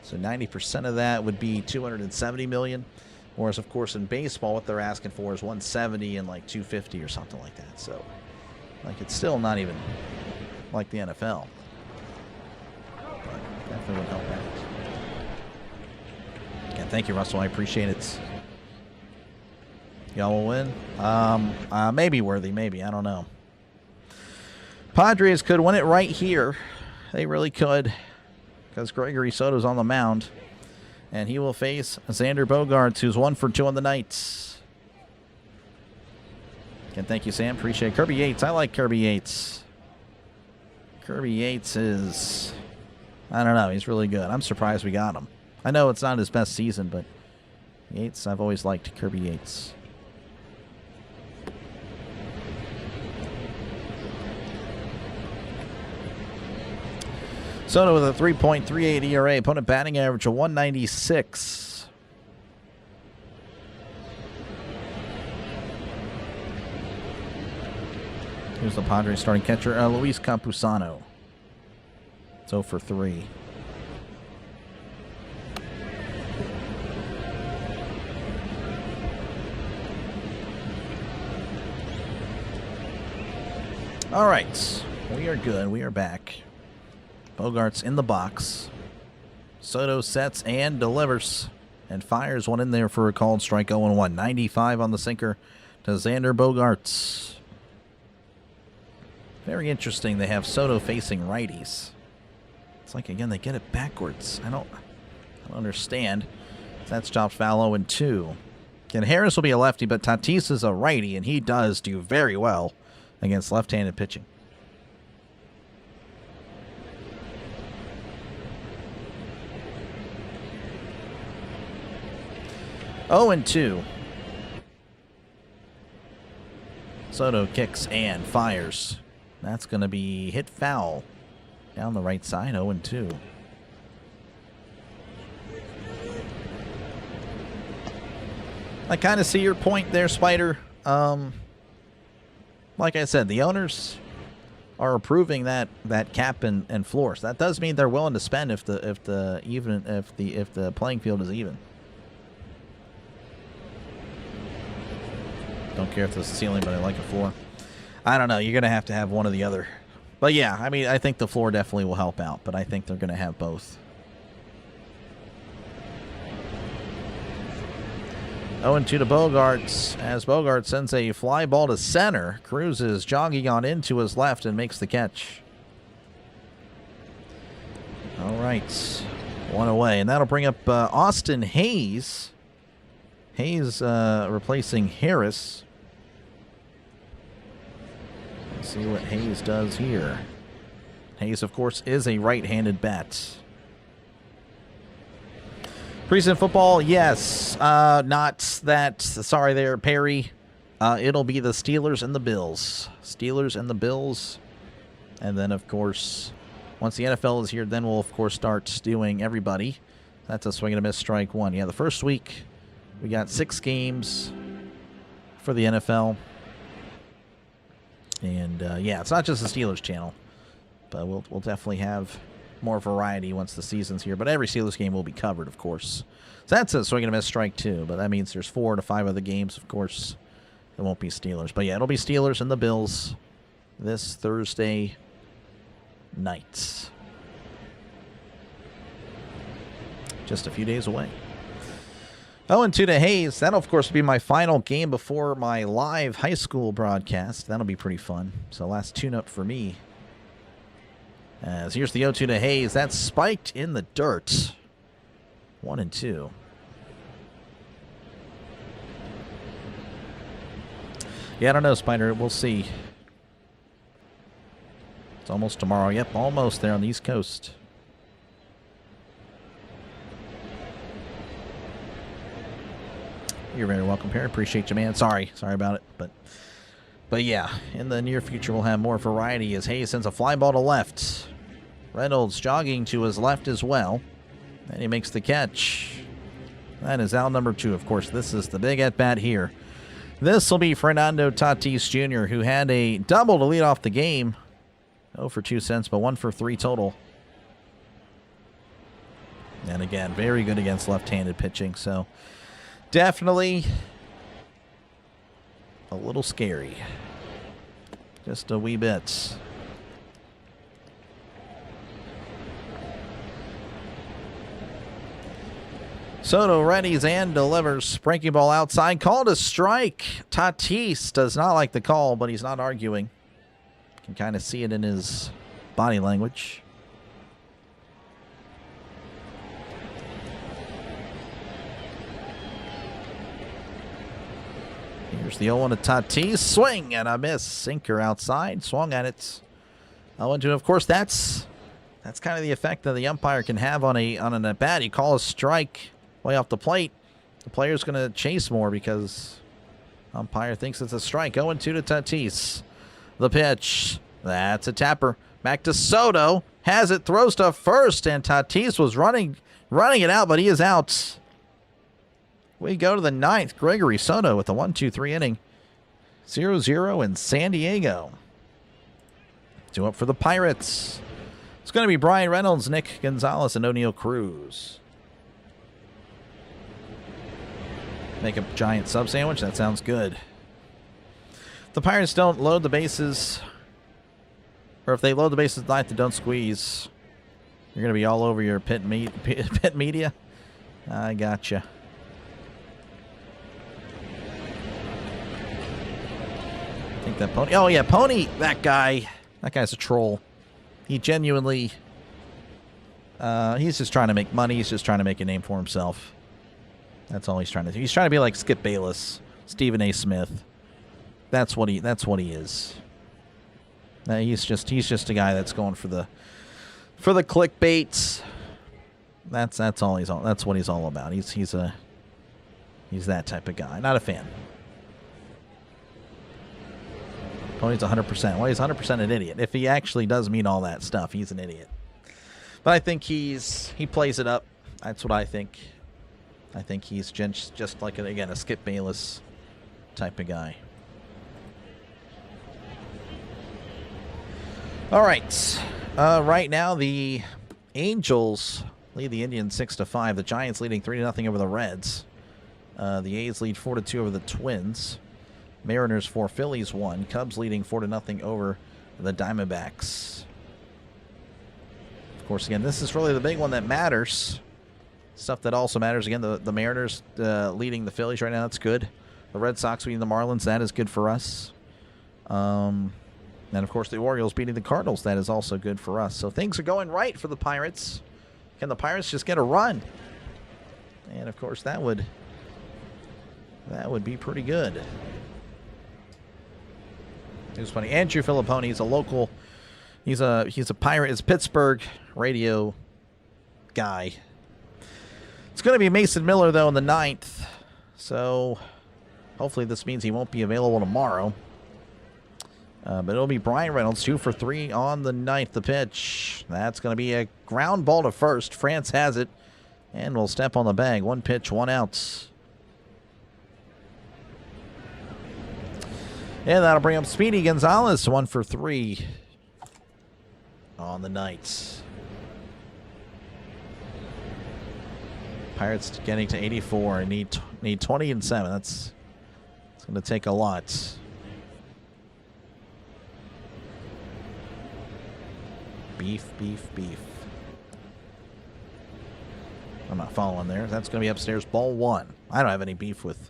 So 90% of that would be $270 million. Whereas, of course, in baseball, what they're asking for is $170 and like $250 or something like that. So, like, it's still not even like the NFL. But definitely would help out. Again, thank you, Russell. I appreciate it. Y'all will win? Maybe, Worthy. Maybe. I don't know. Padres could win it right here. They really could. Because Gregory Soto's on the mound. And he will face Xander Bogaerts, who's 1 for 2 on the night. Again, thank you, Sam. Appreciate it. Kirby Yates. I like Kirby Yates. Kirby Yates is... I don't know. He's really good. I'm surprised we got him. I know it's not his best season, but Yates, I've always liked Kirby Yates. Soto with a 3.38 ERA. Opponent batting average of 196. Here's the Padres starting catcher, Luis Campusano. It's 0 for 3. All right. We are good. We are back. Bogaerts in the box. Soto sets and delivers. And fires one in there for a called strike. 0-1. 95 on the sinker to Xander Bogaerts. Very interesting. They have Soto facing righties. It's like, again, they get it backwards. I don't understand. That's chopped foul 0-2. Again, Harris will be a lefty, but Tatis is a righty, and he does do very well against left-handed pitching. 0-2. Soto kicks and fires. That's going to be hit foul down the right side. 0-2. I kind of see your point there, Spider. Like I said, the owners are approving that cap and floors. That does mean they're willing to spend if the playing field is even. Don't care if it's a ceiling, but I like a floor. I don't know. You're going to have one or the other. But yeah, I mean, I think the floor definitely will help out, but I think they're going to have both. 0-2 to Bogaerts, as Bogaerts sends a fly ball to center. Cruz is jogging on into his left and makes the catch. All right, one away, and that'll bring up Austin Hayes. Hayes replacing Harris. Let's see what Hayes does here. Hayes, of course, is a right-handed bat. Preseason football, yes. Not that. Sorry there, Perry. It'll be the Steelers and the Bills. Steelers and the Bills. And then, of course, once the NFL is here, then we'll, of course, start doing everybody. That's a swing and a miss, strike one. Yeah, the first week, we got 6 games for the NFL. And, yeah, it's not just the Steelers channel. But we'll definitely have more variety once the season's here. But every Steelers game will be covered, of course. So that's a swing and a miss, strike two. But that means there's 4 to 5 other games, of course. It won't be Steelers. But yeah, it'll be Steelers and the Bills this Thursday night. Just a few days away. 0-2 to Hayes. That'll, of course, be my final game before my live high school broadcast. That'll be pretty fun. So last tune-up for me. As here's the 0-2 to Hayes. That's spiked in the dirt. 1-2. Yeah, I don't know, Spider. We'll see. It's almost tomorrow. Yep, almost there on the East Coast. You're very welcome, Perry. Appreciate you, man. Sorry about it, but yeah, in the near future we'll have more variety as Hayes sends a fly ball to left. Reynolds jogging to his left as well, and he makes the catch. That is out number 2. Of course, this is the big at bat here. This will be Fernando Tatis Jr., who had a double to lead off the game. 0 for 2 cents, but 1 for 3 total. And again, very good against left-handed pitching, so definitely a little scary. Just a wee bit. Soto readies and delivers. Breaking ball outside. Called a strike. Tatis does not like the call, but he's not arguing. You can kind of see it in his body language. Here's the 0-1 to Tatis. Swing and a miss. Sinker outside. Swung at it. 0-2. Of course, that's kind of the effect that the umpire can have on an at bat. He calls a strike way off the plate. The player's going to chase more because umpire thinks it's a strike. 0-2 to Tatis. The pitch. That's a tapper. Back to Soto. Has it. Throws to first, and Tatis was running it out, but he is out. We go to the 9th. Gregory Soto with the 1-2-3 inning. 0-0 in San Diego. 2 up for the Pirates. It's going to be Brian Reynolds, Nick Gonzalez, and O'Neal Cruz. Make a giant sub sandwich. That sounds good. The Pirates don't load the bases. Or if they load the bases tonight, they don't squeeze. You're going to be all over your pit media. I gotcha. I think that Pony. Oh, yeah, Pony. That guy's a troll. He genuinely. He's just trying to make money. He's just trying to make a name for himself. That's all he's trying to do. He's trying to be like Skip Bayless, Stephen A. Smith. That's what he is. He's just a guy that's going for the clickbait. That's what he's all about. He's He's that type of guy. Not a fan. Pony's 100%. Well, he's 100% an idiot. If he actually does mean all that stuff, he's an idiot. But I think he plays it up. That's what I think. I think he's just like, again, a Skip Bayless type of guy. All right. Right now, the Angels lead the Indians 6-5. The Giants leading 3-0 over the Reds. The A's lead 4-2 over the Twins. Mariners 4, Phillies 1. Cubs leading 4-0 over the Diamondbacks. Of course, again, this is really the big one that matters. Stuff that also matters. Again, the Mariners leading the Phillies right now. That's good. The Red Sox beating the Marlins. That is good for us. And, of course, the Orioles beating the Cardinals. That is also good for us. So things are going right for the Pirates. Can the Pirates just get a run? And, of course, that would be pretty good. It was funny. Andrew Filippone, he's a local. He's a Pirate. He's a Pittsburgh radio guy. It's going to be Mason Miller, though, in the 9th. So hopefully this means he won't be available tomorrow. But it'll be Brian Reynolds, 2 for 3 on the 9th. The pitch. That's going to be a ground ball to first. France has it. And will step on the bag. 1 pitch, 1 out. And that'll bring up Speedy Gonzalez, 1 for 3 on the night. Pirates getting to 84 and need 20 and 7. It's going to take a lot. Beef, beef, beef. I'm not following there. That's going to be upstairs. Ball 1. I don't have any beef with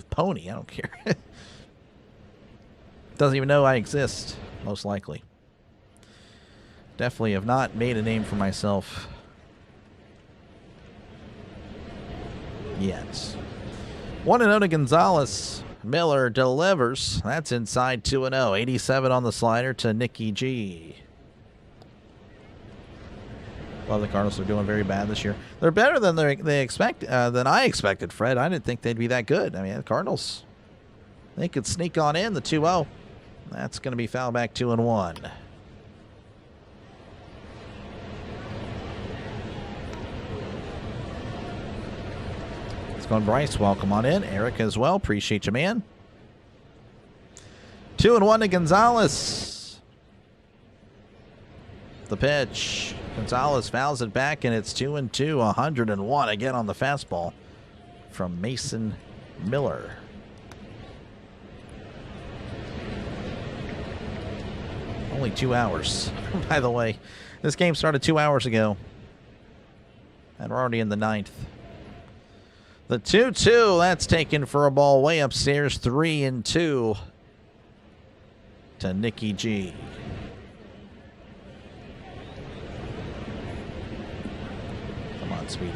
Pony. I don't care. Doesn't even know I exist, most likely. Definitely have not made a name for myself yet. 1-0 to Gonzalez. Miller delivers. That's inside 2-0. 87 on the slider to Nicky G. Well, the Cardinals are doing very bad this year. They're better than than I expected, Fred. I didn't think they'd be that good. I mean, the Cardinals, they could sneak on in the 2-0. That's going to be foul back 2-1. It's going Bryce. Welcome on in. Eric as well. Appreciate you, man. 2-1 to Gonzalez. The pitch. Gonzalez fouls it back, and it's 2-2. 101 again on the fastball from Mason Miller. Only 2 hours, by the way. This game started 2 hours ago. And we're already in the 9th. The 2-2, that's taken for a ball way upstairs. 3-2 to Nicky G. Come on, Speedy.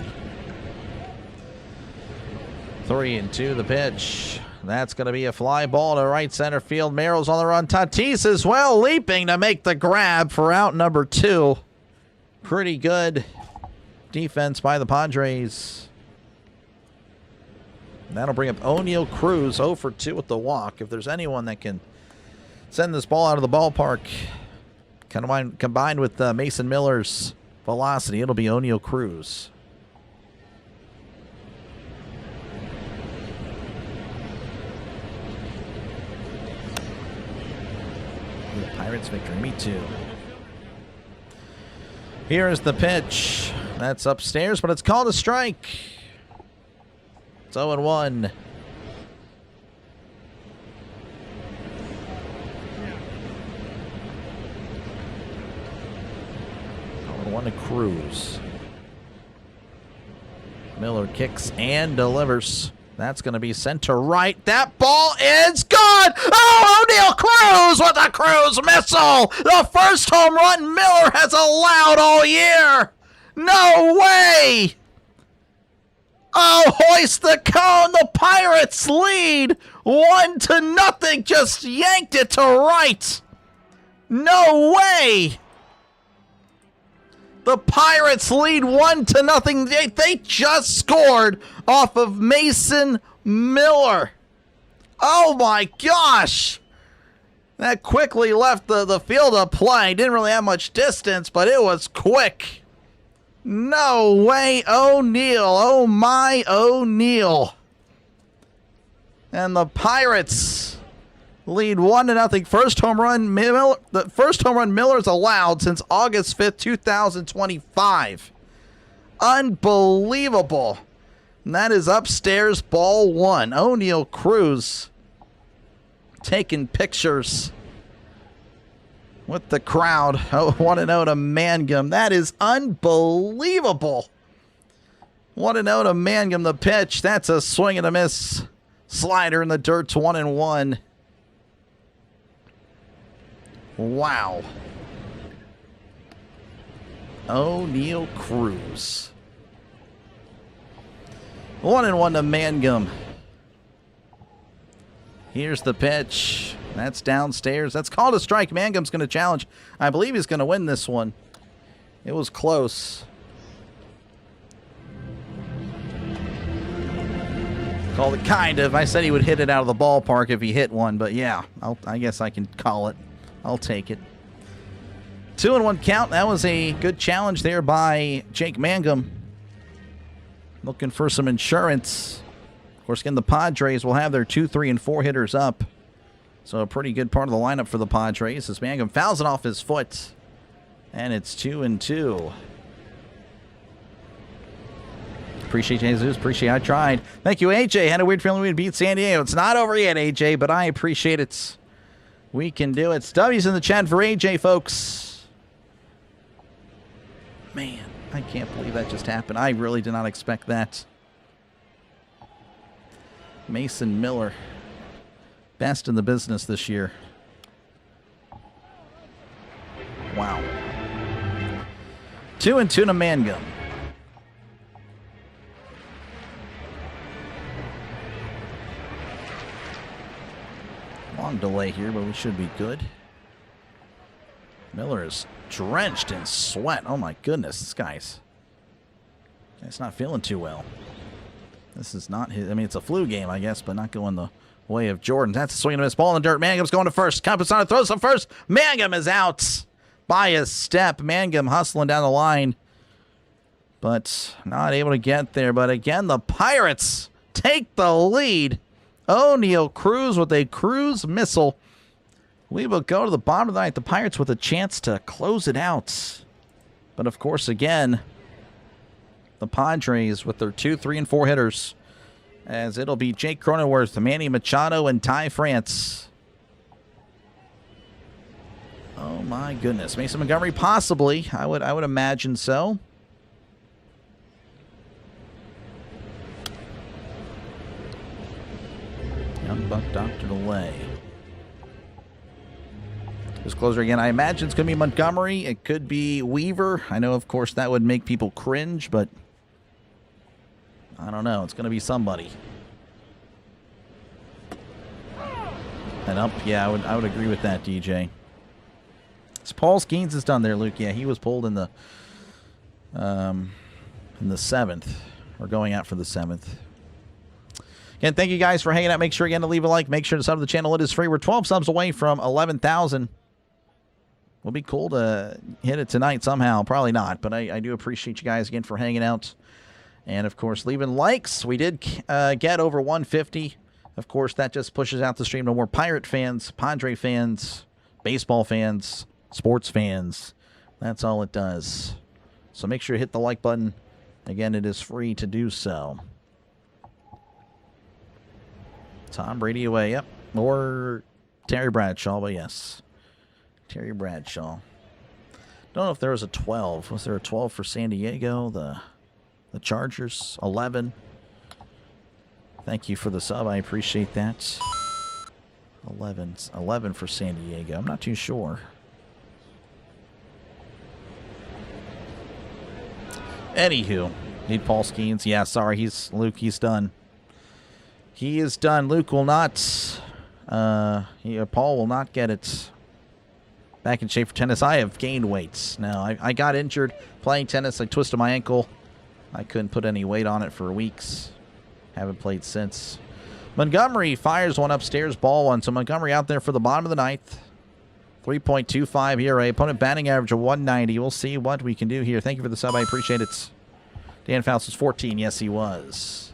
3-2, the pitch. That's going to be a fly ball to right center field. Merrill's on the run. Tatis as well, leaping to make the grab for out number 2. Pretty good defense by the Padres. And that'll bring up O'Neal Cruz, 0 for 2 with the walk. If there's anyone that can send this ball out of the ballpark, combined with Mason Miller's velocity, it'll be O'Neal Cruz. Pirates victory. Me too. Here is the pitch. That's upstairs, but it's called a strike. It's 0-1. 0-1 to Cruz. Miller kicks and delivers. That's going to be sent to right. That ball is gone. Oh, O'Neal Cruz with a Cruz missile. The first home run Miller has allowed all year. No way. Oh, hoist the cone. The Pirates lead 1-0. Just yanked it to right. No way. The Pirates lead 1-0. They just scored off of Mason Miller. Oh my gosh. That quickly left the field of play. Didn't really have much distance, but it was quick. No way, O'Neal. Oh my O'Neal. And the Pirates lead 1-0. First home run Miller's allowed since August 5th, 2025. Unbelievable. And that is upstairs, ball one. O'Neal Cruz taking pictures with the crowd. 1-0 to Mangum. That is unbelievable. 1-0 to Mangum, the pitch. That's a swing and a miss. Slider in the dirt, 1-1. Wow. O'Neal Cruz. 1-1 to Mangum. Here's the pitch. That's downstairs. That's called a strike. Mangum's going to challenge. I believe he's going to win this one. It was close. Called it kind of. I said he would hit it out of the ballpark if he hit one, but yeah, I guess I can call it. I'll take it. 2-1 count. That was a good challenge there by Jake Mangum. Looking for some insurance. Of course, again, the Padres will have their 2, 3, and 4 hitters up. So a pretty good part of the lineup for the Padres as Mangum fouls it off his foot. And it's 2-2. Appreciate Jesus. Appreciate I tried. Thank you, AJ. Had a weird feeling we'd beat San Diego. It's not over yet, AJ, but I appreciate it. We can do it. Stubby's in the chat for AJ, folks. Man, I can't believe that just happened. I really did not expect that. Mason Miller. Best in the business this year. Wow. 2-2 to Mangum. Long delay here, but we should be good. Miller is drenched in sweat. Oh my goodness, this guy's not feeling too well. This is not his. I mean, it's a flu game, I guess, but not going the way of Jordan. That's a swing and a miss. Ball in the dirt. Mangum's going to first. Campusano throws to first. Mangum is out by a step. Mangum hustling down the line, but not able to get there. But again, the Pirates take the lead. O'Neal Cruz with a cruise missile. We will go to the bottom of the ninth. The Pirates with a chance to close it out. But of course, again, the Padres with their 2, 3, and 4 hitters, as it'll be Jake Cronenworth, Manny Machado, and Ty France. Oh my goodness, Mason Montgomery possibly. I would imagine so. Young buck Dr. Delay. This closer again. I imagine it's going to be Montgomery. It could be Weaver. I know, of course, that would make people cringe, but I don't know. It's going to be somebody. And up, yeah, I would agree with that, DJ. So Paul Skenes is done there, Luke. Yeah, he was pulled in the 7th, or going out for the 7th. Again, thank you guys for hanging out. Make sure again to leave a like. Make sure to sub to the channel. It is free. We're 12 subs away from 11,000. Will be cool to hit it tonight somehow. Probably not, but I do appreciate you guys again for hanging out. And, of course, leaving likes. We did get over 150. Of course, that just pushes out the stream to more Pirate fans, Padre fans, baseball fans, sports fans. That's all it does. So make sure you hit the like button. Again, it is free to do so. Tom Brady away, yep. Or Terry Bradshaw, but yes. Terry Bradshaw. Don't know if there was a 12. Was there a 12 for San Diego? The Chargers, 11. Thank you for the sub. I appreciate that. 11 for San Diego. I'm not too sure. Anywho, need Paul Skenes. Yeah, sorry, Luke. He's done. He is done. Luke will not. Paul will not get it. back in shape for tennis. I have gained weights. Now, I got injured playing tennis. I twisted my ankle. I couldn't put any weight on it for weeks. Haven't played since. Montgomery fires one upstairs, ball one. So Montgomery out there for the bottom of the ninth. 3.25 ERA. Opponent batting average of 190. We'll see what we can do here. Thank you for the sub. I appreciate it. Dan Faust was 14. Yes, he was.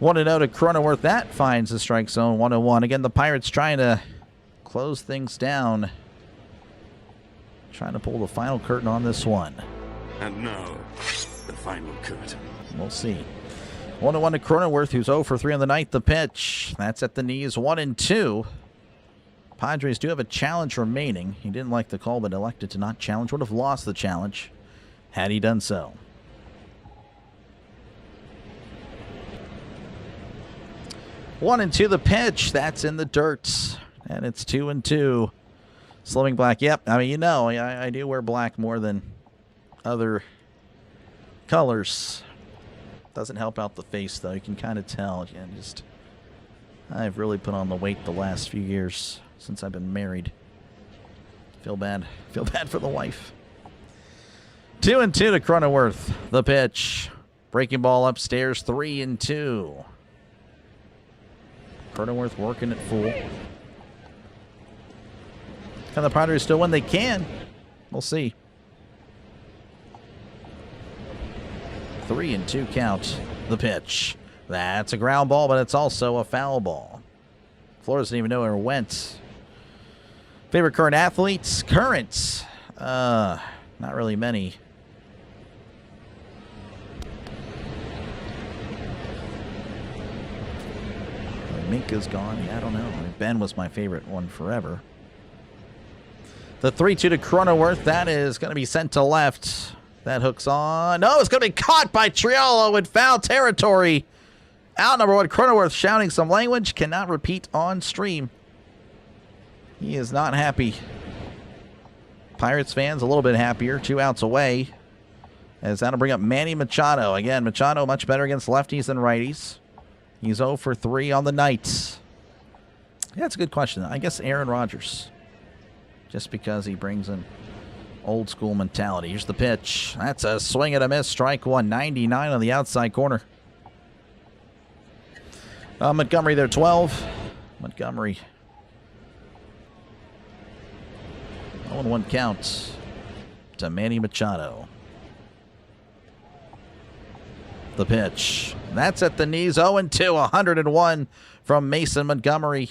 1-0 to Cronenworth. That finds the strike zone. 1-1. Again, the Pirates trying to close things down. Trying to pull the final curtain on this one. And now, the final curtain. We'll see. 1-1 to Cronenworth, who's 0 for 3 on the ninth. The pitch. That's at the knees. 1-2. Padres do have a challenge remaining. He didn't like the call, but elected to not challenge. Would have lost the challenge had he done so. 1-2 the pitch. That's in the dirt. And it's 2-2. Slowing black. Yep. I mean, you know, I do wear black more than other colors. Doesn't help out the face, though. You can kind of tell. Yeah, I've really put on the weight the last few years since I've been married. Feel bad. Feel bad for the wife. 2-2 to Cronenworth. The pitch. Breaking ball upstairs. 3-2. Cronenworth working it full. Can the Padres still win? They can. We'll see. 3-2 count. The pitch. That's a ground ball, but it's also a foul ball. Flores didn't even know where it went. Favorite current athletes? Currents. Not really many. Minka's gone. Yeah, I don't know. I mean, Ben was my favorite one forever. The 3-2 to Cronenworth. That is going to be sent to left. That hooks on. No, it's going to be caught by Triolo in foul territory. Out number 1. Cronenworth shouting some language. Cannot repeat on stream. He is not happy. Pirates fans a little bit happier. 2 outs away. As that'll bring up Manny Machado. Again, Machado much better against lefties than righties. He's 0 for 3 on the night. Yeah, that's a good question. I guess Aaron Rodgers. Just because he brings in old school mentality. Here's the pitch. That's a swing and a miss. Strike 1. 99 on the outside corner. Montgomery there, 12. Montgomery. 0-1 count to Manny Machado. The pitch. That's at the knees. 0-2. 101 from Mason Montgomery.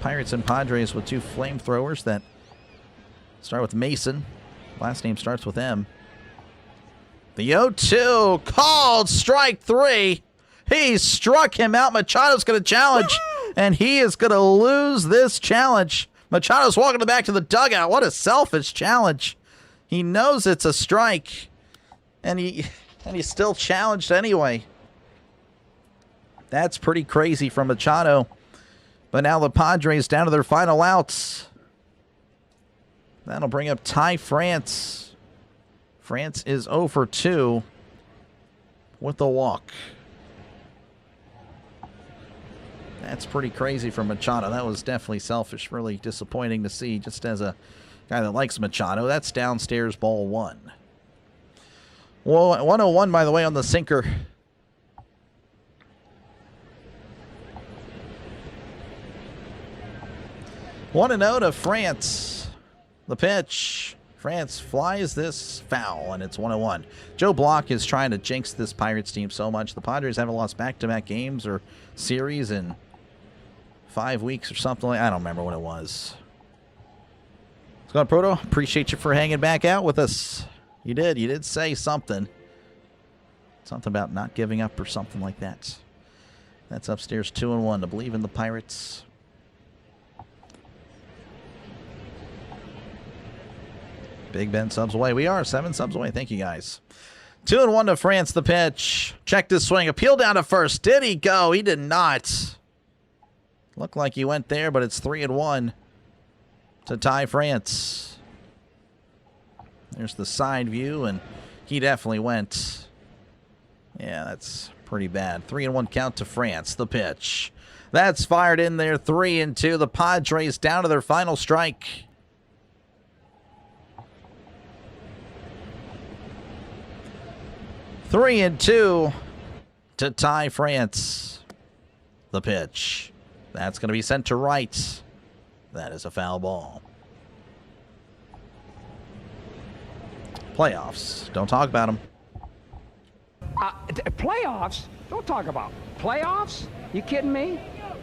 Pirates and Padres with 2 flamethrowers that start with Mason. Last name starts with M. The 0-2 called strike 3. He struck him out. Machado's going to challenge, and he is going to lose this challenge. Machado's walking back to the dugout. What a selfish challenge. He knows it's a strike, and he's still challenged anyway. That's pretty crazy from Machado. But now the Padres down to their final outs. That'll bring up Ty France. France is 0 for 2 with the walk. That's pretty crazy from Machado. That was definitely selfish. Really disappointing to see, just as a guy that likes Machado. That's downstairs, ball 1. Well, 101, by the way, on the sinker. One and 0 to France. The pitch. France flies this foul, and it's 1-1. Joe Block is trying to jinx this Pirates team so much. The Padres haven't lost back-to-back games or series in 5 weeks or something like. I don't remember what it was. Scott Proto, appreciate you for hanging back out with us. You did say something. Something about not giving up or something like that. That's upstairs 2-1 to believe in the Pirates. Big Ben subs away. We are 7 subs away. Thank you, guys. 2-1 to France. The pitch. Checked his swing. Appeal down to first. Did he go? He did not. Looked like he went there, but it's 3-1 to Ty France. There's the side view, and he definitely went. Yeah, that's pretty bad. 3-1 count to France. The pitch. That's fired in there. 3-2. The Padres down to their final strike. Three and two to tie France. The pitch. That's going to be sent to right. That is a foul ball. Playoffs. Don't talk about them. Playoffs? Don't talk about playoffs. You kidding me?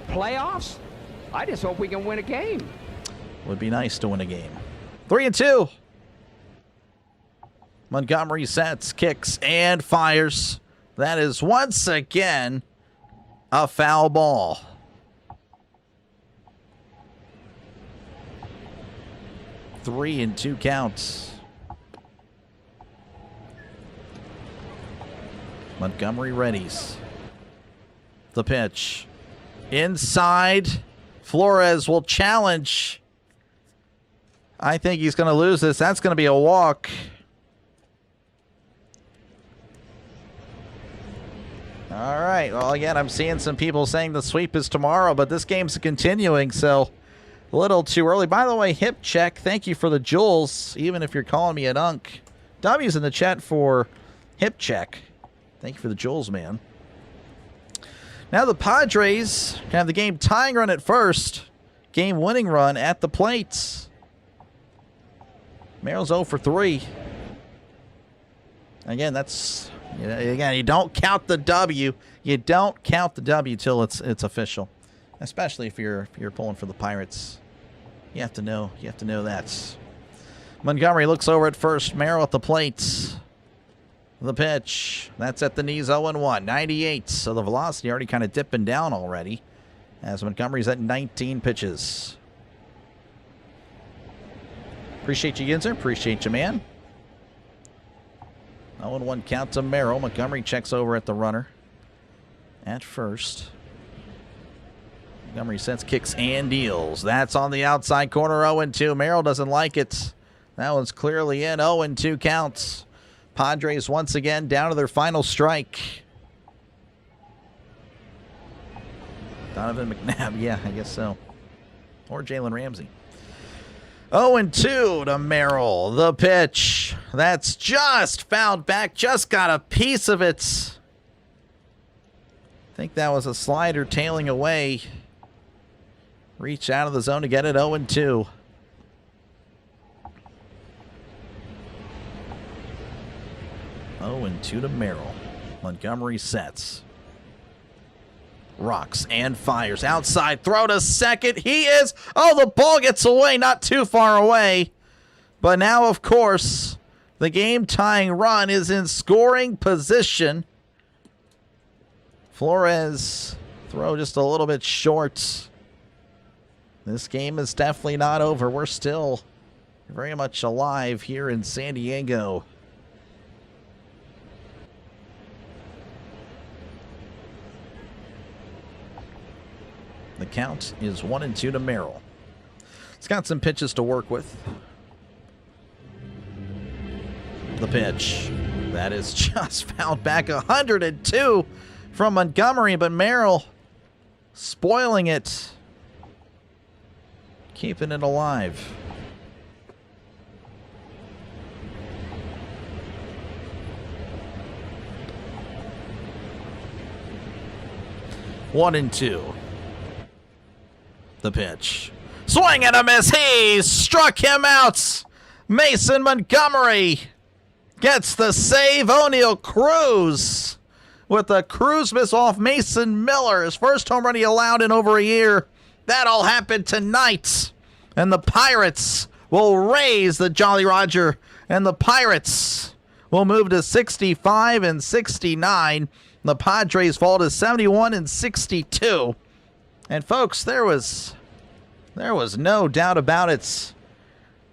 Playoffs? I just hope we can win a game. Would be nice to win a game. 3-2. Montgomery sets, kicks, and fires. That is once again a foul ball. Three and two counts. Montgomery readies. The pitch. Inside. Flores will challenge. I think he's going to lose this. That's going to be a walk. All right. Well, again, I'm seeing some people saying the sweep is tomorrow, but this game's continuing, so a little too early. By the way, hip check. Thank you for the jewels, even if you're calling me an unk. W's in the chat for hip check. Thank you for the jewels, man. Now the Padres have the game tying run at first. Game winning run at the plates. Merrill's 0 for 3. Again, that's... Again, you don't count the W. You don't count the W till it's official. Especially if you're pulling for the Pirates. You have to know that. Montgomery looks over at first. Merrill at the plate. The pitch. That's at the knees, 0-1. 98. So the velocity already kind of dipping down already. As Montgomery's at 19 pitches. Appreciate you, Ginzer. Appreciate you, man. 0-1 count to Merrill. Montgomery checks over at the runner. At first. Montgomery sets, kicks, and deals. That's on the outside corner, 0-2. Merrill doesn't like it. That one's clearly in. 0-2 counts. Padres once again down to their final strike. Donovan McNabb, yeah, I guess so. Or Jalen Ramsey. 0-2 to Merrill. The pitch. That's just fouled back. Just got a piece of it. I think that was a slider tailing away. Reach out of the zone to get it. 0-2. 0-2 to Merrill. Montgomery sets. Rocks and fires. Outside throw to second. He is. Oh, the ball gets away. Not too far away. But now, of course, the game-tying run is in scoring position. Flores throw just a little bit short. This game is definitely not over. We're still very much alive here in San Diego. The count is 1-2 to Merrill. It's got some pitches to work with. The pitch. That is just fouled back. 102 from Montgomery, but Merrill spoiling it. Keeping it alive. One and two. The pitch. Swing and a miss. He struck him out. Mason Montgomery gets the save. O'Neal Cruz with a cruise miss off Mason Miller. His first home run he allowed in over a year. That all happened tonight. And the Pirates will raise the Jolly Roger. And the Pirates will move to 65 and 69. The Padres fall to 71 and 62. And folks, there was no doubt about it.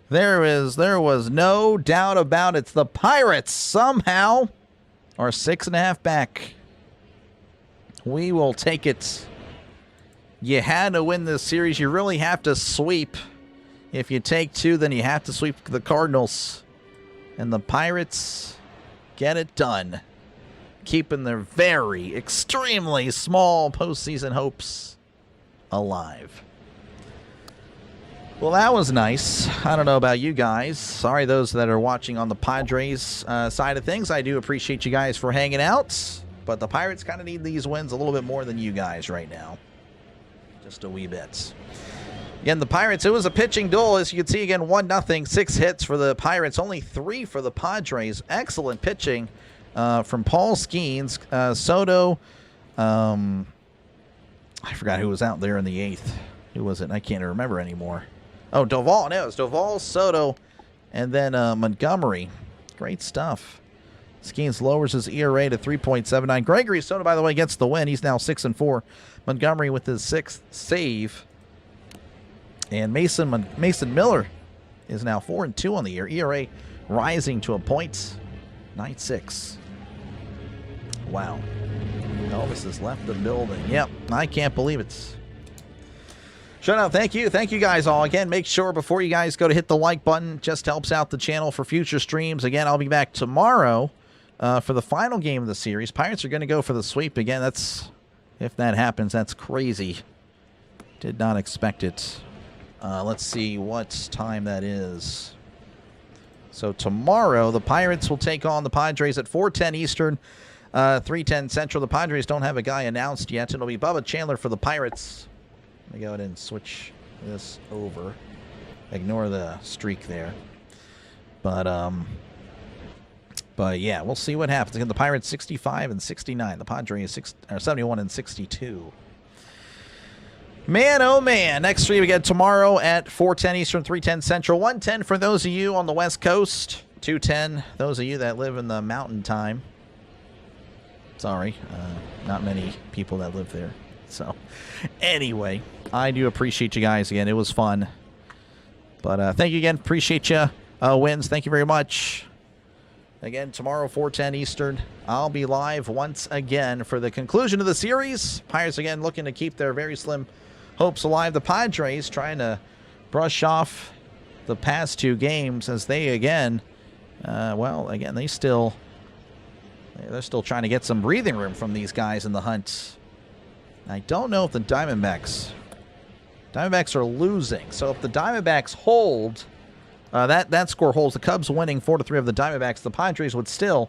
There was no doubt about it. The Pirates somehow are 6.5 back. We will take it. You had to win this series. You really have to sweep. If you take two, then you have to sweep the Cardinals. And the Pirates get it done. keeping their very extremely small postseason hopes alive. Well, that was nice. I don't know about you guys. Sorry, those that are watching on the Padres side of things. I do appreciate you guys for hanging out, but the Pirates kind of need these wins a little bit more than you guys right now. Just a wee bit. Again, the Pirates, it was a pitching duel. As you can see, again, 1-0, 6 hits for the Pirates, only 3 for the Padres. Excellent pitching from Paul Skenes. Soto, I forgot who was out there in the 8th. Who was it? I can't remember anymore. Oh, Doval. No, it was Doval, Soto, and then Montgomery. Great stuff. Skenes lowers his ERA to 3.79. Gregory Soto, by the way, gets the win. He's now 6-4. Montgomery with his 6th save. And Mason Miller is now 4-2 on the year. ERA rising to a .96. Wow. Elvis has left the building. Yep, I can't believe it. Shut up. Thank you. Thank you guys all. Again, make sure before you guys go to hit the like button. Just helps out the channel for future streams. Again, I'll be back tomorrow for the final game of the series. Pirates are going to go for the sweep. Again, that's, if that happens, that's crazy. Did not expect it. Let's see what time that is. So tomorrow, the Pirates will take on the Padres at 4:10 Eastern, 3:10 Central. The Padres don't have a guy announced yet. It'll be Bubba Chandler for the Pirates. Let me go ahead and switch this over. Ignore the streak there. But yeah, we'll see what happens. Again, the Pirates 65-69. The Padres 71-62. Man, oh man. Next stream again tomorrow at 4:10 Eastern, 3:10 Central. 1:10 for those of you on the West Coast. 2:10 those of you that live in the Mountain Time. Sorry, not many people that live there. So, anyway, I do appreciate you guys again. It was fun. But thank you again. Appreciate you. Wins. Thank you very much. Again, tomorrow, 4:10 Eastern, I'll be live once again for the conclusion of the series. Pirates, again, looking to keep their very slim hopes alive. The Padres trying to brush off the past 2 games as they, again, they're still trying to get some breathing room from these guys in the hunt. I don't know if the Diamondbacks are losing. So if the Diamondbacks hold, that score holds, the Cubs winning 4-3 of the Diamondbacks, the Padres would still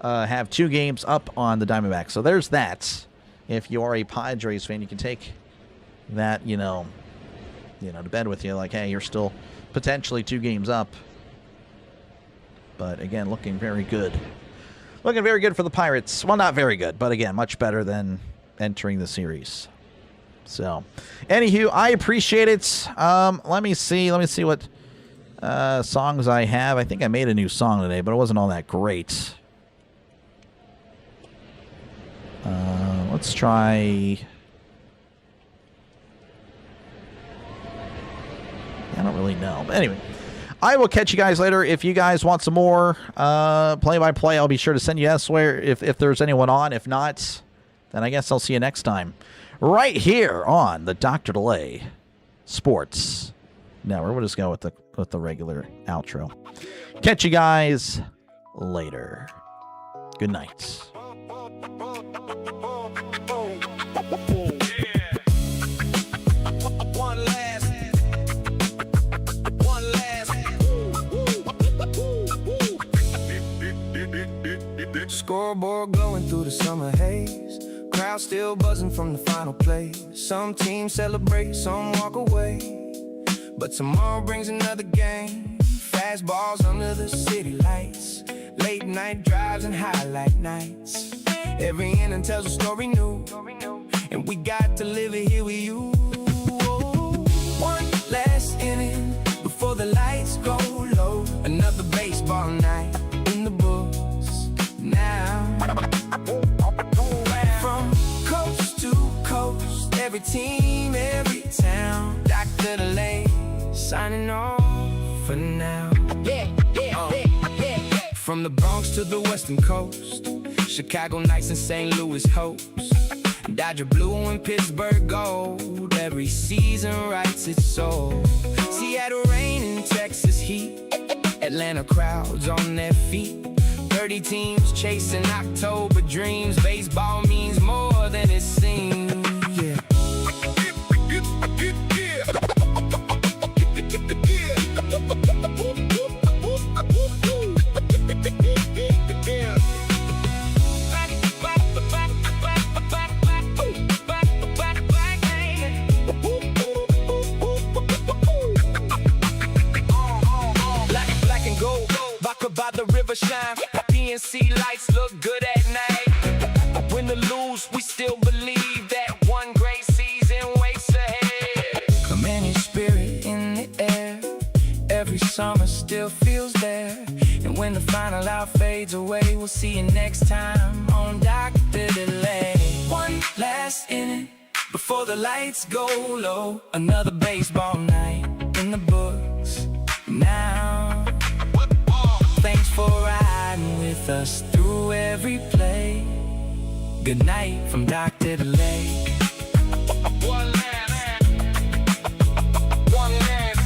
have 2 games up on the Diamondbacks. So there's that. If you are a Padres fan, you can take that, to bed with you. Like, hey, you're still potentially 2 games up. But again, looking very good. Looking very good for the Pirates. Well, not very good, but again, much better than entering the series. So, anywho, I appreciate it. Let me see what songs I have. I think I made a new song today, but it wasn't all that great. Let's try. I don't really know, but anyway, I will catch you guys later. If you guys want some more play-by-play, I'll be sure to send you elsewhere if there's anyone on. If not, then I guess I'll see you next time. Right here on the Dr. Delay Sports Network. We'll just go with the regular outro. Catch you guys later. Good night. Scoreboard glowing through the summer haze. Crowd still buzzing from the final play. Some teams celebrate, some walk away. But tomorrow brings another game. Fastballs under the city lights. Late night drives and highlight nights. Every inning tells a story new. And we got to live it here with you. One last inning before the lights go low. Another baseball night in the books now. From coast to coast, every team, every town. Dr. Delay signing off for now. From the Bronx to the Western Coast, Chicago Knights and St. Louis Hopes, Dodger Blue and Pittsburgh Gold. Every season writes its soul. Seattle rain and Texas heat, Atlanta crowds on their feet. 30 teams chasing October dreams. Baseball means more than it seems. Yeah. By the river shine, PNC lights look good at night. Win or lose, we still believe that one great season waits ahead. Command your spirit in the air, every summer still feels there. And when the final out fades away, we'll see you next time on Dr. Delay. One last inning before the lights go low. Another baseball night in the books now. Thanks for riding with us through every play. Good night from Dr. Delay. One last. One last.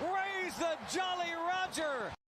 Raise the Jolly Roger.